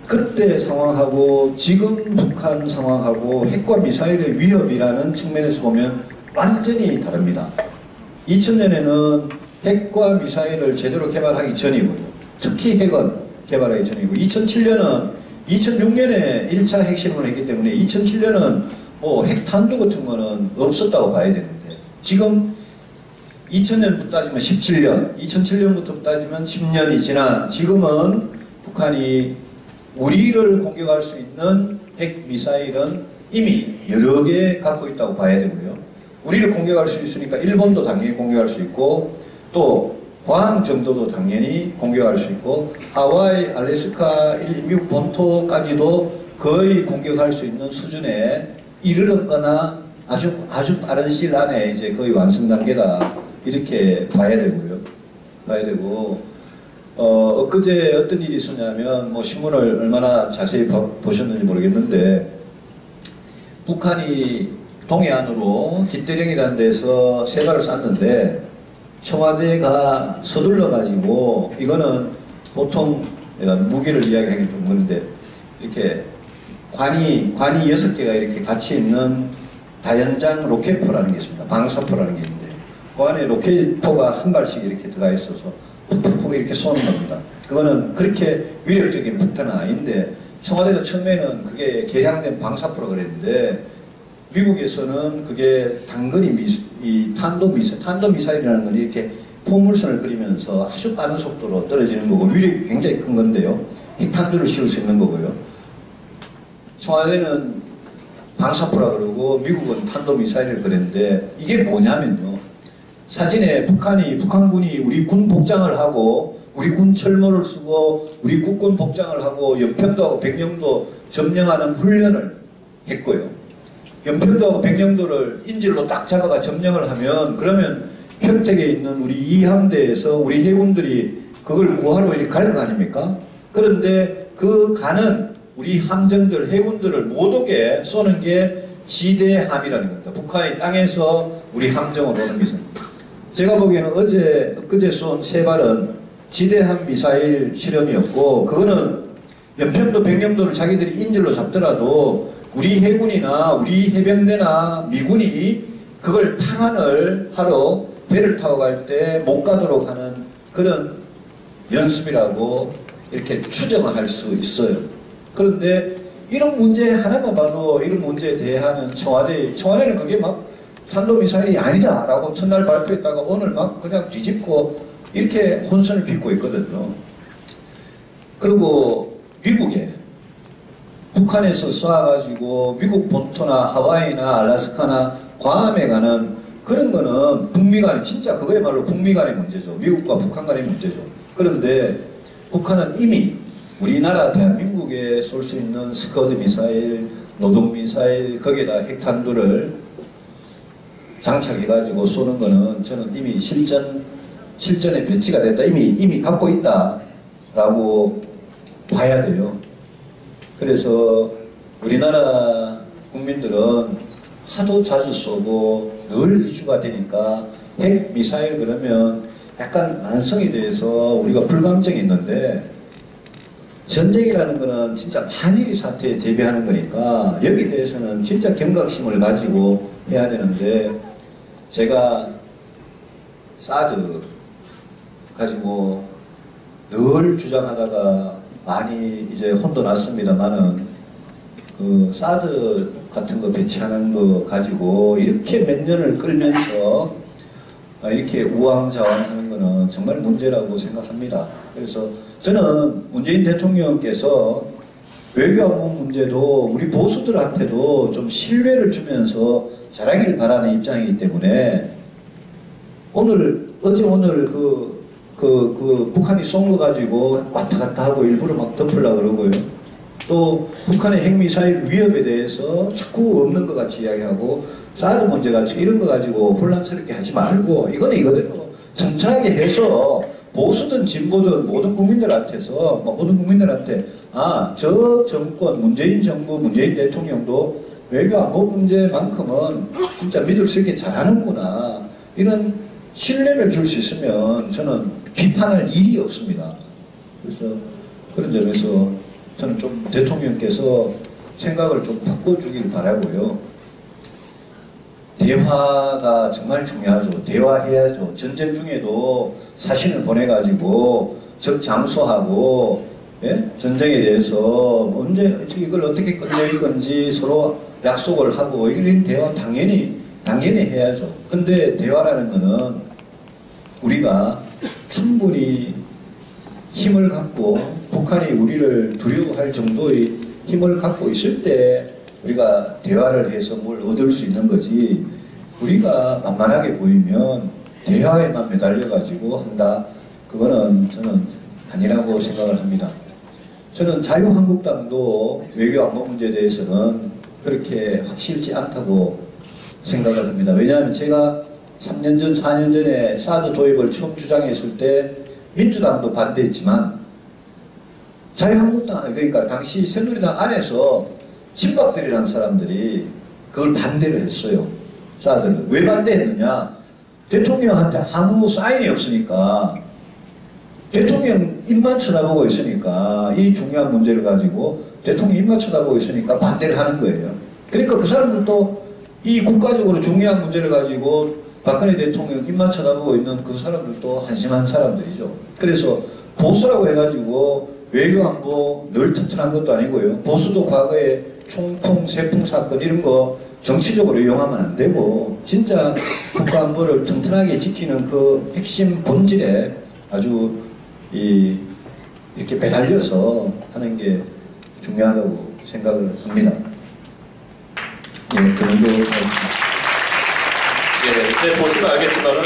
그때 상황하고 지금 북한 상황하고 핵과 미사일의 위협이라는 측면에서 보면 완전히 다릅니다. 2000년에는 핵과 미사일을 제대로 개발하기 전이고요. 특히 핵은 개발하기 전이고 2007년은 2006년에 1차 핵실험을 했기 때문에 2007년은 핵탄두 같은 거는 없었다고 봐야 되는데 지금 2000년부터 따지면 17년, 2007년부터 따지면 10년이 지난 지금은 북한이 우리를 공격할 수 있는 핵미사일은 이미 여러 개 갖고 있다고 봐야 되고요. 우리를 공격할 수 있으니까 일본도 당연히 공격할 수 있고 또 광 정도도 당연히 공격할 수 있고 하와이, 알래스카, 미국 본토까지도 거의 공격할 수 있는 수준에 이르렀거나 아주 빠른 시일 안에 이제 거의 완성 단계다 이렇게 봐야 되고요. 봐야 되고 엊그제 어떤 일이 있었냐면 신문을 얼마나 자세히 보셨는지 모르겠는데 북한이 동해안으로 깃대령이라는 데서 세발을 쐈는데 청와대가 서둘러 가지고 이거는 보통 내가 무기를 이야기하기 좀 그런데 이렇게 관이 6개가 이렇게 같이 있는 다연장 로켓포라는 게 있습니다. 방사포라는 게 있는데 그 안에 로켓포가 한 발씩 이렇게 들어가 있어서 푹푹 이렇게 쏘는 겁니다. 그거는 그렇게 위력적인 폭탄은 아닌데 청와대가 처음에는 그게 개량된 방사포라 그랬는데 미국에서는 그게 단거리 탄도미사일이라는 건 이렇게 포물선을 그리면서 아주 빠른 속도로 떨어지는 거고 위력이 굉장히 큰 건데요. 핵탄두를 씌울 수 있는 거고요. 청와대는 방사포라 그러고 미국은 탄도미사일을 그랬는데 이게 뭐냐면요. 사진에 북한군이 우리 군 복장을 하고 우리 군 철모를 쓰고 우리 국군 복장을 하고 연평도 하고 백령도 점령하는 훈련을 했고요. 연평도하고 백령도를 인질로 딱 잡아가 점령을 하면 그러면 평택에 있는 우리 이함대에서 우리 해군들이 그걸 구하러 이렇게 갈 거 아닙니까? 그런데 그 가는 우리 함정들, 해군들을 못 오게 쏘는 게 지대함이라는 겁니다. 북한이 땅에서 우리 함정을 오는 것은. 제가 보기에는 엊그제 쏜 세 발은 지대함 미사일 실험이었고, 그거는 연평도 백령도를 자기들이 인질로 잡더라도 우리 해군이나 우리 해병대나 미군이 그걸 탈환을 하러 배를 타고 갈 때 못 가도록 하는 그런 연습이라고 이렇게 추정을 할 수 있어요. 그런데 이런 문제 하나만 봐도 이런 문제에 대한 청와대는 그게 막 탄도미사일이 아니다 라고 첫날 발표했다가 오늘 막 그냥 뒤집고 이렇게 혼선을 빚고 있거든요. 그리고 미국에 북한에서 쏴가지고 미국 본토나 하와이나 알래스카나 괌에 가는 그런 거는 북미 간에 진짜 그거야말로 북미 간의 문제죠. 미국과 북한 간의 문제죠. 그런데 북한은 이미 우리나라 대한민국에 쏠 수 있는 스커드 미사일, 노동 미사일, 거기에다 핵탄두를 장착해가지고 쏘는 거는 저는 이미 실전에 배치가 됐다. 이미 갖고 있다라고 봐야 돼요. 그래서 우리나라 국민들은 하도 자주 쏘고 늘 이슈가 되니까 핵 미사일 그러면 약간 만성이 돼서 우리가 불감증이 있는데, 전쟁이라는 거는 진짜 한일이 사태에 대비하는 거니까 여기 대해서는 진짜 경각심을 가지고 해야 되는데, 제가 사드 가지고 늘 주장하다가 많이 이제 혼도 났습니다만은, 그 사드 같은 거 배치하는 거 가지고 이렇게 몇 년을 끌면서 이렇게 우왕좌왕하는 거는 정말 문제라고 생각합니다. 그래서 저는 문재인 대통령께서 외교안보 문제도 우리 보수들한테도 좀 신뢰를 주면서 잘하기를 바라는 입장이기 때문에 오늘 북한이 쏜 거 가지고 왔다 갔다 하고 일부러 막 덮으려고 그러고요. 또 북한의 핵미사일 위협에 대해서 자꾸 없는 것 같이 이야기하고 사드 문제 가지고 이런 거 가지고 혼란스럽게 하지 말고 이거는 이거대로 튼튼하게 해서 보수든 진보든 모든 국민들한테 저 정권 문재인 정부 문재인 대통령도 외교안보 문제만큼은 진짜 믿을 수 있게 잘하는구나 이런 신뢰를 줄 수 있으면 저는 비판할 일이 없습니다. 그래서 그런 점에서 저는 좀 대통령께서 생각을 좀 바꿔주길 바라고요. 대화가 정말 중요하죠. 대화해야죠. 전쟁 중에도 사신을 보내가지고 적장소하고 전쟁에 대해서 언제 이걸 어떻게 끝낼 건지 서로 약속을 하고 이런 대화 당연히 해야죠. 근데 대화라는 거는 우리가 충분히 힘을 갖고 북한이 우리를 두려워할 정도의 힘을 갖고 있을 때 우리가 대화를 해서 뭘 얻을 수 있는 거지, 우리가 만만하게 보이면 대화에만 매달려가지고 한다, 그거는 저는 아니라고 생각을 합니다. 저는 자유한국당도 외교안보 문제에 대해서는 그렇게 확실치 않다고 생각을 합니다. 왜냐하면 제가 3년 전, 4년 전에 사드 도입을 처음 주장했을 때 민주당도 반대했지만 자유한국당, 그러니까 당시 새누리당 안에서 진박들이라는 사람들이 그걸 반대를 했어요. 사드를. 왜 반대했느냐? 대통령한테 아무 사인이 없으니까, 대통령 입만 쳐다보고 있으니까, 이 중요한 문제를 가지고 대통령 입만 쳐다보고 있으니까 반대를 하는 거예요. 그러니까 그 사람들도 이 국가적으로 중요한 문제를 가지고 박근혜 대통령 입만 쳐다보고 있는 그 사람들도 한심한 사람들이죠. 그래서 보수라고 해가지고 외교안보 늘 튼튼한 것도 아니고요. 보수도 과거에 총풍, 세풍 사건 이런 거 정치적으로 이용하면 안 되고 진짜 국가안보를 튼튼하게 지키는 그 핵심 본질에 아주 이렇게 매달려서 하는 게 중요하다고 생각을 합니다. 예, 그 정도. 예, 이제 보시면 알겠지만은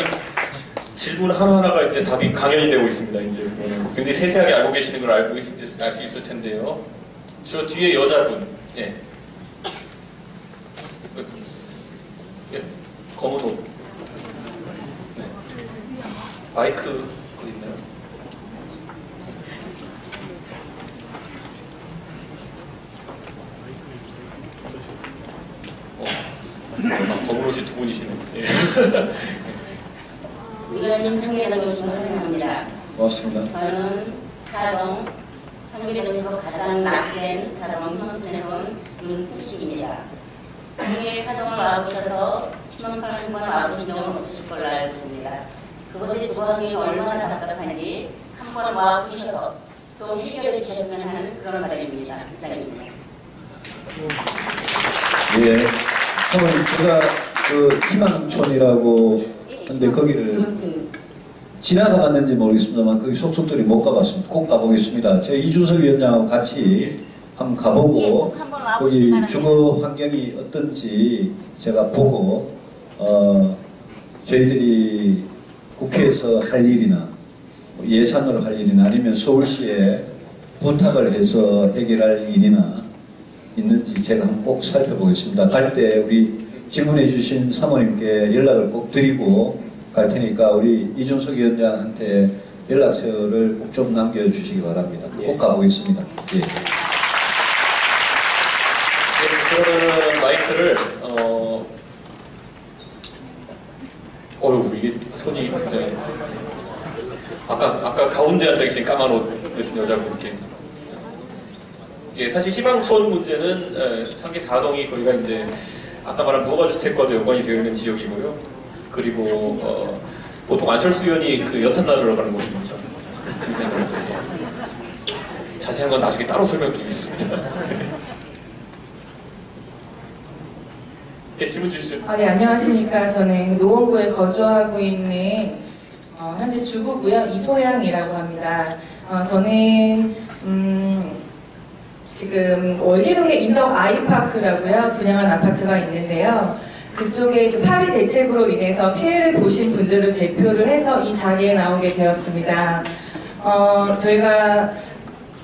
질문 하나하나가 이제 답이 강연이 되고 있습니다. 이제 굉장히 세세하게 알고 계시는 걸 알 수 있을 텐데요. 저 뒤에 여자분, 예, 검은 옷. 네. 마이크 어디 있나요? 버블로시 두 분이시네. 예. 위원님 상계동 오신 걸 환영합니다. 고맙습니다. 저는 사라동 상계동에서 가장 낙된 사라동 현원촌에서 온 윤풀식입니다. 상계 사동을 와보셔서 희망파를 한번 와보신 적은 없으실 걸로 알고 있습니다. 그것이 조항이 얼마나 답답한지 한번 와보셔서 좀 해결해 주셨으면 하는 그런 바람입니다. 이상입니다. 예. 사모님, 제가 그 희망촌이라고 근데 거기를 지나가 봤는지 모르겠습니다만 거기 속속들이 못 가봤습니다. 꼭 가보겠습니다. 저 이준석 위원장하고 같이 한번 가보고 거기 주거 환경이 어떤지 제가 보고 저희들이 국회에서 할 일이나 예산으로 할 일이나 아니면 서울시에 부탁을 해서 해결할 일이나 있는지 제가 한번 꼭 살펴보겠습니다. 갈 때 우리 질문해 주신 사모님께 연락을 꼭 드리고 갈 테니까 우리 이준석 위원장한테 연락처를 꼭 좀 남겨주시기 바랍니다. 꼭 가보겠습니다. 예. 그러면 마이크를 어휴 이게 손이 굉장히 아까 가운데 앉아 계신 까만 옷 입으신 여자분께 예, 사실 희망촌 문제는 상계 4동이 거기가 이제 아까 말한 무허가주택과도 연관이 되어 있는 지역이고요. 그리고 보통 안철수 의원이 그 연탄 놔주러 가는 곳입니다. 자세한 건 나중에 따로 설명드리겠습니다. 네, 질문 주시죠. 네, 안녕하십니까. 저는 노원구에 거주하고 있는 현재 주부고요. 이소양이라고 합니다. 저는 지금 월계동에 인덕 아이파크라고요. 분양한 아파트가 있는데요. 그쪽에 그 파리 대책으로 인해서 피해를 보신 분들을 대표를 해서 이 자리에 나오게 되었습니다. 저희가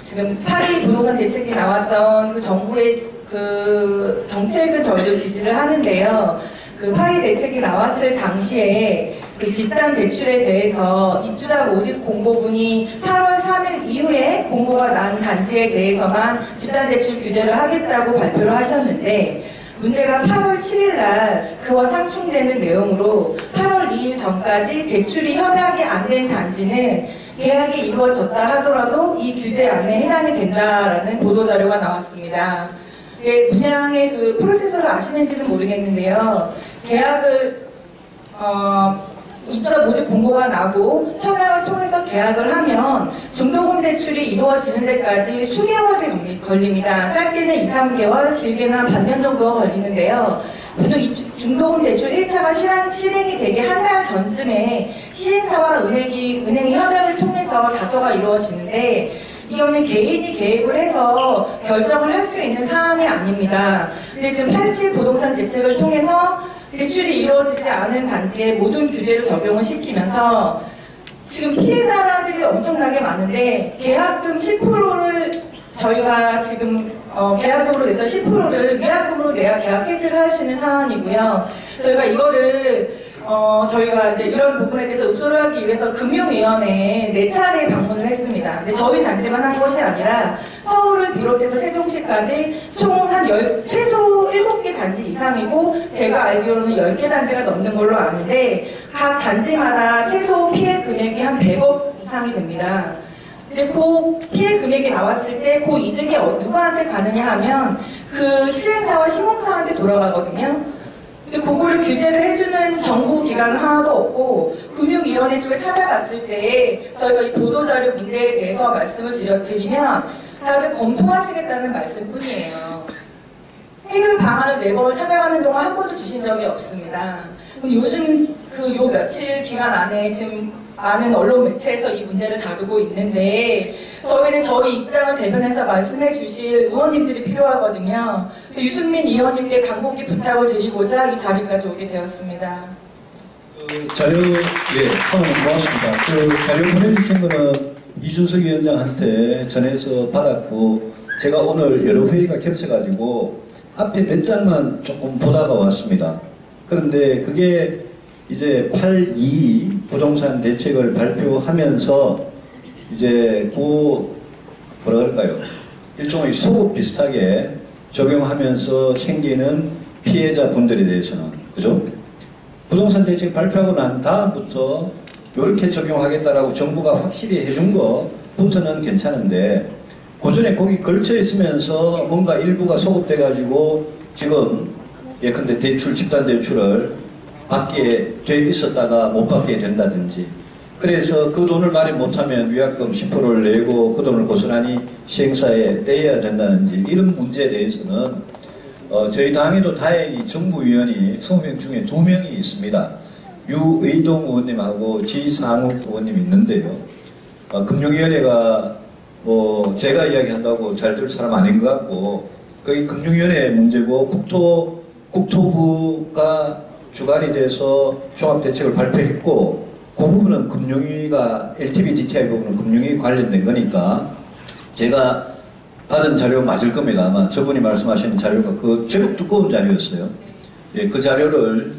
지금 파리 부동산 대책이 나왔던 그 정부의 그 정책은 저희도 지지를 하는데요. 그 파리 대책이 나왔을 당시에 그 집단 대출에 대해서 입주자 모집 공고문이 8월 3일 이후에 공고가 난 단지에 대해서만 집단 대출 규제를 하겠다고 발표를 하셨는데 문제가 8월 7일 날 그와 상충되는 내용으로 8월 2일 전까지 대출이 협약이 안 된 단지는 계약이 이루어졌다 하더라도 이 규제 안에 해당이 된다라는 보도자료가 나왔습니다. 네, 분양의 그 프로세서를 아시는지는 모르겠는데요. 계약을 입주자 모집 공고가 나고 청약을 통해서 계약을 하면 중도금 대출이 이루어지는 데까지 수개월이 걸립니다. 짧게는 2, 3개월, 길게는 한 반년 정도가 걸리는데요. 보통 이 중도금 대출 1차가 실행이 되기 한 달 전쯤에 시행사와 은행이 협약을 통해서 자서가 이루어지는데 이거는 개인이 계획을 해서 결정을 할 수 있는 사안이 아닙니다. 근데 지금 87 부동산 대책을 통해서 대출이 이루어지지 않은 단지에 모든 규제를 적용을 시키면서 지금 피해자들이 엄청나게 많은데 계약금 10%를 저희가 지금 계약금으로 냈던 10%를 위약금으로 내야 계약 해지를 할 수 있는 상황이고요. 저희가 이거를 저희가 이제 이런 부분에 대해서 읍소를 하기 위해서 금융위원회에 4차례 방문을 했습니다. 근데 저희 단지만 한 것이 아니라 서울을 비롯해서 세종시까지 총 최소 7개 단지 이상이고 제가 알기로는 10개 단지가 넘는 걸로 아는데 각 단지마다 최소 피해 금액이 한 100억 이상이 됩니다. 근데 그 피해 금액이 나왔을 때 그 이득이 누구한테 가느냐 하면 그 시행사와 시공사한테 돌아가거든요. 근데 그거를 규제를 해주는 정부 기관은 하나도 없고 금융위원회 쪽에 찾아갔을 때 저희가 이 보도자료 문제에 대해서 말씀을 드리면 다들 검토하시겠다는 말씀뿐이에요. 해결 방안을 매번 찾아가는 동안 한 번도 주신 적이 없습니다. 요즘 요 며칠 기간 안에 지금 많은 언론 매체에서 이 문제를 다루고 있는데 저희는 저희 입장을 대변해서 말씀해 주실 의원님들이 필요하거든요. 유승민 의원님께 간곡히 부탁을 드리고자 이 자리까지 오게 되었습니다. 자료, 사모님 고맙습니다. 그 자료 보내주신 거는 이준석 위원장한테 전해서 받았고 제가 오늘 여러 회의가 겹쳐가지고 앞에 몇 장만 조금 보다가 왔습니다. 그런데 그게 이제 8.2 부동산 대책을 발표하면서 이제 뭐라 그럴까요? 일종의 소급 비슷하게 적용하면서 생기는 피해자분들에 대해서는, 그죠? 부동산 대책 발표하고 난 다음부터 이렇게 적용하겠다라고 정부가 확실히 해준 거부터는 괜찮은데, 고전에 거기 걸쳐 있으면서 뭔가 일부가 소급돼 가지고 지금 예컨대 대출, 집단 대출을 받게 돼 있었다가 못 받게 된다든지, 그래서 그 돈을 마련 못하면 위약금 10%를 내고 그 돈을 고스란히 시행사에 떼야 된다든지, 이런 문제에 대해서는 저희 당에도 다행히 정부위원이 20명 중에 2명이 있습니다. 유의동 의원님하고 지상욱 의원님이 있는데요. 금융위원회가 뭐 제가 이야기한다고 잘 될 사람 아닌 것 같고, 거기 금융위원회 문제고 국토부가 주관이 돼서 종합대책을 발표했고, 그 부분은 금융위가 LTV, DTI 부분은 금융위 관련된 거니까 제가 받은 자료 맞을 겁니다. 아마 저분이 말씀하시는 자료가 그 제법 두꺼운 자료였어요. 예, 그 자료를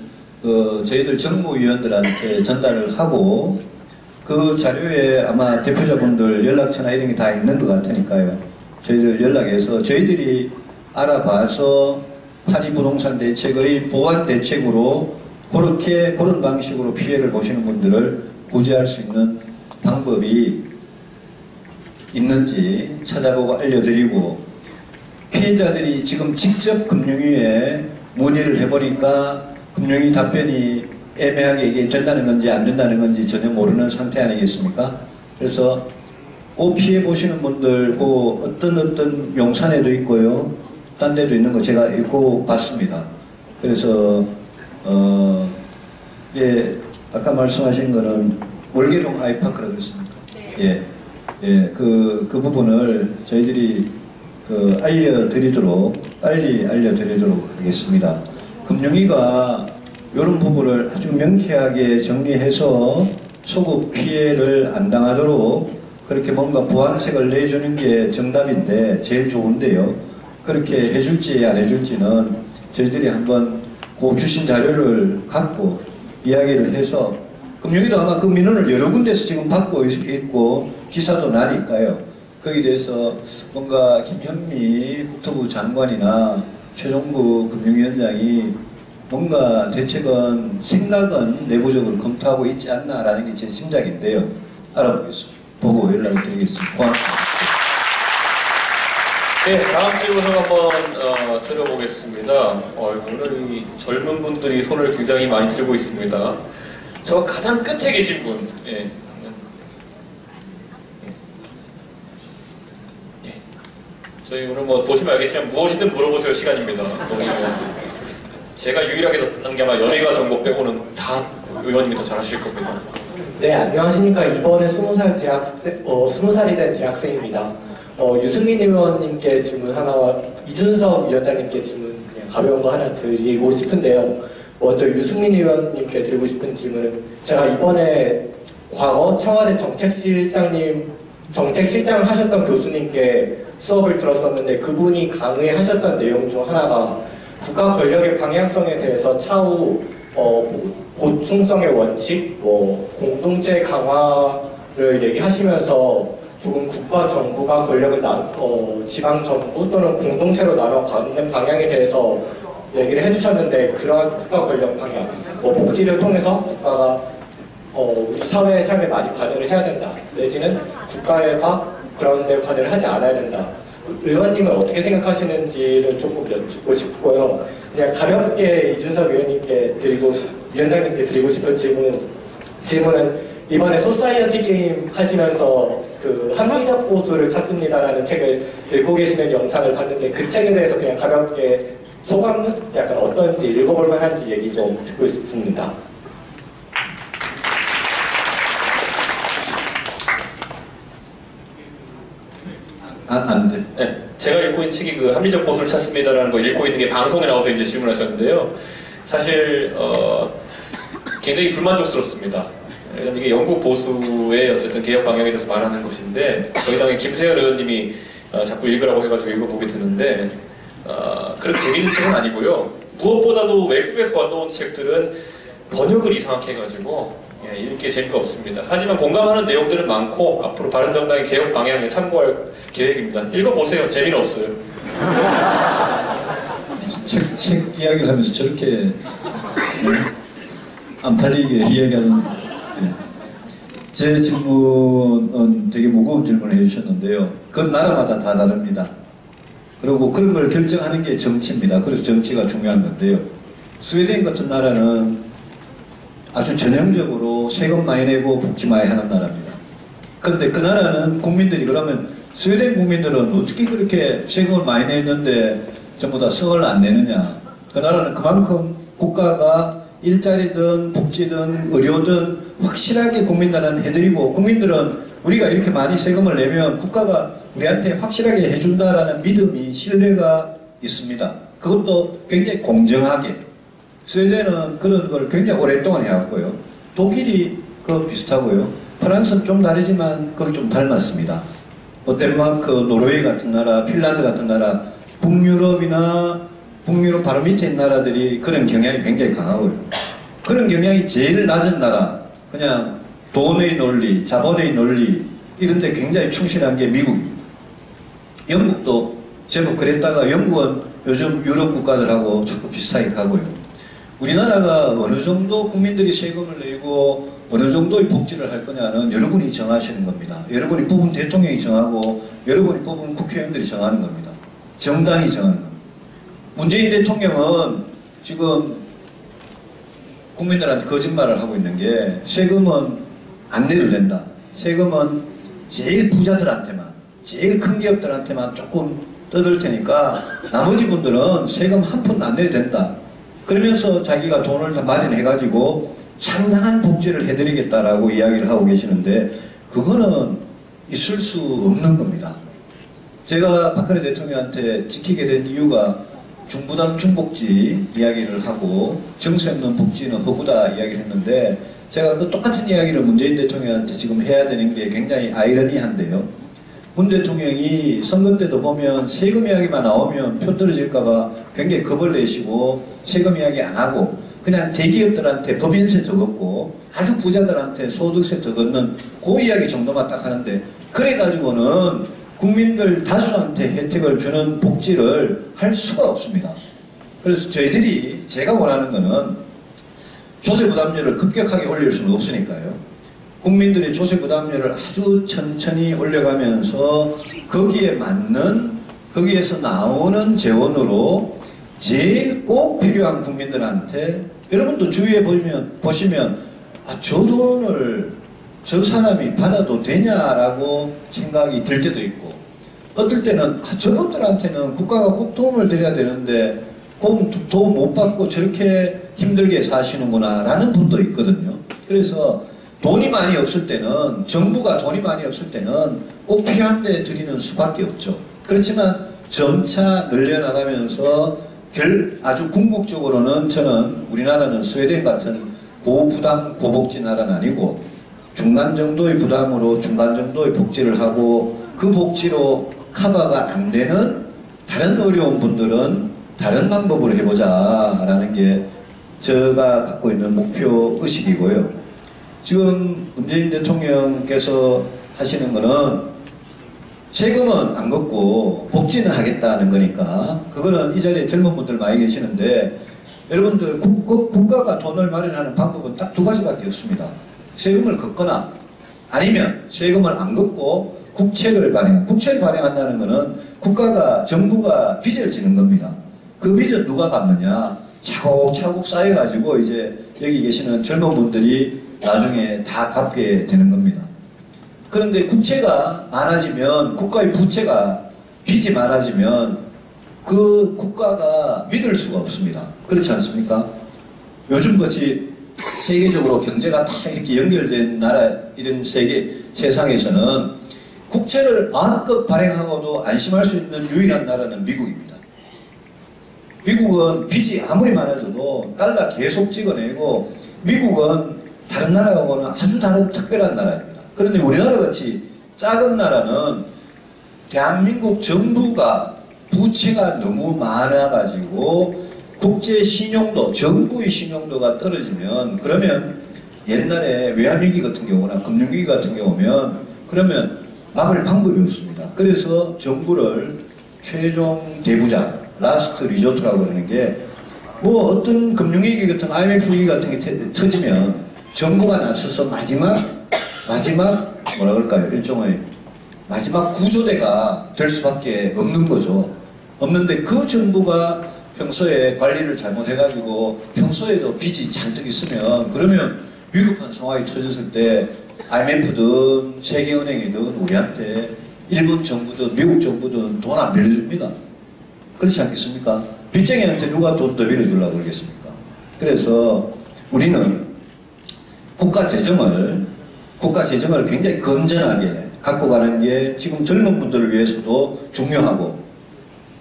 저희들 정무위원들한테 전달을 하고, 그 자료에 아마 대표자분들 연락처나 이런 게 다 있는 것 같으니까요. 저희들 연락해서 저희들이 알아봐서 8.2 부동산 대책의 보완 대책으로 그런 방식으로 피해를 보시는 분들을 구제할 수 있는 방법이 있는지 찾아보고 알려드리고, 피해자들이 지금 직접 금융위에 문의를 해보니까 금융위 답변이 애매하게 이게 된다는 건지 안 된다는 건지 전혀 모르는 상태 아니겠습니까? 그래서 그 피해 보시는 분들, 그 어떤 용산에도 있고요, 딴 데도 있는 거 제가 읽고 봤습니다. 그래서 예, 아까 말씀하신 거는 월계동 아이파크라고 했습니다. 예, 그 부분을 저희들이 빨리 알려드리도록 하겠습니다. 금융위가 이런 부분을 아주 명쾌하게 정리해서 소급 피해를 안 당하도록 그렇게 뭔가 보완책을 내주는 게 정답인데, 제일 좋은데요. 그렇게 해줄지 안 해줄지는 저희들이 한번 그 주신 자료를 갖고 이야기를 해서, 금융위도 아마 그 민원을 여러 군데서 지금 받고 있고 기사도 나니까요. 거기에 대해서 뭔가 김현미 국토부 장관이나 최종구 금융위원장이 뭔가 생각은 내부적으로 검토하고 있지 않나라는 게 제 짐작인데요. 알아보겠습니다. 보고 연락을 드리겠습니다. 고맙습니다. 네, 다음 질문 한번 드려보겠습니다. 오늘 이 젊은 분들이 손을 굉장히 많이 들고 있습니다. 저 가장 끝에 계신 분. 예. 저희 오늘 뭐 보시면 알겠지만 무엇이든 물어보세요 시간입니다. 제가 유일하게 한 게 아마 연예가 정보 빼고는 다 의원님이 더 잘하실 겁니다. 네, 안녕하십니까. 이번에 20살이 된 대학생입니다. 유승민 의원님께 질문 하나와 이준석 위원장님께 질문 그냥 가벼운 거 하나 드리고 싶은데요. 먼저 유승민 의원님께 드리고 싶은 질문은, 제가 이번에 과거 청와대 정책실장을 하셨던 교수님께 수업을 들었었는데, 그분이 강의하셨던 내용 중 하나가 국가 권력의 방향성에 대해서 차후 보충성의 원칙, 공동체 강화를 얘기하시면서 조금 국가 정부가 권력을 지방 정부 또는 공동체로 나눠 가는 방향에 대해서 얘기를 해주셨는데, 그런 국가 권력 방향, 복지를 통해서 국가가 우리 사회의 삶에 많이 관여를 해야 된다, 내지는 국가가 그런 데 관여를 하지 않아야 된다. 의원님은 어떻게 생각하시는지를 조금 여쭙고 싶고요. 그냥 가볍게 이준석 위원장님께 드리고 싶은 질문은 이번에 소사이어티 게임 하시면서 그 합리적 보수를 찾습니다라는 책을 읽고 계시는 영상을 봤는데, 그 책에 대해서 그냥 가볍게 소감은 약간 어떤지, 읽어볼 만한지 얘기 좀 듣고 싶습니다. 안 돼. 네, 제가 읽고 있는 책이 그 합리적 보수를 찾습니다라는 거 읽고 있는 게 방송에 나와서 이제 질문하셨는데요. 사실 굉장히 불만족스럽습니다. 왜냐면 이게 영국 보수의 어쨌든 개혁 방향에 대해서 말하는 것인데, 저희 당의 김세현 의원님이 자꾸 읽으라고 해가지고 읽어보게 됐는데, 그렇게 재미있는 책은 아니고요. 무엇보다도 외국에서 건너온 책들은 번역을 이상하게 해가지고 예, 읽기 재미가 없습니다. 하지만 공감하는 내용들은 많고 앞으로 바른정당의 개혁 방향에 참고할 계획입니다. 읽어보세요. 재미는 없어요. 책 이야기를 하면서 저렇게 안 팔리게 이야기하는 제 질문은 되게 무거운 질문을 해주셨는데요. 그건 나라마다 다 다릅니다. 그리고 그런 걸 결정하는 게 정치입니다. 그래서 정치가 중요한 건데요. 스웨덴 같은 나라는 아주 전형적으로 세금 많이 내고 복지 많이 하는 나라입니다. 그런데 그 나라는 국민들이 그러면 스웨덴 국민들은 어떻게 그렇게 세금을 많이 냈는데 전부 다 성을 안 내느냐. 그 나라는 그만큼 국가가 일자리든 복지든 의료든 확실하게 국민들한테 해드리고 국민들은 우리가 이렇게 많이 세금을 내면 국가가 우리한테 확실하게 해준다라는 믿음이 신뢰가 있습니다. 그것도 굉장히 공정하게. 스웨덴은 그런 걸 굉장히 오랫동안 해왔고요. 독일이 그 비슷하고요. 프랑스는 좀 다르지만 거기 좀 닮았습니다. 덴마크, 노르웨이 같은 나라, 핀란드 같은 나라, 북유럽이나 북유럽 바로 밑에 있는 나라들이 그런 경향이 굉장히 강하고요. 그런 경향이 제일 낮은 나라, 그냥 돈의 논리, 자본의 논리 이런 데 굉장히 충실한 게 미국입니다. 영국도 제법 그랬다가 영국은 요즘 유럽 국가들하고 자꾸 비슷하게 가고요. 우리나라가 어느 정도 국민들이 세금을 내고 어느 정도의 복지를 할 거냐는 여러분이 정하시는 겁니다. 여러분이 뽑은 대통령이 정하고 여러분이 뽑은 국회의원들이 정하는 겁니다. 정당이 정하는 겁니다. 문재인 대통령은 지금 국민들한테 거짓말을 하고 있는 게 세금은 안 내도 된다. 세금은 제일 부자들한테만, 제일 큰 기업들한테만 조금 뜯을 테니까 나머지 분들은 세금 한 푼도 안 내도 된다. 그러면서 자기가 돈을 다 마련해가지고 상당한 복지를 해드리겠다라고 이야기를 하고 계시는데 그거는 있을 수 없는 겁니다. 제가 박근혜 대통령한테 지키게 된 이유가 중부담 중복지 이야기를 하고 정세 없는 복지는 허구다 이야기를 했는데 제가 그 똑같은 이야기를 문재인 대통령한테 지금 해야 되는 게 굉장히 아이러니한데요. 문 대통령이 선거 때도 보면 세금 이야기만 나오면 표 떨어질까봐 굉장히 겁을 내시고 세금 이야기 안 하고 그냥 대기업들한테 법인세 더 걷고 아주 부자들한테 소득세 더 걷는 그 이야기 정도만 딱 하는데 그래가지고는 국민들 다수한테 혜택을 주는 복지를 할 수가 없습니다. 그래서 저희들이 제가 원하는 거는 조세부담료를 급격하게 올릴 수는 없으니까요. 국민들의 조세부담료를 아주 천천히 올려가면서 거기에 맞는 거기에서 나오는 재원으로 제일 꼭 필요한 국민들한테 여러분도 주위에 보시면 저 돈을 저 사람이 받아도 되냐라고 생각이 들 때도 있고 어떨 때는 저분들한테는 국가가 꼭 도움을 드려야 되는데 도움 못 받고 저렇게 힘들게 사시는구나 라는 분도 있거든요. 그래서 돈이 많이 없을 때는 정부가 돈이 많이 없을 때는 꼭 필요한 데 드리는 수밖에 없죠. 그렇지만 점차 늘려나가면서 아주 궁극적으로는 저는 우리나라는 스웨덴 같은 고부담 고복지 나라는 아니고 중간 정도의 부담으로 중간 정도의 복지를 하고 그 복지로 커버가 안 되는 다른 어려운 분들은 다른 방법으로 해보자라는 게 제가 갖고 있는 목표 의식이고요. 지금 문재인 대통령께서 하시는 거는 세금은 안 걷고 복지는 하겠다는 거니까 그거는 이 자리에 젊은 분들 많이 계시는데 여러분들 국가가 돈을 마련하는 방법은 딱 두 가지밖에 없습니다. 세금을 걷거나 아니면 세금을 안 걷고 국채를 발행한다는 것은 정부가 빚을 지는 겁니다. 그 빚은 누가 갚느냐? 차곡차곡 쌓여가지고 이제 여기 계시는 젊은 분들이 나중에 다 갚게 되는 겁니다. 그런데 국채가 많아지면 국가의 부채가 빚이 많아지면 그 국가가 믿을 수가 없습니다. 그렇지 않습니까? 요즘같이 세계적으로 경제가 다 이렇게 연결된 나라 이런 세상에서는 국채를 마음껏 발행하고도 안심할 수 있는 유일한 나라는 미국입니다. 미국은 빚이 아무리 많아져도 달러 계속 찍어내고 미국은 다른 나라하고는 아주 다른 특별한 나라입니다. 그런데 우리나라 같이 작은 나라는 대한민국 정부가 부채가 너무 많아가지고 국제 신용도, 정부의 신용도가 떨어지면 그러면 옛날에 외환위기 같은 경우나 금융위기 같은 경우면 그러면 막을 방법이 없습니다. 그래서 정부를 최종 대부장, 라스트 리조트라고 그러는 게 뭐 어떤 금융위기 같은 IMF 위기 같은 게 터지면 정부가 나서서 마지막 뭐라 그럴까요? 일종의 마지막 구조대가 될 수밖에 없는 거죠. 없는데 그 정부가 평소에 관리를 잘못해가지고 평소에도 빚이 잔뜩 있으면 그러면 위급한 상황이 터졌을 때 IMF든 세계은행이든 우리한테 일본 정부든 미국 정부든 돈 안 빌려줍니다. 그렇지 않겠습니까? 빚쟁이한테 누가 돈 더 빌려주려고 그러겠습니까? 그래서 우리는 국가 재정을 굉장히 건전하게 갖고 가는 게 지금 젊은 분들을 위해서도 중요하고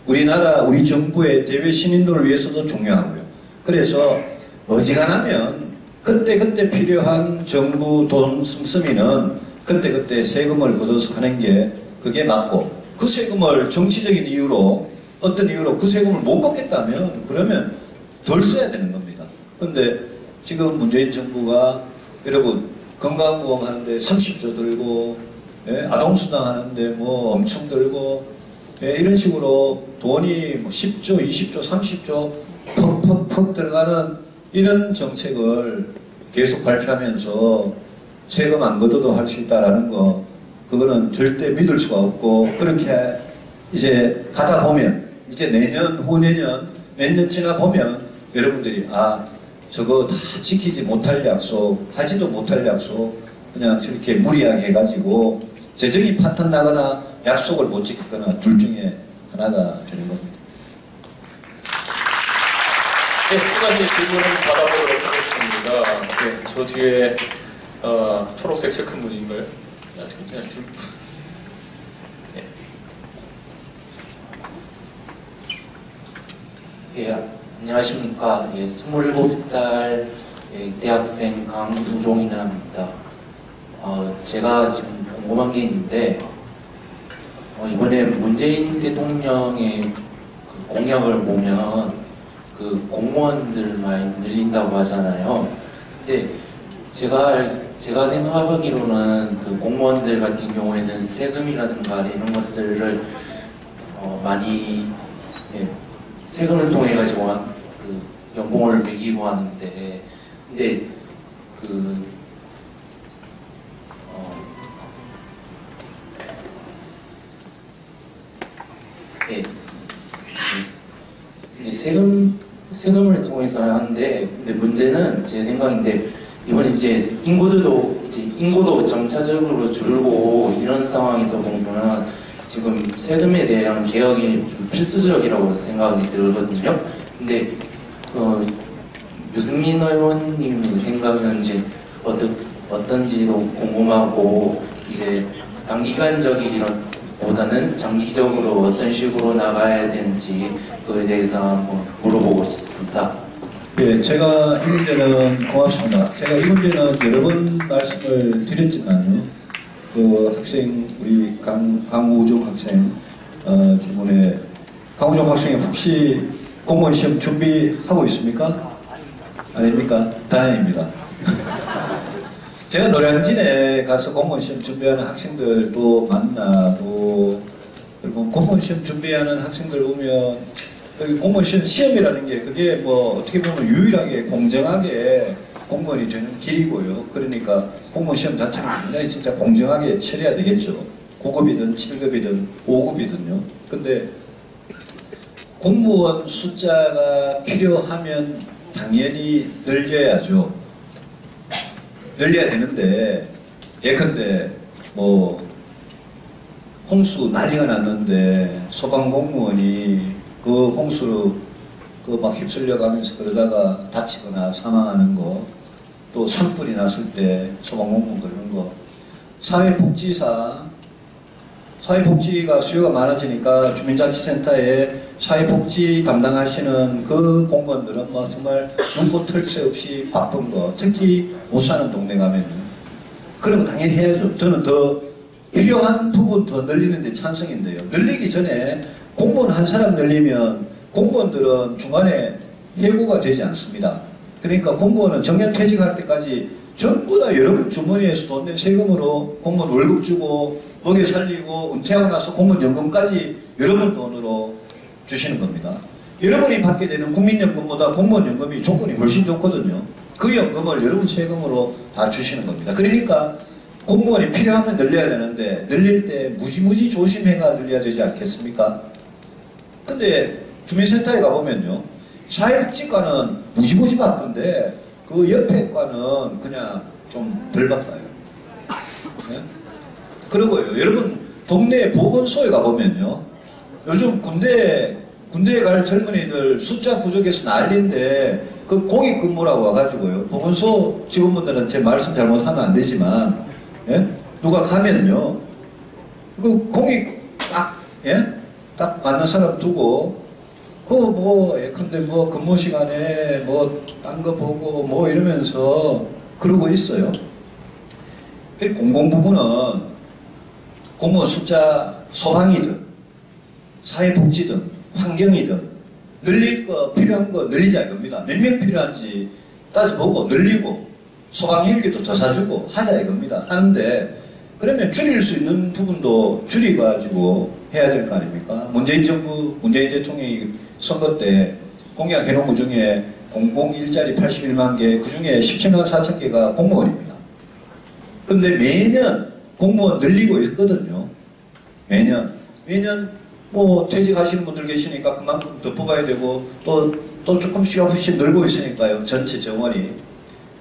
우리나라, 우리 정부의 대외 신인도를 위해서도 중요하고요. 그래서 어지간하면 그때 필요한 정부 돈 씀씀이는 그때 세금을 걷어서 하는 게 그게 맞고 그 세금을 정치적인 이유로 어떤 이유로 그 세금을 못 걷겠다면 그러면 덜 써야 되는 겁니다. 근데 지금 문재인 정부가 여러분 건강보험 하는데 30조 들고 아동수당 하는데 뭐 엄청 들고 이런 식으로 돈이 뭐 10조, 20조, 30조 퍽 들어가는 이런 정책을 계속 발표하면서 세금 안 걷어도 할 수 있다라는 거 그거는 절대 믿을 수가 없고 그렇게 이제 가다 보면 이제 내년, 후내년 몇 년 지나 보면 여러분들이 아 저거 다 지키지 못할 약속, 하지도 못할 약속 그냥 저렇게 무리하게 해가지고 재정이 파탄 나거나 약속을 못 지키거나 둘 중에 하나가 되는 겁니다. 네, 두 가지 질문을 받아보도록 하겠습니다. 네, 저 뒤에 초록색 체크무늬인가요? 그냥 줄. 네. 예, 안녕하십니까. 예, 27살 대학생 강우종이라 합니다. 제가 지금 궁금한 게 있는데 이번에 문재인 대통령의 그 공약을 보면 그 공무원들 많이 늘린다고 하잖아요. 근데 제가 생각하기로는 그 공무원들 같은 경우에는 세금이라든가 이런 것들을 많이 세금을 통해 가지고 그 연봉을 매기고 하는데 근데 세금을 통해서 하는데 근데 문제는 제 생각인데 이번에 이제 인구도 점차적으로 줄고 이런 상황에서 보면 지금 세금에 대한 개혁이 좀 필수적이라고 생각이 들거든요. 근데 유승민 의원님 생각은 이제 어떤지도 궁금하고 이제 단기간적이기보다는 장기적으로 어떤 식으로 나가야 되는지 그에 대해서 한번 물어보고 싶습니다. 예, 제가 이 문제는 고맙습니다. 제가 이 문제는 여러 번 말씀을 드렸지만요. 그 학생 우리 강우종 학생 질문에 강우종 학생이 혹시 공무원 시험 준비하고 있습니까? 아닙니까? 다행입니다. 제가 노량진에 가서 공무원 시험 준비하는 학생들도 만나고 그리고 공무원 시험 준비하는 학생들 보면 공무원 시험이라는 게 그게 뭐 어떻게 보면 유일하게 공정하게 공무원이 되는 길이고요. 그러니까 공무원 시험 자체는 굉장히 진짜 공정하게 처리해야 되겠죠. 9급이든 7급이든 5급이든요. 근데 공무원 숫자가 필요하면 당연히 늘려야죠. 늘려야 되는데 예컨대 뭐 홍수 난리가 났는데 소방공무원이 그 홍수로 그 막 휩쓸려 가면서 그러다가 다치거나 사망하는 거, 또 산불이 났을 때 소방공무원 그러는 거, 사회복지가 수요가 많아지니까 주민자치센터에 사회복지 담당하시는 그 공무원들은 뭐 정말 눈코 털 새 없이 바쁜 거, 특히 못 사는 동네 가면은 그런 거 당연히 해야죠. 저는 더 필요한 부분 더 늘리는데 찬성인데요. 늘리기 전에 공무원 한 사람 늘리면 공무원들은 중간에 해고가 되지 않습니다. 그러니까 공무원은 정년 퇴직할 때까지 전부 다 여러분 주머니에서 돈 낸 세금으로 공무원 월급 주고 먹여 살리고 은퇴하고 나서 공무원 연금까지 여러분 돈으로 주시는 겁니다. 여러분이 받게 되는 국민연금보다 공무원 연금이 조건이 훨씬 좋거든요. 그 연금을 여러분 세금으로 다 주시는 겁니다. 그러니까 공무원이 필요하면 늘려야 되는데 늘릴 때 무지무지 조심해가 늘려야 되지 않겠습니까? 근데 주민센터에 가보면요, 사회복지과는 무지무지 바쁜데 그 옆에 과는 그냥 좀 덜 바빠요. 네? 그리고요, 여러분 동네 보건소에 가보면요, 요즘 군대에 갈 젊은이들 숫자 부족해서 난리인데 그 공익근무라고 와가지고요, 보건소 직원분들은 제 말씀 잘못하면 안 되지만, 예? 누가 가면요, 그 공익 딱, 예? 딱 맞는 사람 두고 근데 뭐 근무 시간에 뭐 딴 거 보고 뭐 이러면서 그러고 있어요. 공공부문은 공무원 숫자 소방이든 사회복지든 환경이든 늘릴 거 필요한 거 늘리자 이겁니다. 몇 명 필요한지 따져보고 늘리고 소방 헬기도 더 사주고 하자 이겁니다. 하는데 그러면 줄일 수 있는 부분도 줄여가지고 해야 될 거 아닙니까? 문재인 정부, 문재인 대통령이 선거 때 공약해놓은 것 중에 공공일자리 81만 개, 그 중에 17만 4천 개가 공무원입니다. 근데 매년 공무원 늘리고 있거든요. 매년 뭐 퇴직하시는 분들 계시니까 그만큼 더 뽑아야 되고 또 조금씩 늘고 있으니까요. 전체 정원이.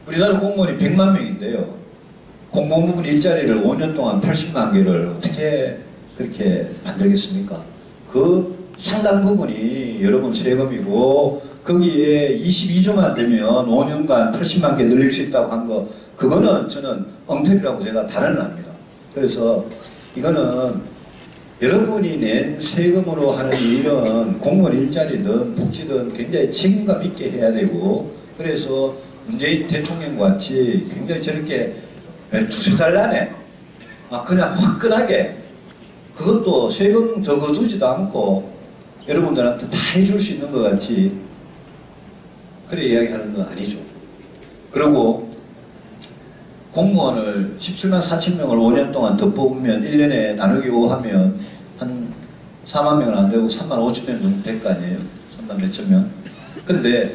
우리나라 공무원이 100만 명인데요. 공공부문 일자리를 5년 동안 80만 개를 어떻게 그렇게 만들겠습니까? 그 상당 부분이 여러분 세금이고 거기에 22조만 되면 5년간 80만 개 늘릴 수 있다고 한 거, 그거는 저는 엉터리라고 제가 단언을 합니다. 그래서 이거는 여러분이 낸 세금으로 하는 일은 공무원 일자리든 복지든 굉장히 책임감 있게 해야 되고, 그래서 문재인 대통령 같이 굉장히 저렇게 두세 달 안에 그냥 화끈하게 그것도 세금 더 거두지도 않고 여러분들한테 다 해줄 수 있는 것 같이 그래 이야기하는 건 아니죠. 그리고 공무원을 17만 4천 명을 5년 동안 더 뽑으면 1년에 나누기 5 하면 한 4만 명은 안 되고 3만 5천 명 정도 될 거 아니에요. 3만 몇천 명. 근데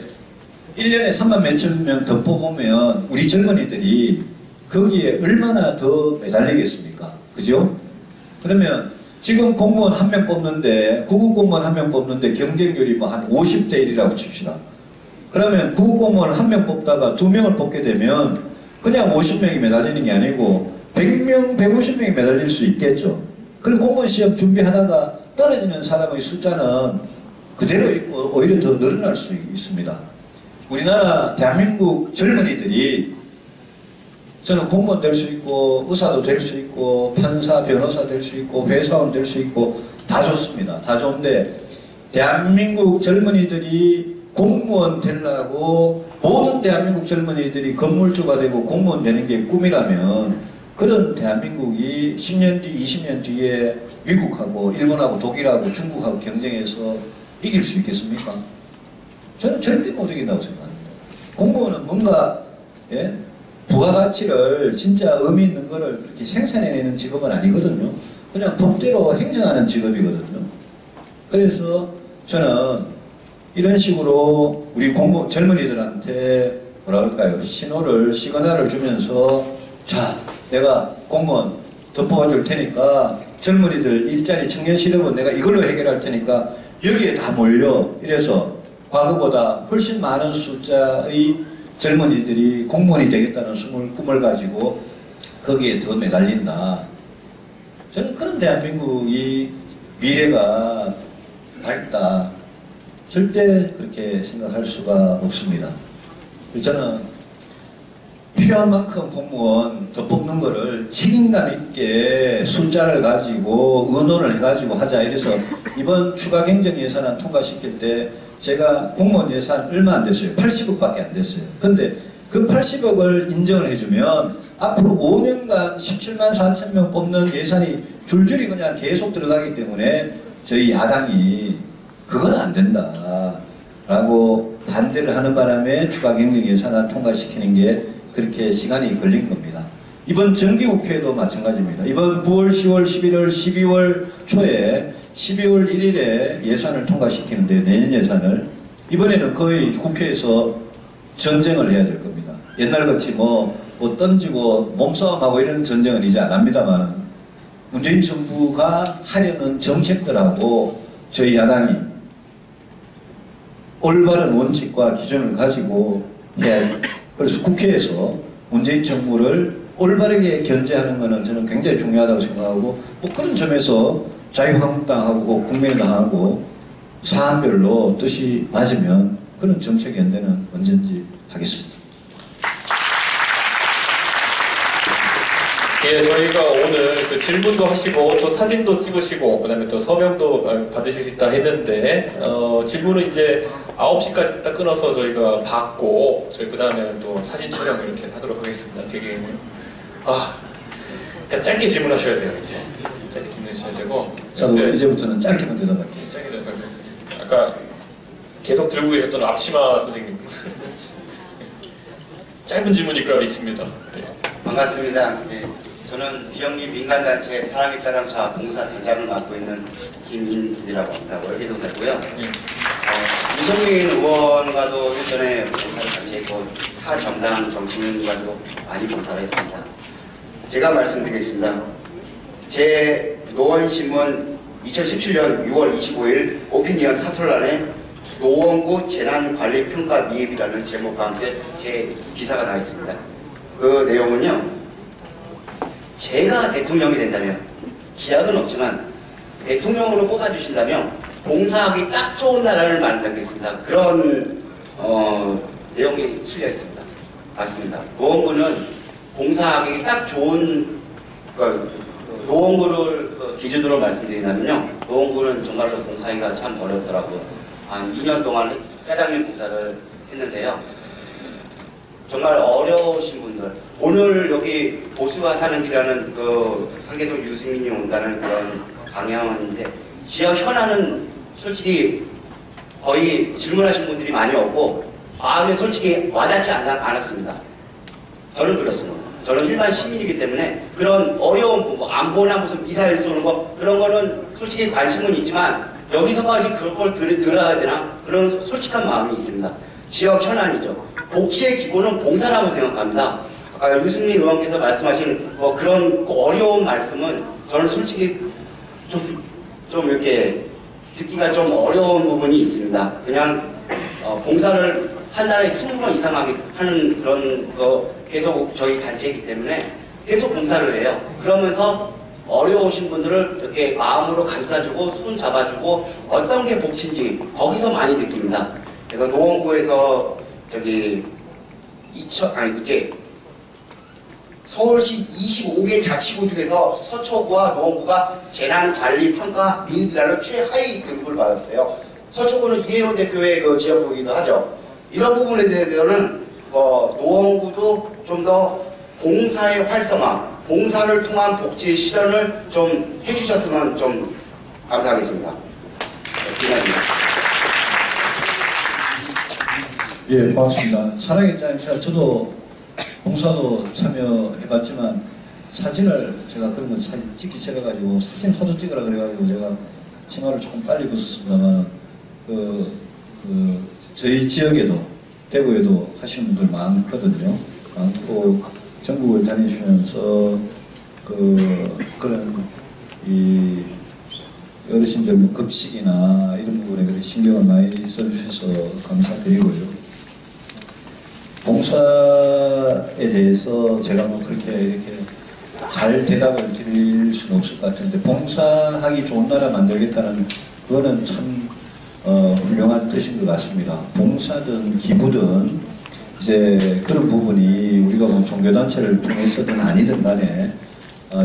1년에 3만 몇천 명 더 뽑으면 우리 젊은이들이 거기에 얼마나 더 매달리겠습니까? 그죠? 그러면 지금 공무원 한 명 뽑는데, 구급 공무원 한 명 뽑는데 경쟁률이 뭐 한 50대 1이라고 칩시다. 그러면 구급 공무원 한 명 뽑다가 2명을 뽑게 되면 그냥 50명이 매달리는 게 아니고 100명, 150명이 매달릴 수 있겠죠. 그리고 공무원 시험 준비하다가 떨어지는 사람의 숫자는 그대로 있고 오히려 더 늘어날 수 있습니다. 우리나라 대한민국 젊은이들이 저는 공무원 될 수 있고 의사도 될 수 있고 판사, 변호사 될 수 있고 회사원 될 수 있고 다 좋습니다. 다 좋은데 대한민국 젊은이들이 공무원 되려고 모든 대한민국 젊은이들이 건물주가 되고 공무원 되는 게 꿈이라면 그런 대한민국이 10년 뒤, 20년 뒤에 미국하고 일본하고 독일하고 중국하고 경쟁해서 이길 수 있겠습니까? 저는 절대 못 이긴다고 생각합니다. 공무원은 뭔가 부가가치를 진짜 의미 있는 거를 이렇게 생산해내는 직업은 아니거든요. 그냥 법대로 행정하는 직업이거든요. 그래서 저는 이런 식으로 우리 젊은이들한테 뭐라 그럴까요? 시그널을 주면서 자, 내가 공무원 더 뽑아줄 테니까 젊은이들 일자리 청년 실업은 내가 이걸로 해결할 테니까 여기에 다 몰려. 이래서 과거보다 훨씬 많은 숫자의 젊은이들이 공무원이 되겠다는 꿈을 가지고 거기에 더 매달린다. 저는 그런 대한민국이 미래가 밝다. 절대 그렇게 생각할 수가 없습니다. 저는 필요한 만큼 공무원 더 뽑는 거를 책임감 있게 숫자를 가지고 의논을 해가지고 하자. 이래서 이번 추가 경정 예산안 통과시킬 때 제가 공무원 예산 얼마 안 됐어요. 80억밖에 안 됐어요. 근데 그 80억을 인정을 해주면 앞으로 5년간 17만 4천 명 뽑는 예산이 줄줄이 그냥 계속 들어가기 때문에 저희 야당이 그건 안 된다 라고 반대를 하는 바람에 추가경정 예산을 통과시키는 게 그렇게 시간이 걸린 겁니다. 이번 정기국회도 마찬가지입니다. 이번 9월, 10월, 11월, 12월 초에 12월 1일에 예산을 통과시키는데 내년 예산을 이번에는 거의 국회에서 전쟁을 해야 될 겁니다. 옛날같이 뭐 던지고 몸싸움하고 이런 전쟁은 이제 안 합니다만 문재인 정부가 하려는 정책들하고 저희 야당이 올바른 원칙과 기준을 가지고 해야 해요. 그래서 국회에서 문재인 정부를 올바르게 견제하는 것은 저는 굉장히 중요하다고 생각하고 뭐 그런 점에서 자유한국당하고 국민의당하고 사안별로 뜻이 맞으면 그런 정책 연대는 언제든지 하겠습니다. 예, 저희가 오늘 그 질문도 하시고 또 사진도 찍으시고 그다음에 또 서명도 받으실 수 있다 했는데 질문은 이제 9시까지 딱 끊어서 저희가 받고 저희 그다음에 또 사진 촬영 이렇게 하도록 하겠습니다. 되게 그러니까 짧게 질문하셔야 돼요. 이제 짧게 질문하셔야 되고 저도 네. 이제부터는 짧게만 대답할게요. 짧게 대답할게요. 아까 계속 들고 계셨던 앞치마 선생님 짧은 질문이 그럴 있습니다. 네. 반갑습니다. 네. 저는 비영리 민간단체 사랑의 짜장차 봉사단장을 맡고 있는 김인길이라고 합니다. 월계도 되고요. 유승민 의원과도 예전에 봉사를 같이 했고 타 정당 정치인과도 많이 봉사를 했습니다. 제가 말씀드리겠습니다. 제 노원신문 2017년 6월 25일 오피니언 사설란에 노원구 재난관리평가 미흡이라는 제목과 함께 제 기사가 나와 있습니다. 그 내용은요, 제가 대통령이 된다면, 기약은 없지만 대통령으로 뽑아주신다면 봉사하기 딱 좋은 나라를 만들겠습니다. 그런 내용이 실려 있습니다. 맞습니다. 노원구는 봉사하기 딱 좋은, 노원구를 기준으로 말씀드리자면요, 노원구는 정말로 봉사하기가 참 어렵더라고요. 한 2년 동안 짜장면 봉사를 했는데요. 정말 어려우신 분들, 오늘 여기 보수가 사는 길이라는 그 상계동 유승민이 온다는 그런 강연인데 지역 현안은 솔직히 거의 질문하신 분들이 많이 없고 마음에 솔직히 와닿지 않았습니다. 저는 그렇습니다. 저는 일반 시민이기 때문에 그런 어려운 부분, 안보나 무슨 미사일 쏘는 거 그런 거는 솔직히 관심은 있지만 여기서까지 그런 걸 들어야 되나? 그런 솔직한 마음이 있습니다. 지역 현안이죠. 복지의 기본은 봉사라고 생각합니다. 아까 유승민 의원께서 말씀하신 그런 어려운 말씀은 저는 솔직히 좀 이렇게 듣기가 좀 어려운 부분이 있습니다. 그냥 봉사를 한 달에 20번 이상 하는 그런 거 계속 저희 단체이기 때문에 계속 봉사를 해요. 그러면서 어려우신 분들을 이렇게 마음으로 감싸주고 손 잡아주고 어떤 게 복지인지 거기서 많이 느낍니다. 그래서 노원구에서 이게 서울시 25개 자치구 중에서 서초구와 노원구가 재난관리평가 미흡이라는 최하위 등급을 받았어요. 서초구는 이혜원 대표의 그 지역구이기도 하죠. 이런 부분에 대해서는 노원구도 좀 더 봉사의 활성화, 봉사를 통한 복지 실현을 좀 해주셨으면 좀 감사하겠습니다. 기대합니다. 예, 고맙습니다. 사랑의 짜장차 저도 봉사도 참여해봤지만 사진을 제가 그런 건 사진 찍기 싫어가지고 사진 하도 찍으라 그래가지고 제가 치마를 조금 빨리 벗었습니다만 저희 지역에도 대구에도 하시는 분들 많거든요. 많고 전국을 다니시면서 그런 이 어르신들 뭐 급식이나 이런 부분에 그렇게 신경을 많이 써주셔서 감사드리고요. 봉사에 대해서 제가 뭐 그렇게 이렇게 잘 대답을 드릴 수는 없을 것 같은데 봉사하기 좋은 나라 만들겠다는 그거는 참 훌륭한 뜻인 것 같습니다. 봉사든 기부든 이제 그런 부분이 우리가 뭐 종교단체를 통해서든 아니든 간에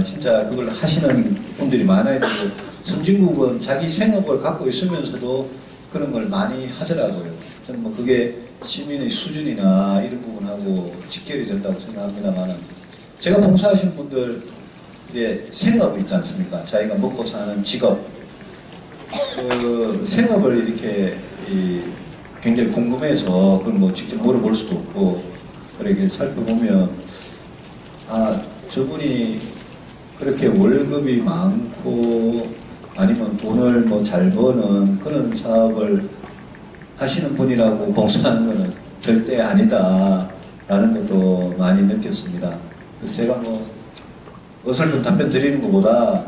진짜 그걸 하시는 분들이 많아야 되고 선진국은 자기 생업을 갖고 있으면서도 그런 걸 많이 하더라고요. 저는 뭐 그게 시민의 수준이나 이런 부분하고 직결이 된다고 생각합니다만 제가 봉사하시는 분들의 생업 있지 않습니까? 자기가 먹고 사는 직업 그 생업을 이렇게 굉장히 궁금해서 그걸 뭐 직접 물어볼 수도 없고 그렇게 살펴보면 아 저분이 그렇게 월급이 많고 아니면 돈을 뭐 잘 버는 그런 사업을 하시는 분이라고 봉사하는 것은 절대 아니다 라는 것도 많이 느꼈습니다. 그래서 제가 뭐 어설픈 답변 드리는 것보다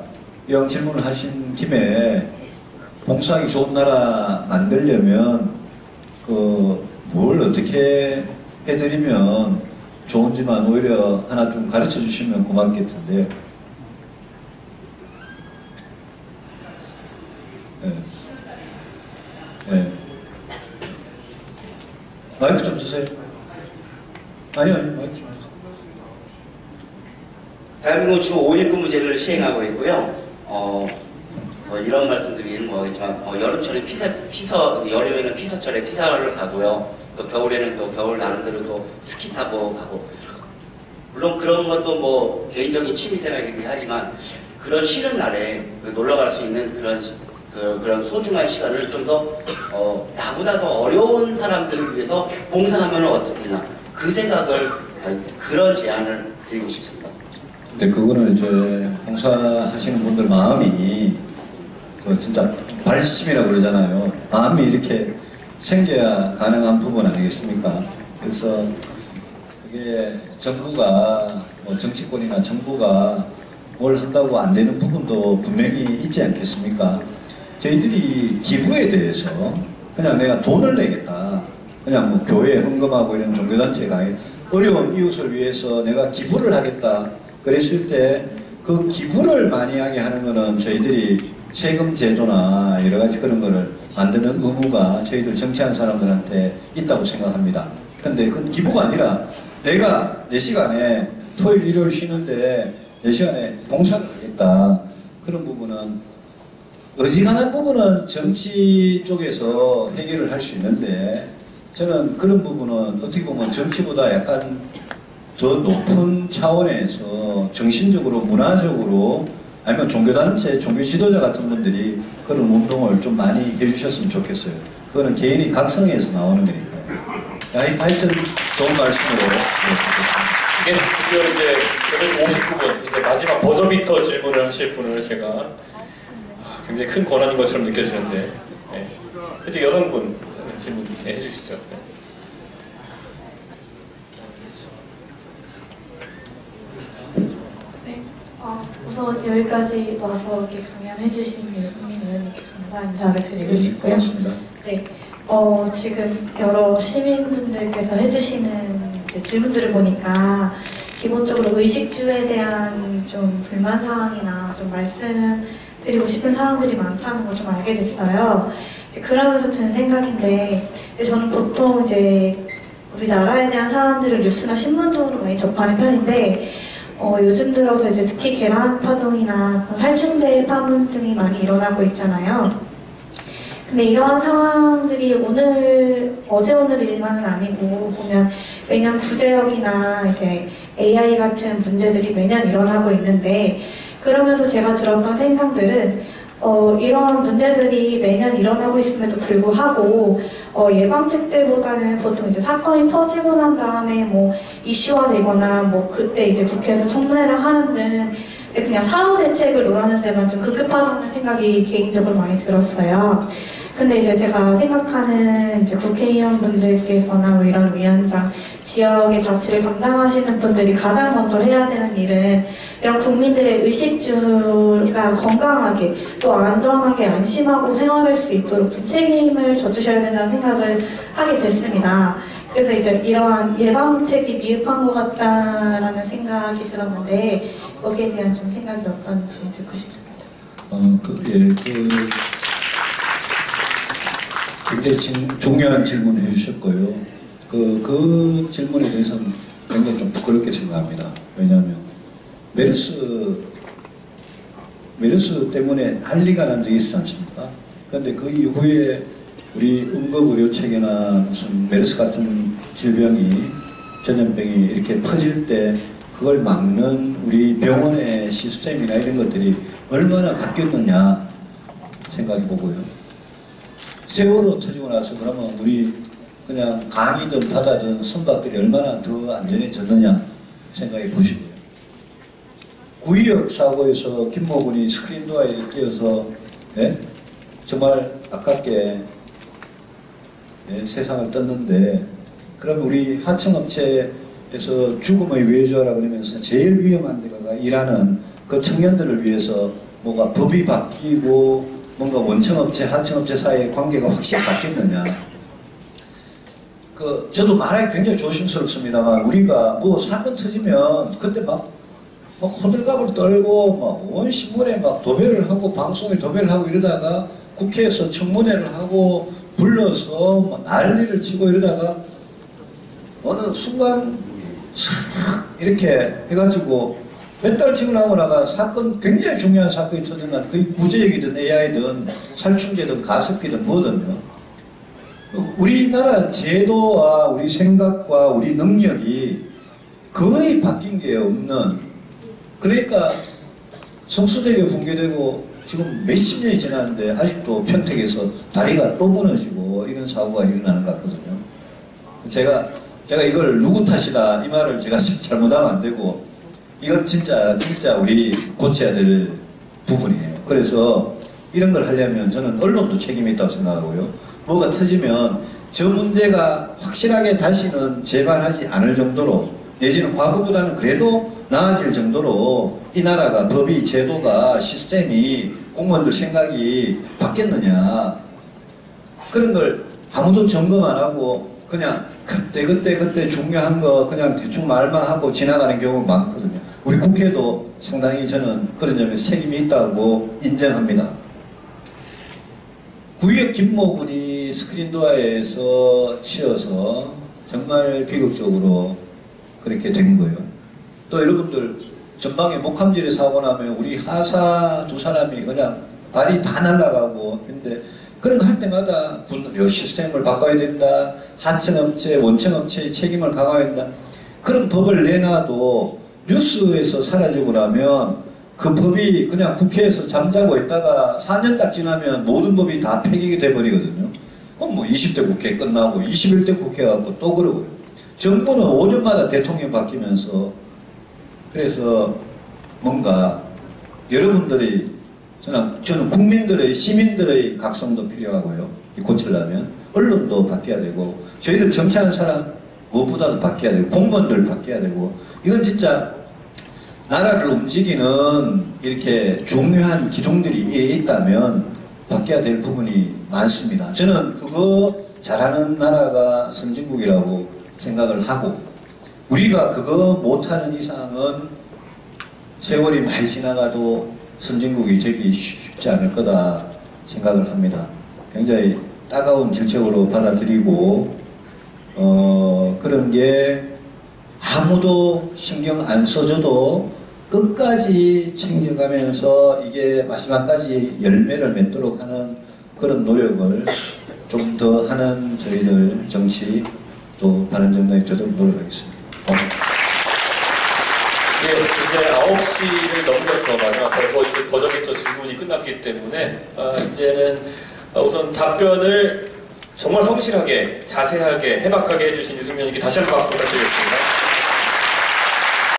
이왕 질문을 하신 김에 봉사하기 좋은 나라 만들려면 뭘 어떻게 해드리면 좋은지만 오히려 하나 좀 가르쳐 주시면 고맙겠던데. 네. 네. 마이크 좀 주세요. 아니요, 마이크 좀 주세요. 대한민국 주 5일 근무제를 시행하고 있고요. 이런 말씀드리기는 뭐겠지만 여름철에 여름에는 피서철에 피서를 가고요. 또 겨울에는 또 겨울 나름대로 또 스키 타고 가고 물론 그런 것도 뭐 개인적인 취미 생활이긴 하지만 그런 쉬는 날에 놀러 갈 수 있는 그런 소중한 시간을 좀 더 나보다 더 어려운 사람들을 위해서 봉사하면 어떻겠나 그 생각을 그런 제안을 드리고 싶습니다. 근데 그거는 이제 봉사하시는 분들 마음이 진짜 발심이라고 그러잖아요. 마음이 이렇게 생겨야 가능한 부분 아니겠습니까? 그래서 그게 정부가 정치권이나 정부가 뭘 한다고 안 되는 부분도 분명히 있지 않겠습니까? 저희들이 기부에 대해서 그냥 내가 돈을 내겠다. 그냥 뭐 교회에 헌금하고 이런 종교단체가 아니라 어려운 이웃을 위해서 내가 기부를 하겠다. 그랬을 때 그 기부를 많이 하게 하는 거는 저희들이 세금 제도나 여러 가지 그런 거를 만드는 의무가 저희들 정치하는 사람들한테 있다고 생각합니다. 근데 그건 기부가 아니라 내가 내 시간에 토요일, 일요일 쉬는데 내 시간에 봉사를 하겠다. 그런 부분은 어지간한 부분은 정치 쪽에서 해결을 할 수 있는데 저는 그런 부분은 어떻게 보면 정치보다 약간 더 높은 차원에서 정신적으로 문화적으로 아니면 종교단체, 종교 지도자 같은 분들이 그런 운동을 좀 많이 해주셨으면 좋겠어요. 그거는 개인이 각성해서 나오는 거니까요. 하여튼 좋은 말씀으로 이게 드디어 이제 59분 이제 마지막 버저비터 질문을 하실 분을 제가 굉장히 큰 권한인 것처럼 느껴지는데 네. 이제 여성분 질문 해주시죠. 네. 우선 여기까지 와서 이렇게 강연해주신 유승민 의원님께 감사 인사를 드리고 싶고요. 고맙습니다. 네, 지금 여러 시민분들께서 해주시는 이제 질문들을 보니까 기본적으로 의식주에 대한 좀 불만 사항이나 좀 말씀드리고 싶은 사항들이 많다는 걸 좀 알게 됐어요. 이제 그러면서 드는 생각인데 저는 보통 이제 우리나라에 대한 사안들을 뉴스나 신문 등으로 많이 접하는 편인데 요즘 들어서 이제 특히 계란 파동이나 살충제 파문 등이 많이 일어나고 있잖아요. 근데 이러한 상황들이 어제 오늘 일만은 아니고 보면 매년 구제역이나 이제 AI 같은 문제들이 매년 일어나고 있는데 그러면서 제가 들었던 생각들은 이런 문제들이 매년 일어나고 있음에도 불구하고 예방책들보다는 보통 이제 사건이 터지고 난 다음에 뭐 이슈화되거나 뭐 그때 이제 국회에서 청문회를 하는 등 이제 그냥 사후 대책을 논하는 데만 좀 급급하다는 생각이 개인적으로 많이 들었어요. 근데 이제 제가 생각하는 이제 국회의원분들께서나 뭐 이런 위원장, 지역의 자치를 감당하시는 분들이 가장 먼저 해야 되는 일은 이런 국민들의 의식주가 건강하게 또 안전하게 안심하고 생활할 수 있도록 좀 책임을 져주셔야 된다는 생각을 하게 됐습니다. 그래서 이제 이러한 예방책이 미흡한 것 같다라는 생각이 들었는데 거기에 대한 좀 생각이 어떤지 듣고 싶습니다. 굉장히 중요한 질문을 해주셨고요. 그 질문에 대해서는 굉장히 좀 부끄럽게 생각합니다. 왜냐하면 메르스 때문에 난리가 난 적이 있지 않습니까? 그런데 그 이후에 우리 응급의료 체계나 무슨 메르스 같은 질병이 전염병이 이렇게 퍼질 때 그걸 막는 우리 병원의 시스템이나 이런 것들이 얼마나 바뀌었느냐 생각해 보고요. 세월호 터지고 나서 그러면 우리 그냥 강이든 바다든 선박들이 얼마나 더 안전해졌느냐 생각해 보시고요. 9.26 사고에서 김모군이 스크린 도어에 끼어서 정말 아깝게 세상을 떴는데, 그럼 우리 하청업체에서 죽음의 외주하라 그러면서 제일 위험한 데가 일하는 그 청년들을 위해서 뭐가 법이 바뀌고 뭔가 원청업체, 하청업체 사이의 관계가 확실히 바뀌었느냐. 저도 말하기 굉장히 조심스럽습니다만, 우리가 뭐 사건 터지면 그때 막 호들갑을 떨고 막 온 신문에 막 도배를 하고 방송에 도배를 하고 이러다가 국회에서 청문회를 하고 불러서 막 난리를 치고 이러다가 어느 순간 이렇게 해가지고 몇 달 지고 나고 나가 사건, 굉장히 중요한 사건이 터지면 그게 구제역이든 AI든 살충제든 가습기든 뭐든요. 우리나라 제도와 우리 생각과 우리 능력이 거의 바뀐 게 없는, 그러니까 성수대교 붕괴되고 지금 몇십 년이 지났는데 아직도 평택에서 다리가 또 무너지고 이런 사고가 일어나는 것 같거든요. 제가 이걸 누구 탓이다 이 말을 제가 잘못하면 안 되고, 이건 진짜 우리 고쳐야 될 부분이에요. 그래서 이런 걸 하려면 저는 언론도 책임이 있다고 생각하고요. 뭐가 터지면 저 문제가 확실하게 다시는 재발하지 않을 정도로, 내지는 과거보다는 그래도 나아질 정도로 이 나라가 법이, 제도가, 시스템이, 공무원들 생각이 바뀌었느냐, 그런 걸 아무도 점검 안 하고 그냥 그때 중요한 거 그냥 대충 말만 하고 지나가는 경우가 많거든요. 우리 국회도 상당히 저는 그런 점에서 책임이 있다고 인정합니다. 9.26 김모군이 스크린도어에서 치여서 정말 비극적으로 그렇게 된 거예요. 또 여러분들 전방에 목함질에 사고 나면 우리 하사 두 사람이 그냥 발이 다 날아가고, 근데 그런 거 할 때마다 시스템을 바꿔야 된다, 하청업체, 원청업체의 책임을 강화해야 된다, 그런 법을 내놔도 뉴스에서 사라지고 나면 그 법이 그냥 국회에서 잠자고 있다가 4년 딱 지나면 모든 법이 다 폐기가 돼버리거든요. 뭐 20대 국회 끝나고 21대 국회 가고 또 그러고요. 정부는 5년마다 대통령 바뀌면서, 그래서 뭔가 여러분들이, 저는 국민들의, 시민들의 각성도 필요하고요. 고치려면 언론도 바뀌어야 되고, 저희들 정치하는 사람 무엇보다도 바뀌어야 되고, 공무원들 바뀌어야 되고, 이건 진짜 나라를 움직이는 이렇게 중요한 기둥들이 있다면 바뀌어야 될 부분이 많습니다. 저는 그거 잘하는 나라가 선진국이라고 생각을 하고, 우리가 그거 못하는 이상은 세월이 많이 지나가도 선진국이 되기 쉽지 않을 거다 생각을 합니다. 굉장히 따가운 질책으로 받아들이고, 그런 게 아무도 신경 안 써줘도 끝까지 챙겨가면서 이게 마지막까지 열매를 맺도록 하는 그런 노력을 좀 더 하는 저희들 정치 또 바른정당이 되도록 노력하겠습니다. 이제 9시를 넘겨서 마지막으로 이제 버저비터 질문이 끝났기 때문에 이제는 우선 답변을 정말 성실하게, 자세하게, 해박하게 해주신 유승민님께 다시 한번 박수 부탁드리겠습니다.